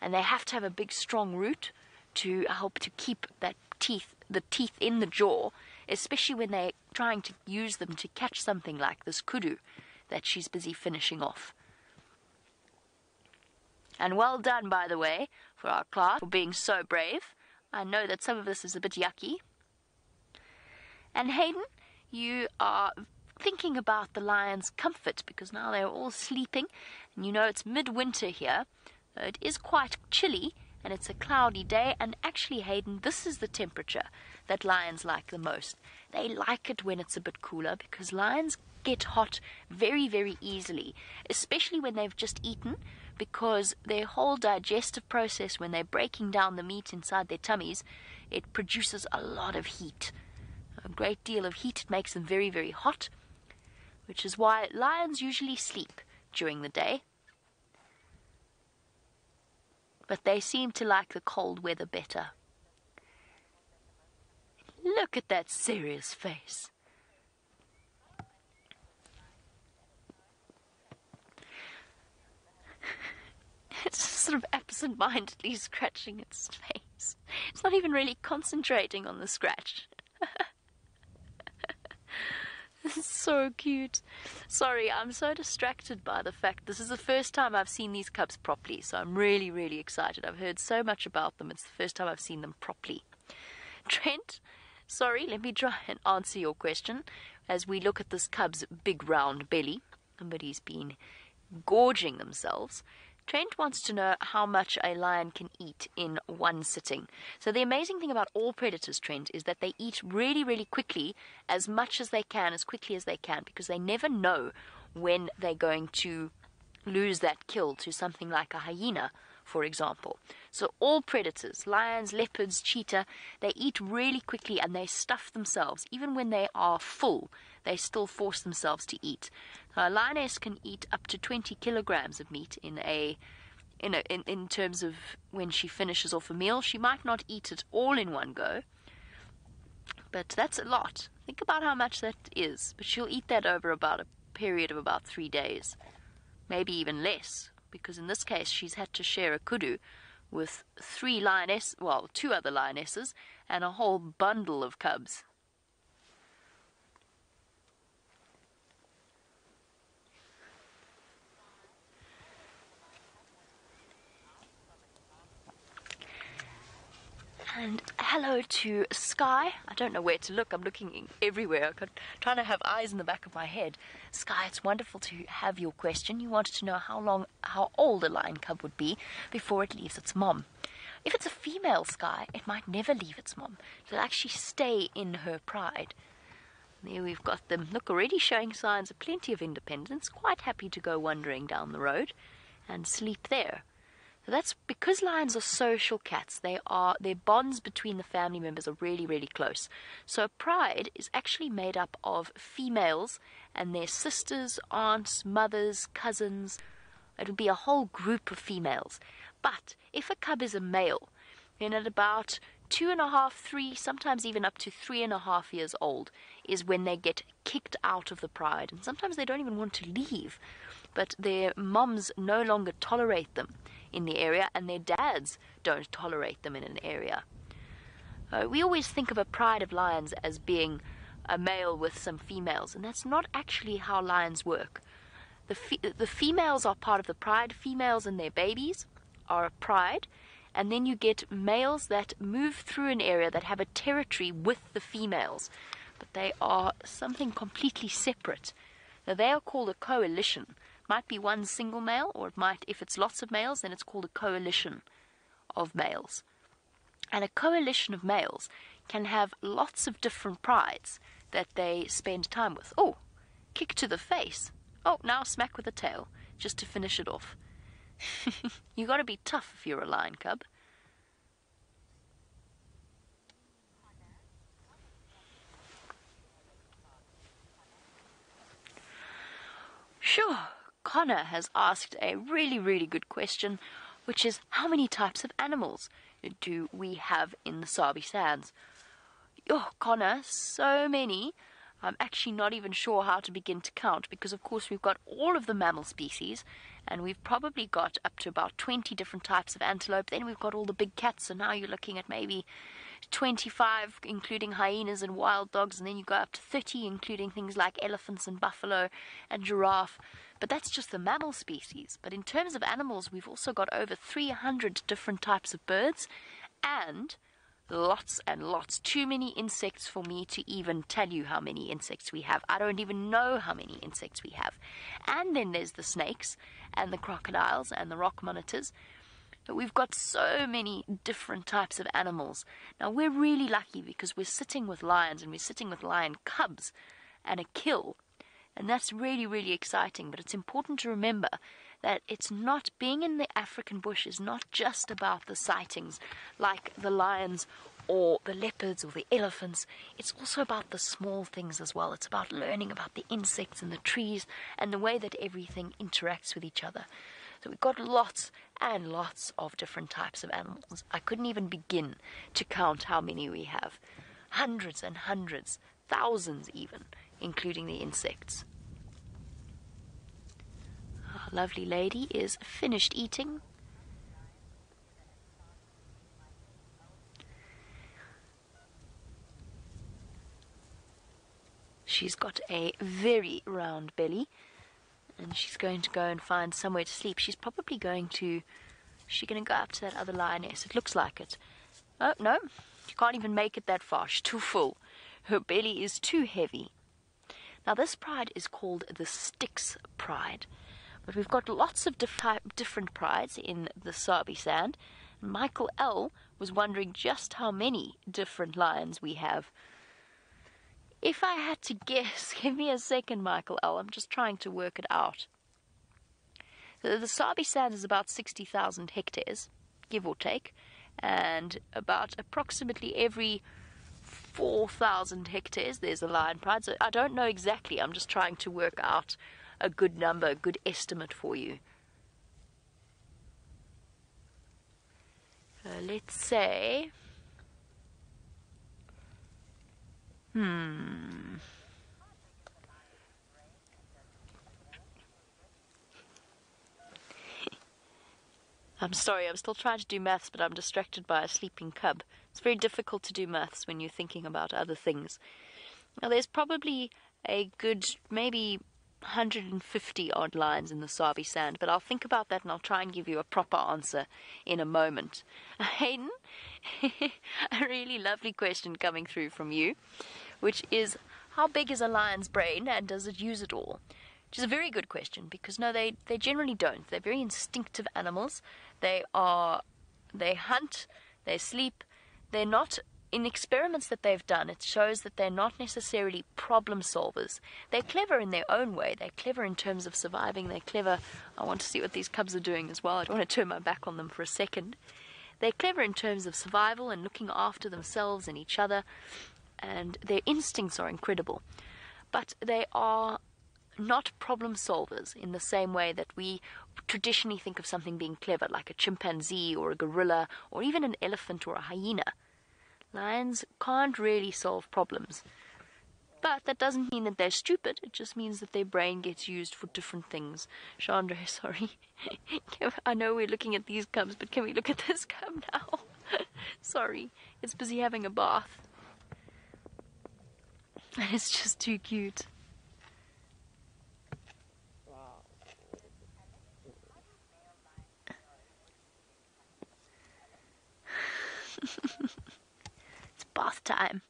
and they have to have a big, strong root to help to keep the teeth in the jaw, especially when they're trying to use them to catch something like this kudu that she's busy finishing off. And well done, by the way, for our class, for being so brave. I know that some of this is a bit yucky. And Hayden, you are thinking about the lions' comfort, because now they're all sleeping, and you know it's midwinter here. It is quite chilly, and it's a cloudy day, and actually, Hayden, this is the temperature that lions like the most. They like it when it's a bit cooler, because lions get hot very, very easily, especially when they've just eaten, because their whole digestive process, when they're breaking down the meat inside their tummies, it produces a lot of heat. A great deal of heat. It makes them very, very hot, which is why lions usually sleep during the day. But they seem to like the cold weather better. Look at that serious face. It's sort of absent-mindedly scratching its face. It's not even really concentrating on the scratch. This is so cute. Sorry, I'm so distracted by the fact this is the first time I've seen these cubs properly, so I'm really, really excited. I've heard so much about them. It's the first time I've seen them properly. Trent, sorry, let me try and answer your question as we look at this cub's big round belly. Somebody's been gorging themselves. Trent wants to know how much a lion can eat in one sitting. So the amazing thing about all predators, Trent, is that they eat really, really quickly, as much as they can, as quickly as they can, because they never know when they're going to lose that kill to something like a hyena, for example. So all predators, lions, leopards, cheetah, they eat really quickly and they stuff themselves. Even when they are full, they still force themselves to eat. A lioness can eat up to 20 kilograms of meat in terms of when she finishes off a meal. She might not eat it all in one go, but that's a lot. Think about how much that is. But she'll eat that over about a period of about 3 days, maybe even less, because in this case she's had to share a kudu with 2 other lionesses and a whole bundle of cubs. And hello to Sky. I don't know where to look. I'm looking everywhere. I'm trying to have eyes in the back of my head. Sky, it's wonderful to have your question. You wanted to know how old a lion cub would be before it leaves its mom. If it's a female, Sky, it might never leave its mom. It'll actually stay in her pride. There we've got them. Look, already showing signs of plenty of independence. Quite happy to go wandering down the road and sleep there. That's because lions are social cats. Their bonds between the family members are really, really close. So pride is actually made up of females and their sisters, aunts, mothers, cousins. It'll be a whole group of females. But if a cub is a male, then at about 2.5, 3, sometimes even up to 3.5 years old is when they get kicked out of the pride. And sometimes they don't even want to leave, but their moms no longer tolerate them in the area, and their dads don't tolerate them in an area. We always think of a pride of lions as being a male with some females, and that's not actually how lions work. The females are part of the pride. Females and their babies are a pride, and then you get males that move through an area that have a territory with the females, but they are something completely separate. Now, they are called a coalition. Might be one single male, or it might, if it's lots of males, then it's called a coalition of males. And a coalition of males can have lots of different prides that they spend time with. Oh, kick to the face. Oh, now smack with the tail, just to finish it off. You got to be tough if you're a lion cub. Sure, Connor has asked a really, really good question, which is how many types of animals do we have in the Sabi Sands? Oh, Connor, so many. I'm actually not even sure how to begin to count because, of course, we've got all of the mammal species and we've probably got up to about 20 different types of antelope. Then we've got all the big cats, so now you're looking at maybe 25, including hyenas and wild dogs, and then you go up to 30, including things like elephants and buffalo and giraffe. But that's just the mammal species. But in terms of animals, we've also got over 300 different types of birds and lots and lots. Too many insects for me to even tell you how many insects we have. I don't even know how many insects we have. And then there's the snakes and the crocodiles and the rock monitors. But we've got so many different types of animals. Now, we're really lucky because we're sitting with lions and we're sitting with lion cubs and a kill. And that's really, really exciting. But it's important to remember that it's not, being in the African bush is not just about the sightings like the lions or the leopards or the elephants. It's also about the small things as well. It's about learning about the insects and the trees and the way that everything interacts with each other. So we've got lots and lots of different types of animals. I couldn't even begin to count how many we have. Hundreds and hundreds, thousands even, including the insects. Our lovely lady is finished eating. She's got a very round belly. And she's going to go and find somewhere to sleep. She's probably going to... She's going to go up to that other lioness. It looks like it. Oh, no. She can't even make it that far. She's too full. Her belly is too heavy. Now, this pride is called the Styx pride. But we've got lots of different prides in the Sabi Sand. Michael L. was wondering just how many different lions we have. If I had to guess, give me a second, Michael L. I'm just trying to work it out. So the Sabi Sand is about 60,000 hectares, give or take, and about approximately every 4,000 hectares there's a lion pride. So I don't know exactly. I'm just trying to work out a good number, a good estimate for you. Let's say... I'm sorry, I'm still trying to do maths, but I'm distracted by a sleeping cub. It's very difficult to do maths when you're thinking about other things. Now, there's probably a good, maybe 150 odd lions in the Sabi Sand, but I'll think about that and I'll try and give you a proper answer in a moment. Hayden, a really lovely question coming through from you, which is, how big is a lion's brain and does it use it all? Which is a very good question because, no, they generally don't. They're very instinctive animals. They hunt, they sleep. They're not, in experiments that they've done, it shows that they're not necessarily problem solvers. They're clever in their own way. They're clever in terms of surviving. They're clever. I want to see what these cubs are doing as well. I don't want to turn my back on them for a second. They're clever in terms of survival and looking after themselves and each other. And their instincts are incredible. But they are not problem solvers in the same way that we traditionally think of something being clever, like a chimpanzee or a gorilla or even an elephant or a hyena. Lions can't really solve problems. But that doesn't mean that they're stupid. It just means that their brain gets used for different things. Chandra, sorry. I know we're looking at these cubs, but can we look at this cub now? Sorry. It's busy having a bath. And it's just too cute. It's bath time.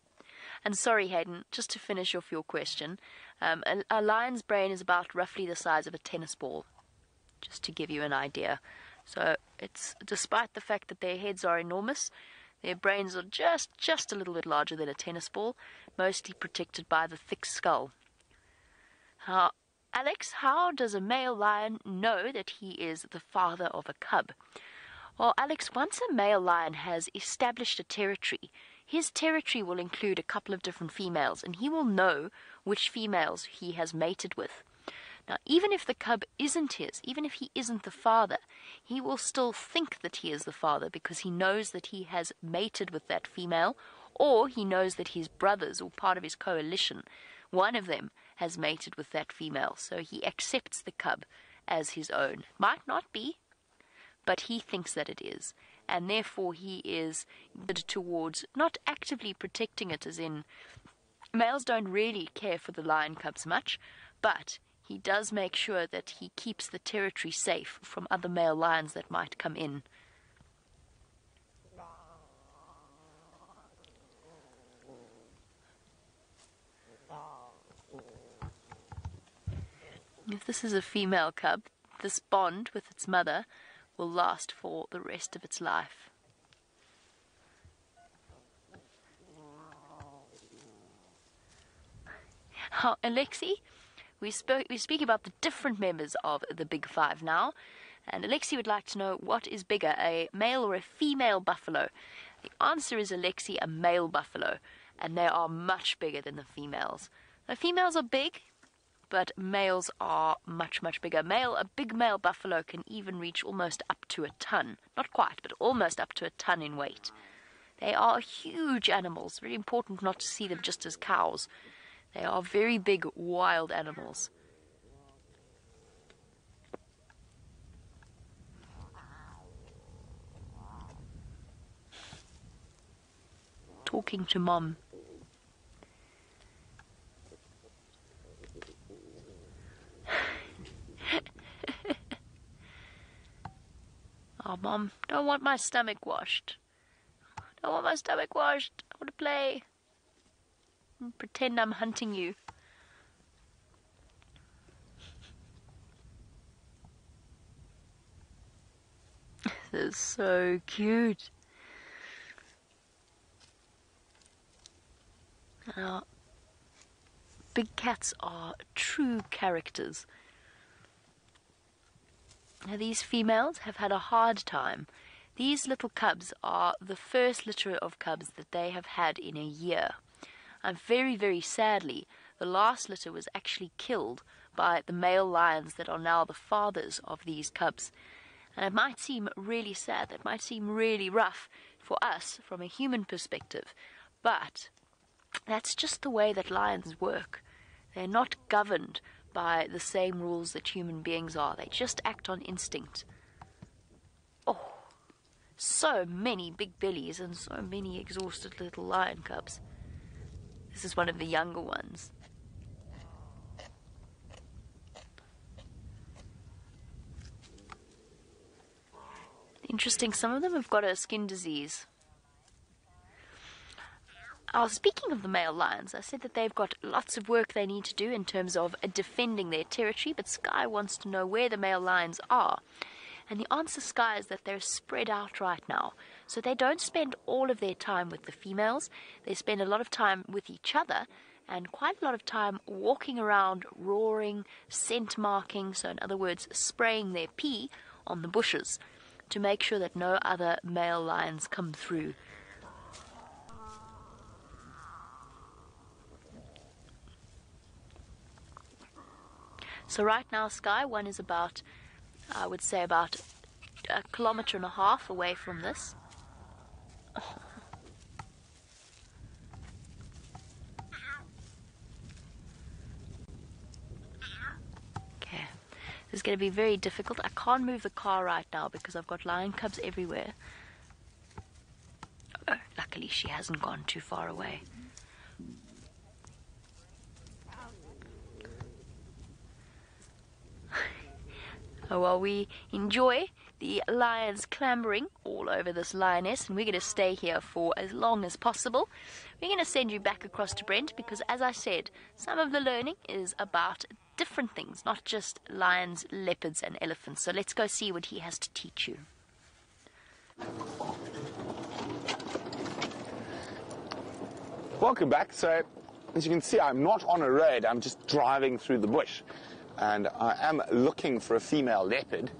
And sorry, Hayden, just to finish off your question, a lion's brain is about roughly the size of a tennis ball, just to give you an idea. So it's, despite the fact that their heads are enormous, Their brains are just a little bit larger than a tennis ball, mostly protected by the thick skull. Alex, how does a male lion know that he is the father of a cub? Well, Alex, once a male lion has established a territory, his territory will include a couple of different females, and he will know which females he has mated with. Now, even if the cub isn't his, even if he isn't the father, he will still think that he is the father because he knows that he has mated with that female, or he knows that his brothers, or part of his coalition, one of them has mated with that female, so he accepts the cub as his own. Might not be, but he thinks that it is, and therefore he is towards not actively protecting it, as in males don't really care for the lion cubs much, but he does make sure that he keeps the territory safe from other male lions that might come in. If this is a female cub, this bond with its mother will last for the rest of its life. Alexi, we speak about the different members of the Big Five now, and Alexi would like to know, what is bigger, a male or a female buffalo? The answer is, Alexi, a male buffalo, and they are much bigger than the females. The females are big, but males are much, much bigger. A big male buffalo can even reach almost up to a ton. Not quite, but almost up to a ton in weight. They are huge animals. Very important not to see them just as cows. They are very big, wild animals. Talking to Mom. Oh, Mom, don't want my stomach washed. Don't want my stomach washed. I want to play. Pretend I'm hunting you. This is so cute. Now, big cats are true characters. Now, these females have had a hard time. These little cubs are the first litter of cubs that they have had in a year. And very, very sadly, the last litter was actually killed by the male lions that are now the fathers of these cubs. And it might seem really sad, that might seem really rough for us from a human perspective, but that's just the way that lions work. They're not governed by the same rules that human beings are. They just act on instinct. Oh, so many big bellies and so many exhausted little lion cubs. This is one of the younger ones. Interesting, some of them have got a skin disease. Speaking of the male lions, I said that they've got lots of work they need to do in terms of defending their territory, but Sky wants to know where the male lions are. And the answer, Sky, is that they're spread out right now. So they don't spend all of their time with the females. They spend a lot of time with each other and quite a lot of time walking around, roaring, scent marking, so in other words, spraying their pee on the bushes to make sure that no other male lions come through. So right now, Sky, one is about, I would say, about 1.5 kilometers away from this. Okay, this is going to be very difficult. I can't move the car right now because I've got lion cubs everywhere. Oh, luckily she hasn't gone too far away. Oh, well, we enjoy the lions clambering all over this lioness, and we're going to stay here for as long as possible. We're going to send you back across to Brent because, as I said, some of the learning is about different things, not just lions, leopards, and elephants. So let's go see what he has to teach you. Welcome back. So, as you can see, I'm not on a road, I'm just driving through the bush. And I am looking for a female leopard,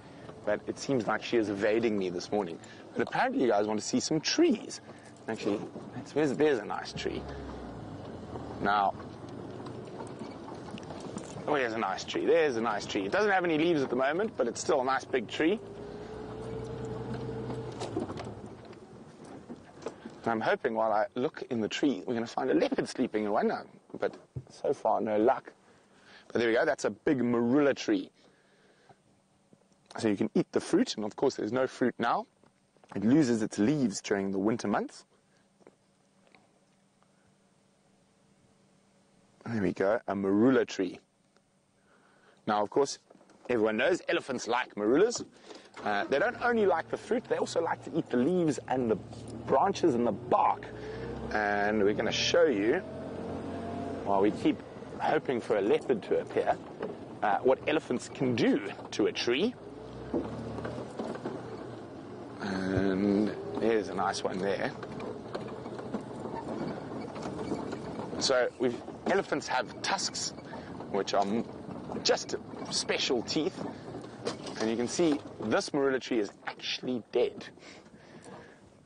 but it seems like she is evading me this morning. But apparently you guys want to see some trees. Actually, there's a nice tree. Now, oh, there's a nice tree. There's a nice tree. It doesn't have any leaves at the moment, but it's still a nice big tree. And I'm hoping while I look in the tree, we're going to find a leopard sleeping in one now. But so far, no luck. But there we go. That's a big marula tree. So you can eat the fruit, and of course there's no fruit now. It loses its leaves during the winter months. There we go, a marula tree. Now, of course, everyone knows elephants like marulas. They don't only like the fruit, they also like to eat the leaves and the branches and the bark. And we're going to show you, while we keep hoping for a leopard to appear, what elephants can do to a tree. And there's a nice one there. So elephants have tusks, which are just special teeth. And you can see this marula tree is actually dead.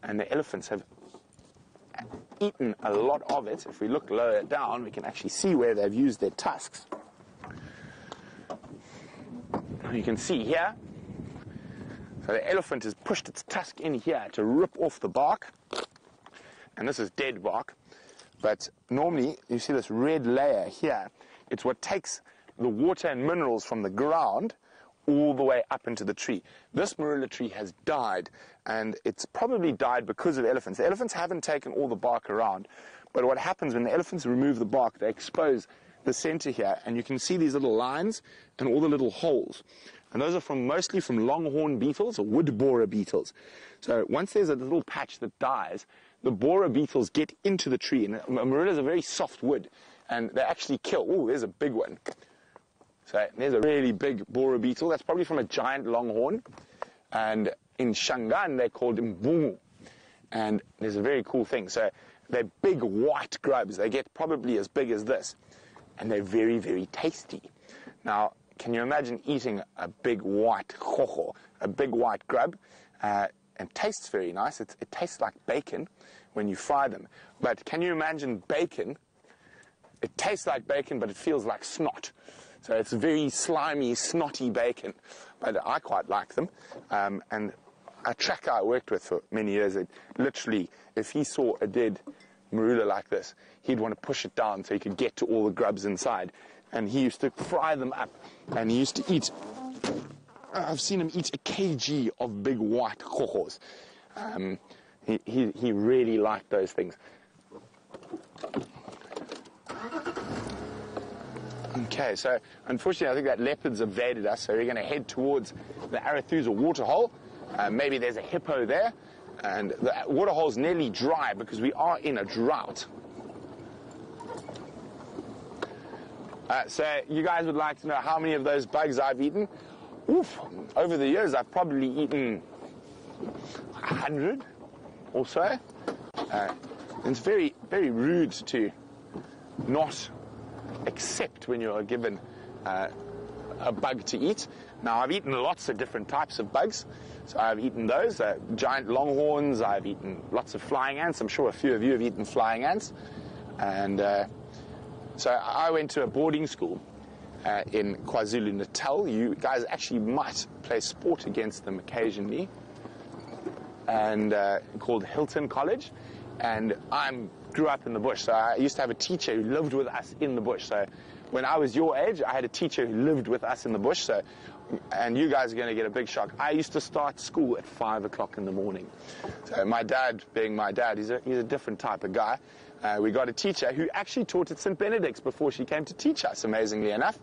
And the elephants have eaten a lot of it. If we look lower down, we can actually see where they've used their tusks. You can see here, so the elephant has pushed its tusk in here to rip off the bark. And this is dead bark. But normally, you see this red layer here, it's what takes the water and minerals from the ground all the way up into the tree. This marula tree has died, and it's probably died because of elephants. The elephants haven't taken all the bark around, but what happens when the elephants remove the bark, they expose the center here, and you can see these little lines and all the little holes. And those are mostly from longhorn beetles or wood borer beetles. So once there's a little patch that dies, the borer beetles get into the tree, and marula is a very soft wood, and they actually kill. Oh, there's a big one. So there's a really big borer beetle. That's probably from a giant longhorn. And in Shangaan, they're called mbungu. And there's a very cool thing. So they're big white grubs. They get probably as big as this. And they're very, very tasty. Now, can you imagine eating a big white khocho, a big white grub? And tastes very nice. It tastes like bacon when you fry them. But can you imagine bacon? It tastes like bacon, but it feels like snot. So it's very slimy, snotty bacon, but I quite like them. And a tracker I worked with for many years, literally, if he saw a dead marula like this, he'd want to push it down so he could get to all the grubs inside. And he used to fry them up, and he used to eat, I've seen him eat a kg of big white khochos. He really liked those things. Okay, so unfortunately I think that leopard's evaded us, so we're going to head towards the Arathusa waterhole. Maybe there's a hippo there, and the waterhole's nearly dry because we are in a drought. So you guys would like to know how many of those bugs I've eaten? Oof, over the years I've probably eaten 100 or so. It's very, very rude to not accept when you are given a bug to eat. Now, I've eaten lots of different types of bugs. So I've eaten those, giant longhorns. I've eaten lots of flying ants. I'm sure a few of you have eaten flying ants. And so I went to a boarding school in KwaZulu-Natal. You guys actually might play sport against them occasionally. And called Hilton College. And I grew up in the bush, so I used to have a teacher who lived with us in the bush. So when I was your age, I had a teacher who lived with us in the bush. So, and you guys are going to get a big shock. I used to start school at 5 o'clock in the morning. So my dad, being my dad, he's a different type of guy. We got a teacher who actually taught at St. Benedict's before she came to teach us, amazingly enough.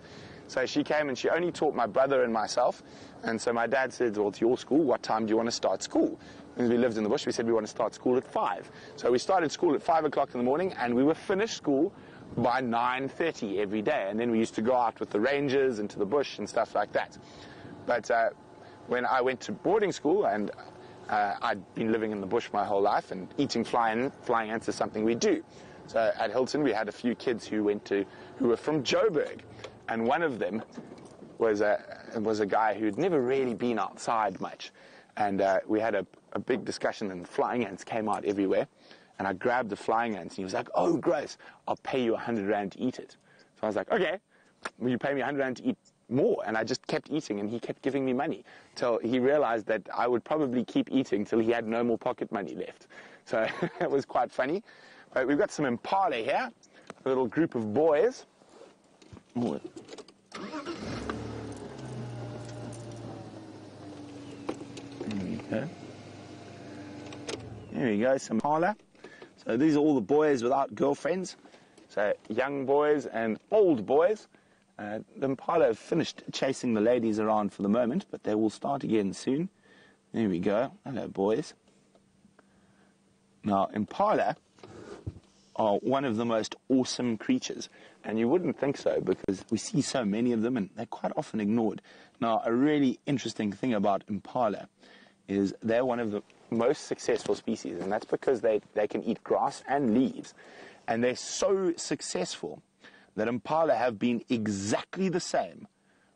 So she came and she only taught my brother and myself. And so my dad said, well, to your school, what time do you want to start school? Because we lived in the bush, we said we want to start school at 5. So we started school at 5 o'clock in the morning, and we were finished school by 9:30 every day. And then we used to go out with the rangers into the bush and stuff like that. But when I went to boarding school, and I'd been living in the bush my whole life, and eating flying ants is something we do. So at Hilton, we had a few kids who were from Joburg, and one of them was a guy who'd never really been outside much, and we had a big discussion, and flying ants came out everywhere, and I grabbed the flying ants, and he was like, "Oh, gross! I'll pay you 100 rand to eat it." So I was like, "Okay, will you pay me 100 rand to eat more?" And I just kept eating, and he kept giving me money till he realized that I would probably keep eating till he had no more pocket money left. So it was quite funny. But we've got some impala here, a little group of boys. Ooh. There we go. There we go, some impala. So these are all the boys without girlfriends. So young boys and old boys. The impala have finished chasing the ladies around for the moment, but they will start again soon. There we go. Hello, boys. Now, impala are one of the most awesome creatures, and you wouldn't think so because we see so many of them and they're quite often ignored. Now, a really interesting thing about impala is they're one of the most successful species, and that's because they can eat grass and leaves, and they're so successful that impala have been exactly the same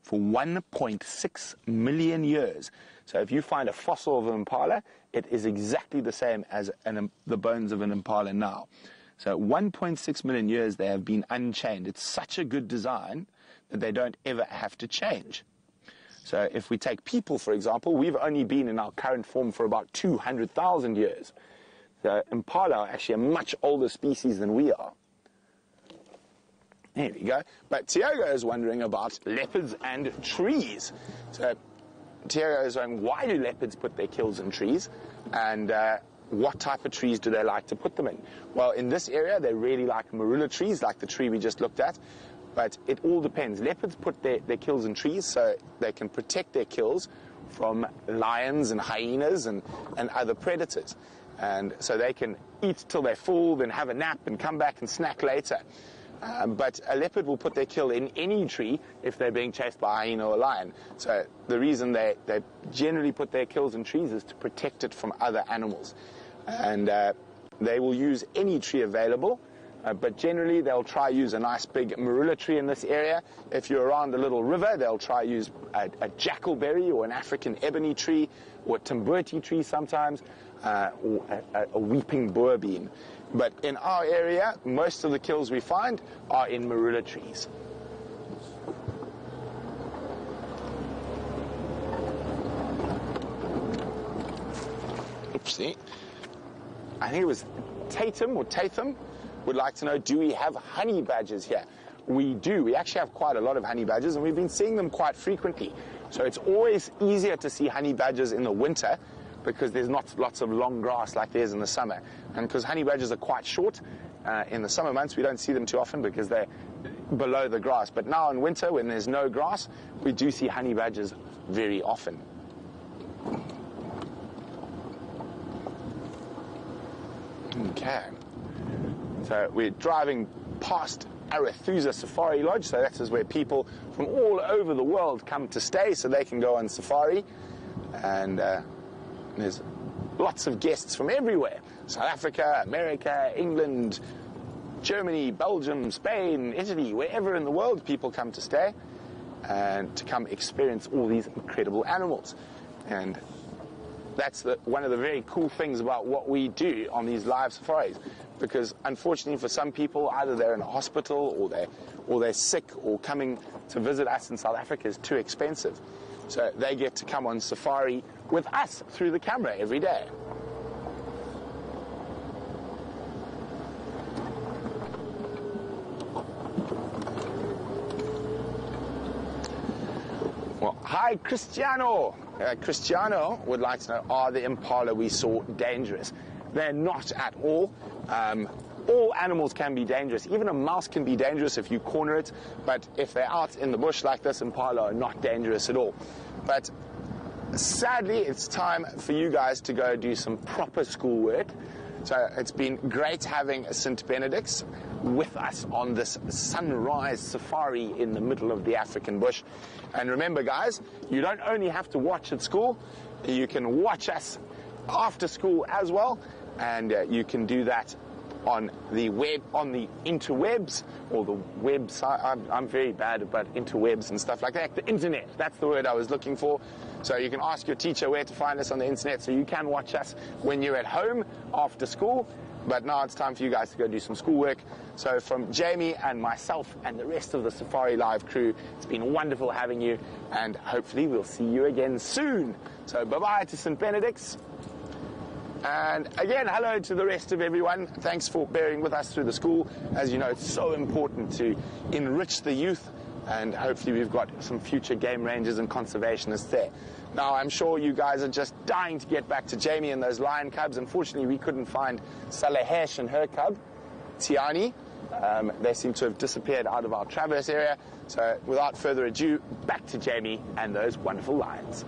for 1.6 million years. So if you find a fossil of an impala, it is exactly the same as the bones of an impala now. So 1.6 million years they have been unchanged. It's such a good design that they don't ever have to change. So if we take people, for example, we've only been in our current form for about 200,000 years. The impala are actually a much older species than we are. There we go. But Tiago is wondering about leopards and trees. So Tiago is wondering, why do leopards put their kills in trees? And what type of trees do they like to put them in? Well, in this area, they really like marula trees, like the tree we just looked at. But it all depends. Leopards put their kills in trees so they can protect their kills from lions and hyenas and other predators. And so they can eat till they're full, then have a nap and come back and snack later. But a leopard will put their kill in any tree if they're being chased by a hyena or a lion. So the reason they generally put their kills in trees is to protect it from other animals. And they will use any tree available, but generally they'll try use a nice big marula tree in this area. If you're around a little river, they'll try use a jackalberry or an African ebony tree or a timberti tree sometimes, or a weeping boer bean. But in our area, most of the kills we find are in marula trees. Oopsie. I think it was Tatum would like to know, do we have honey badgers here? We do. We actually have quite a lot of honey badgers, and we've been seeing them quite frequently. So it's always easier to see honey badgers in the winter because there's not lots of long grass like there is in the summer. And because honey badgers are quite short, in the summer months we don't see them too often because they're below the grass. But now in winter, when there's no grass, we do see honey badgers very often. Okay. So we're driving past Arathusa Safari Lodge, so that is where people from all over the world come to stay so they can go on safari. And there's lots of guests from everywhere. South Africa, America, England, Germany, Belgium, Spain, Italy, wherever in the world people come to stay and to come experience all these incredible animals. And that's one of the very cool things about what we do on these live safaris, because unfortunately for some people, either they're in a hospital or they're sick, or coming to visit us in South Africa is too expensive. So they get to come on safari with us through the camera every day. Well, hi, Cristiano. Cristiano would like to know, are the impala we saw dangerous? They're not at all. All animals can be dangerous. Even a mouse can be dangerous if you corner it, but if they're out in the bush like this, impala are not dangerous at all. But sadly, it's time for you guys to go do some proper schoolwork. So it's been great having St. Benedict's with us on this sunrise safari in the middle of the African bush. And remember, guys, you don't only have to watch at school, you can watch us after school as well, and you can do that on the web, on the interwebs, or the website. I'm very bad about interwebs and stuff like that. The internet, that's the word I was looking for. So you can ask your teacher where to find us on the internet, so you can watch us when you're at home after school. But now it's time for you guys to go do some schoolwork. So from Jamie and myself and the rest of the Safari Live crew, it's been wonderful having you, and hopefully we'll see you again soon. So bye-bye to St. Benedict's. And again, hello to the rest of everyone. Thanks for bearing with us through the school. As you know, it's so important to enrich the youth, and hopefully we've got some future game rangers and conservationists there. Now, I'm sure you guys are just dying to get back to Jamie and those lion cubs. Unfortunately, we couldn't find Salahesh and her cub, Tiani. They seem to have disappeared out of our traverse area. So without further ado, back to Jamie and those wonderful lions.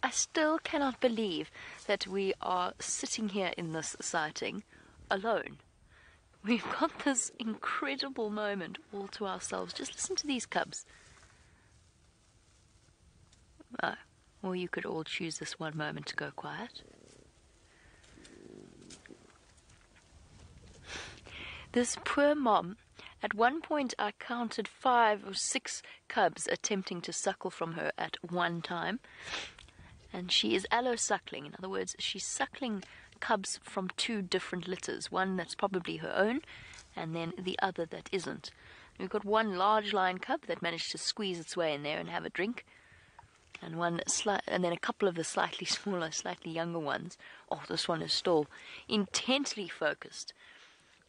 I still cannot believe that we are sitting here in this sighting alone. We've got this incredible moment all to ourselves. Just listen to these cubs. Or you could all choose this one moment to go quiet. This poor mom, at one point I counted 5 or 6 cubs attempting to suckle from her at one time. And she is allo-suckling. In other words, she's suckling cubs from 2 different litters. One that's probably her own, and then the other that isn't. We've got one large lion cub that managed to squeeze its way in there and have a drink. And then a couple of the slightly smaller, slightly younger ones. Oh, this one is still intently focused.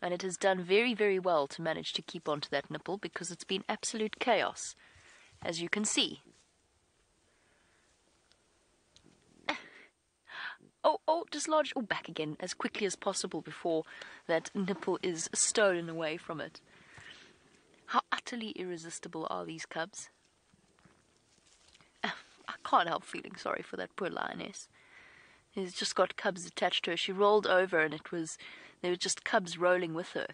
And it has done very, very well to manage to keep onto that nipple, because it's been absolute chaos, as you can see. Oh, dislodge. Oh, back again as quickly as possible before that nipple is stolen away from it. How utterly irresistible are these cubs? I can't help feeling sorry for that poor lioness. She's just got cubs attached to her. She rolled over and there were just cubs rolling with her.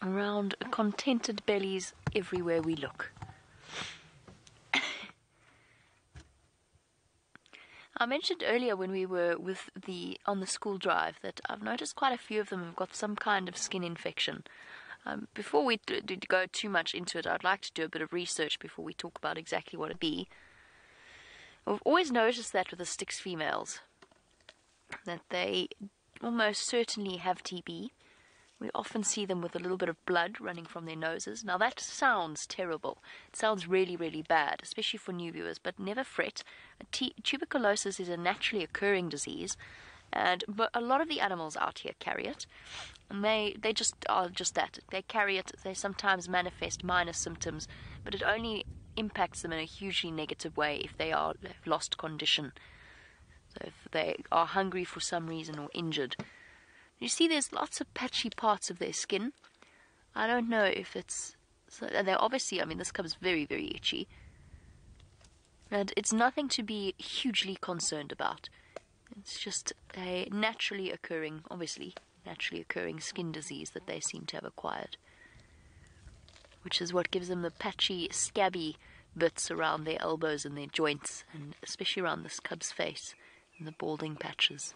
Around contented bellies everywhere we look. I mentioned earlier when we were on the school drive that I've noticed quite a few of them have got some kind of skin infection. Before we go too much into it, I'd like to do a bit of research before we talk about exactly what it be. We've always noticed that with the Styx females, that they almost certainly have TB. We often see them with a little bit of blood running from their noses. Now that sounds terrible. It sounds really, really bad, especially for new viewers, but never fret. Tuberculosis is a naturally occurring disease, but a lot of the animals out here carry it. And they just are just that. They carry it. They sometimes manifest minor symptoms, but it only impacts them in a hugely negative way if they have lost condition. So if they are hungry for some reason or injured. You see there's lots of patchy parts of their skin. I don't know if it's... and they're obviously, this cub's very, very itchy. And it's nothing to be hugely concerned about. It's just a naturally occurring skin disease that they seem to have acquired. Which is what gives them the patchy, scabby bits around their elbows and their joints, and especially around this cub's face and the balding patches.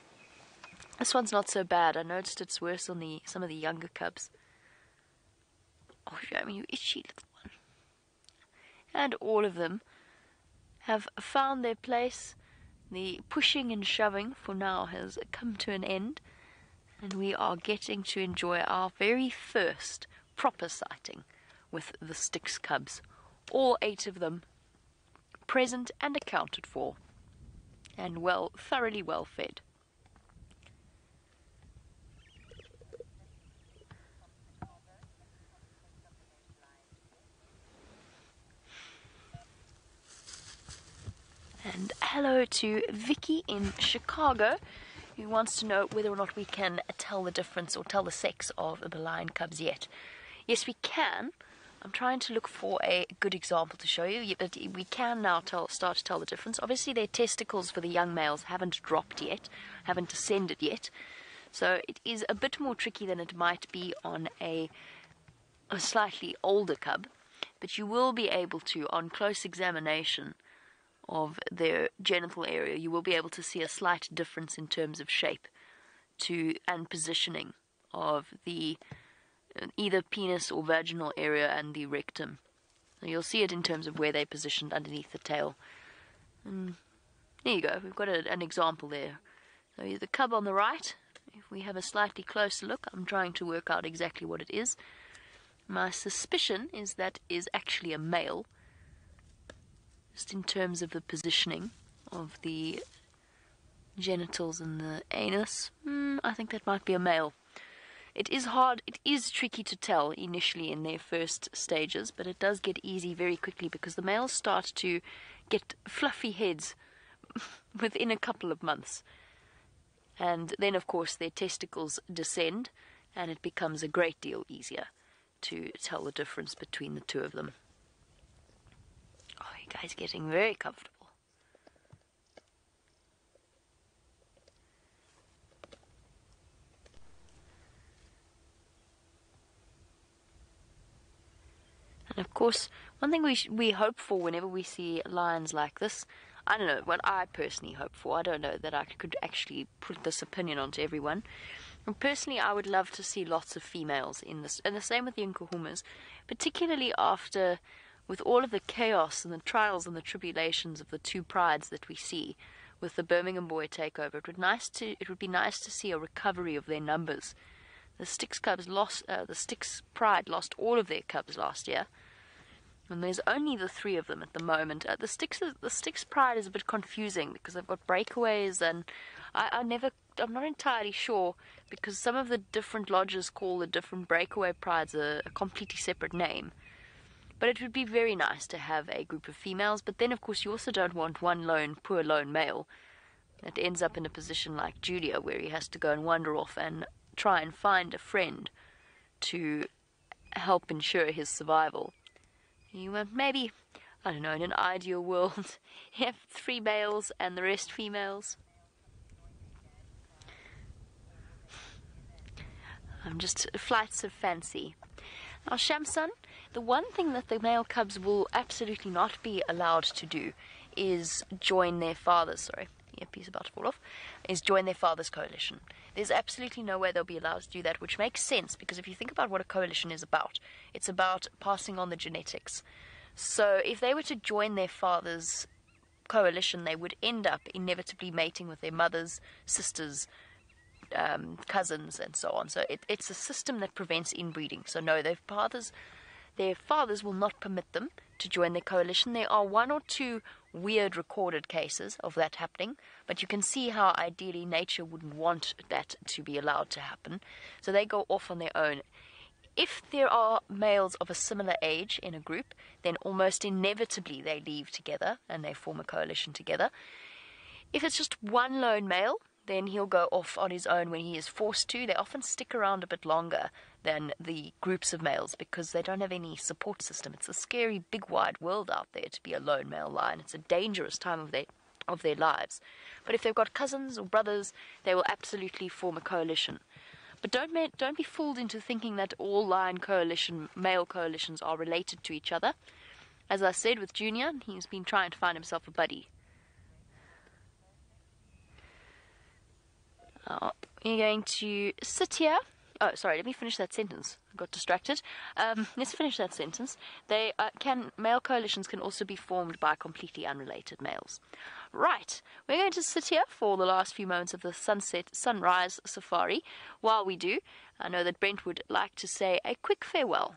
This one's not so bad. I noticed it's worse on some of the younger cubs. Oh, you itchy little one. And all of them have found their place. The pushing and shoving for now has come to an end, and we are getting to enjoy our very first proper sighting with the Styx cubs. All 8 of them present and accounted for, and thoroughly well fed. And hello to Vicky in Chicago, who wants to know whether or not we can tell the difference or tell the sex of the lion cubs yet. Yes, we can. I'm trying to look for a good example to show you, but we can now start to tell the difference. Obviously, their testicles for the young males haven't dropped yet, haven't descended yet, so it is a bit more tricky than it might be on a slightly older cub. but you will be able to, on close examination of their genital area, you will be able to see a slight difference in terms of shape and positioning of the either penis or vaginal area and the rectum. So you'll see it in terms of where they're positioned underneath the tail. And there you go, we've got an example there. So the cub on the right, if we have a slightly closer look, I'm trying to work out exactly what it is. My suspicion is that is actually a male, just in terms of the positioning of the genitals and the anus. I think that might be a male. It is hard, it is tricky to tell initially in their first stages, but it does get easy very quickly because the males start to get fluffy heads within a couple of months. And then, of course, their testicles descend, and it becomes a great deal easier to tell the difference between the two of them. Oh, you guys are getting very comfortable. And of course, one thing we hope for whenever we see lions like this, I don't know what I personally hope for. I don't know that I could actually put this opinion onto everyone. And personally, I would love to see lots of females in this, and the same with the Nkuhumas, particularly after, with all of the chaos and the trials and the tribulations of the two prides that we see with the Birmingham Boy takeover. It would be nice to see a recovery of their numbers. The Styx Pride lost all of their cubs last year, and there's only the 3 of them at the moment. The Styx Pride is a bit confusing because they've got breakaways, and I'm not entirely sure because some of the different lodges call the different breakaway prides a completely separate name. But it would be very nice to have a group of females. But then, of course, you also don't want one poor lone male that ends up in a position like Julia, where he has to go and wander off and try and find a friend to help ensure his survival. You want maybe, I don't know, in an ideal world, have 3 males and the rest females. Just flights of fancy. Now, Shamsun, the one thing that the male cubs will absolutely not be allowed to do is join their father's, piece about to fall off, is join their father's coalition. There's absolutely no way they'll be allowed to do that, which makes sense, because if you think about what a coalition is about, it's about passing on the genetics. So if they were to join their father's coalition, they would end up inevitably mating with their mothers, sisters, cousins, and so on. So it's a system that prevents inbreeding. So no, their fathers will not permit them to join their coalition. There are 1 or 2 weird recorded cases of that happening, but you can see how ideally nature wouldn't want that to be allowed to happen. So they go off on their own. If there are males of a similar age in a group, then almost inevitably they leave together and they form a coalition together. If it's just one lone male, then he'll go off on his own when he is forced to. They often stick around a bit longer than the groups of males because they don't have any support system. It's a scary, big, wide world out there to be a lone male lion. It's a dangerous time of their lives. But if they've got cousins or brothers, they will absolutely form a coalition. But don't be fooled into thinking that all lion male coalitions are related to each other. As I said with Junior, he's been trying to find himself a buddy. You're going to sit here. Oh, sorry, let me finish that sentence. I got distracted. Let's finish that sentence. Male coalitions can also be formed by completely unrelated males. Right, we're going to sit here for the last few moments of the sunrise safari. While we do, I know that Brent would like to say a quick farewell.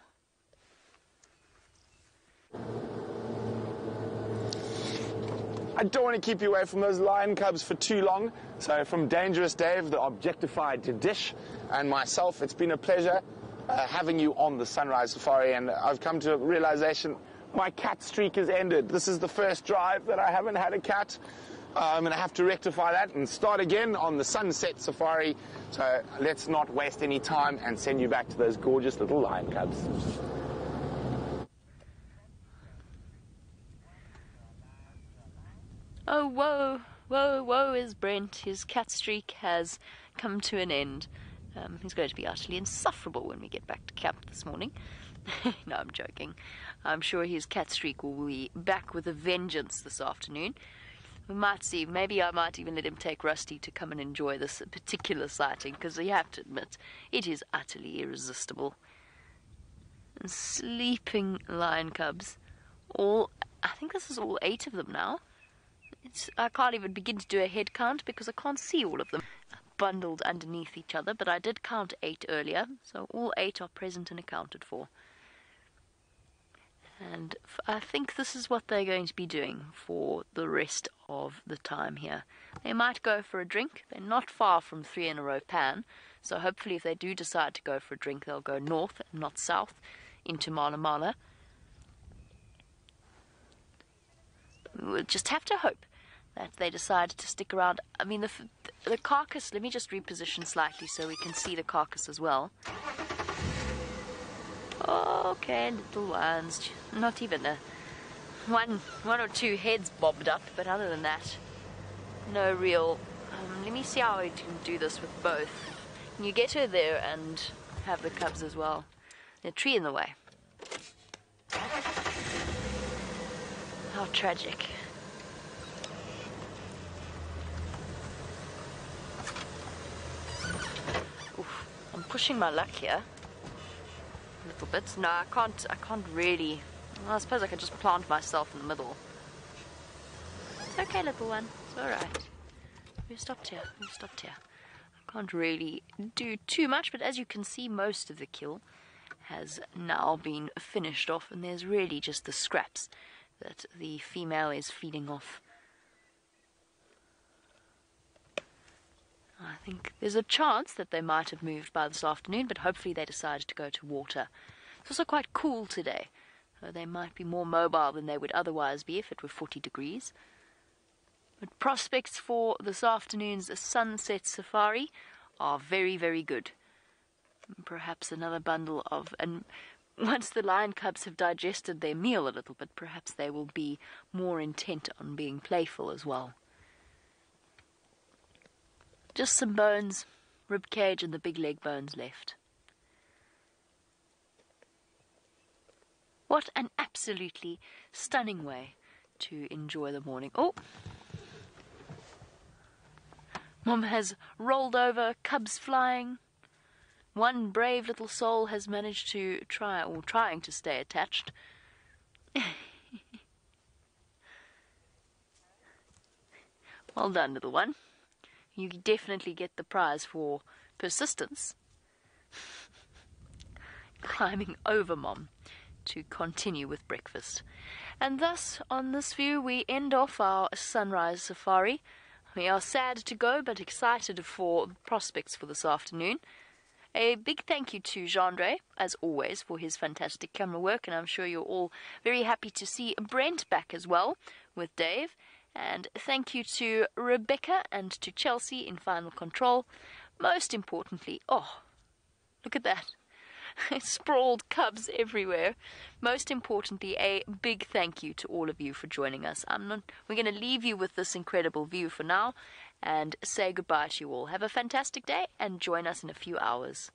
I don't want to keep you away from those lion cubs for too long. So from Dangerous Dave, the objectified dish, and myself, it's been a pleasure having you on the Sunrise Safari, and I've come to a realization my cat streak has ended. This is the first drive that I haven't had a cat. I'm going to have to rectify that and start again on the Sunset Safari. So let's not waste any time and send you back to those gorgeous little lion cubs. Oh, woe is Brent. His cat streak has come to an end. He's going to be utterly insufferable when we get back to camp this morning. No, I'm joking. I'm sure his cat streak will be back with a vengeance this afternoon. We might see. Maybe I might even let him take Rusty to come and enjoy this particular sighting, because you have to admit, it is utterly irresistible. And sleeping lion cubs. I think this is all 8 of them now. I can't even begin to do a head count because I can't see all of them bundled underneath each other, but I did count 8 earlier, so all 8 are present and accounted for. And I think this is what they're going to be doing for the rest of the time here. They might go for a drink. They're not far from 3 in a row pan, so hopefully if they do decide to go for a drink, they'll go north and not south into Mala Mala. We'll just have to hope that they decide to stick around. I mean, the carcass, let me just reposition slightly so we can see the carcass as well. Okay, little ones. Not even one or 2 heads bobbed up, but other than that, no real... let me see how we can do this with both. Can you get her there and have the cubs as well? There's a tree in the way. How tragic. Oof, I'm pushing my luck here. A little bit. No, I can't really. Well, I suppose I can just plant myself in the middle. It's okay, little one. It's alright. We've stopped here. I can't really do too much, but as you can see, most of the kill has now been finished off, and there's really just the scraps that the female is feeding off. I think there's a chance that they might have moved by this afternoon, but hopefully they decided to go to water. It's also quite cool today, so they might be more mobile than they would otherwise be if it were 40 degrees. But prospects for this afternoon's sunset safari are very, very good. Perhaps another bundle of... and once the lion cubs have digested their meal a little bit, perhaps they will be more intent on being playful as well. Just some bones, rib cage and the big leg bones left. What an absolutely stunning way to enjoy the morning. Oh! Mom has rolled over, cubs flying. One brave little soul has managed to trying to stay attached. Well done, little one. You definitely get the prize for persistence. Climbing over Mom to continue with breakfast. And thus, on this view, we end off our sunrise safari. We are sad to go, but excited for prospects for this afternoon. A big thank you to Gendre, as always, for his fantastic camera work, and I'm sure you're all very happy to see Brent back as well with Dave. And thank you to Rebecca and to Chelsea in final control. Most importantly, oh, look at that. Sprawled cubs everywhere. Most importantly, a big thank you to all of you for joining us. We're going to leave you with this incredible view for now and say goodbye to you all. Have a fantastic day and join us in a few hours.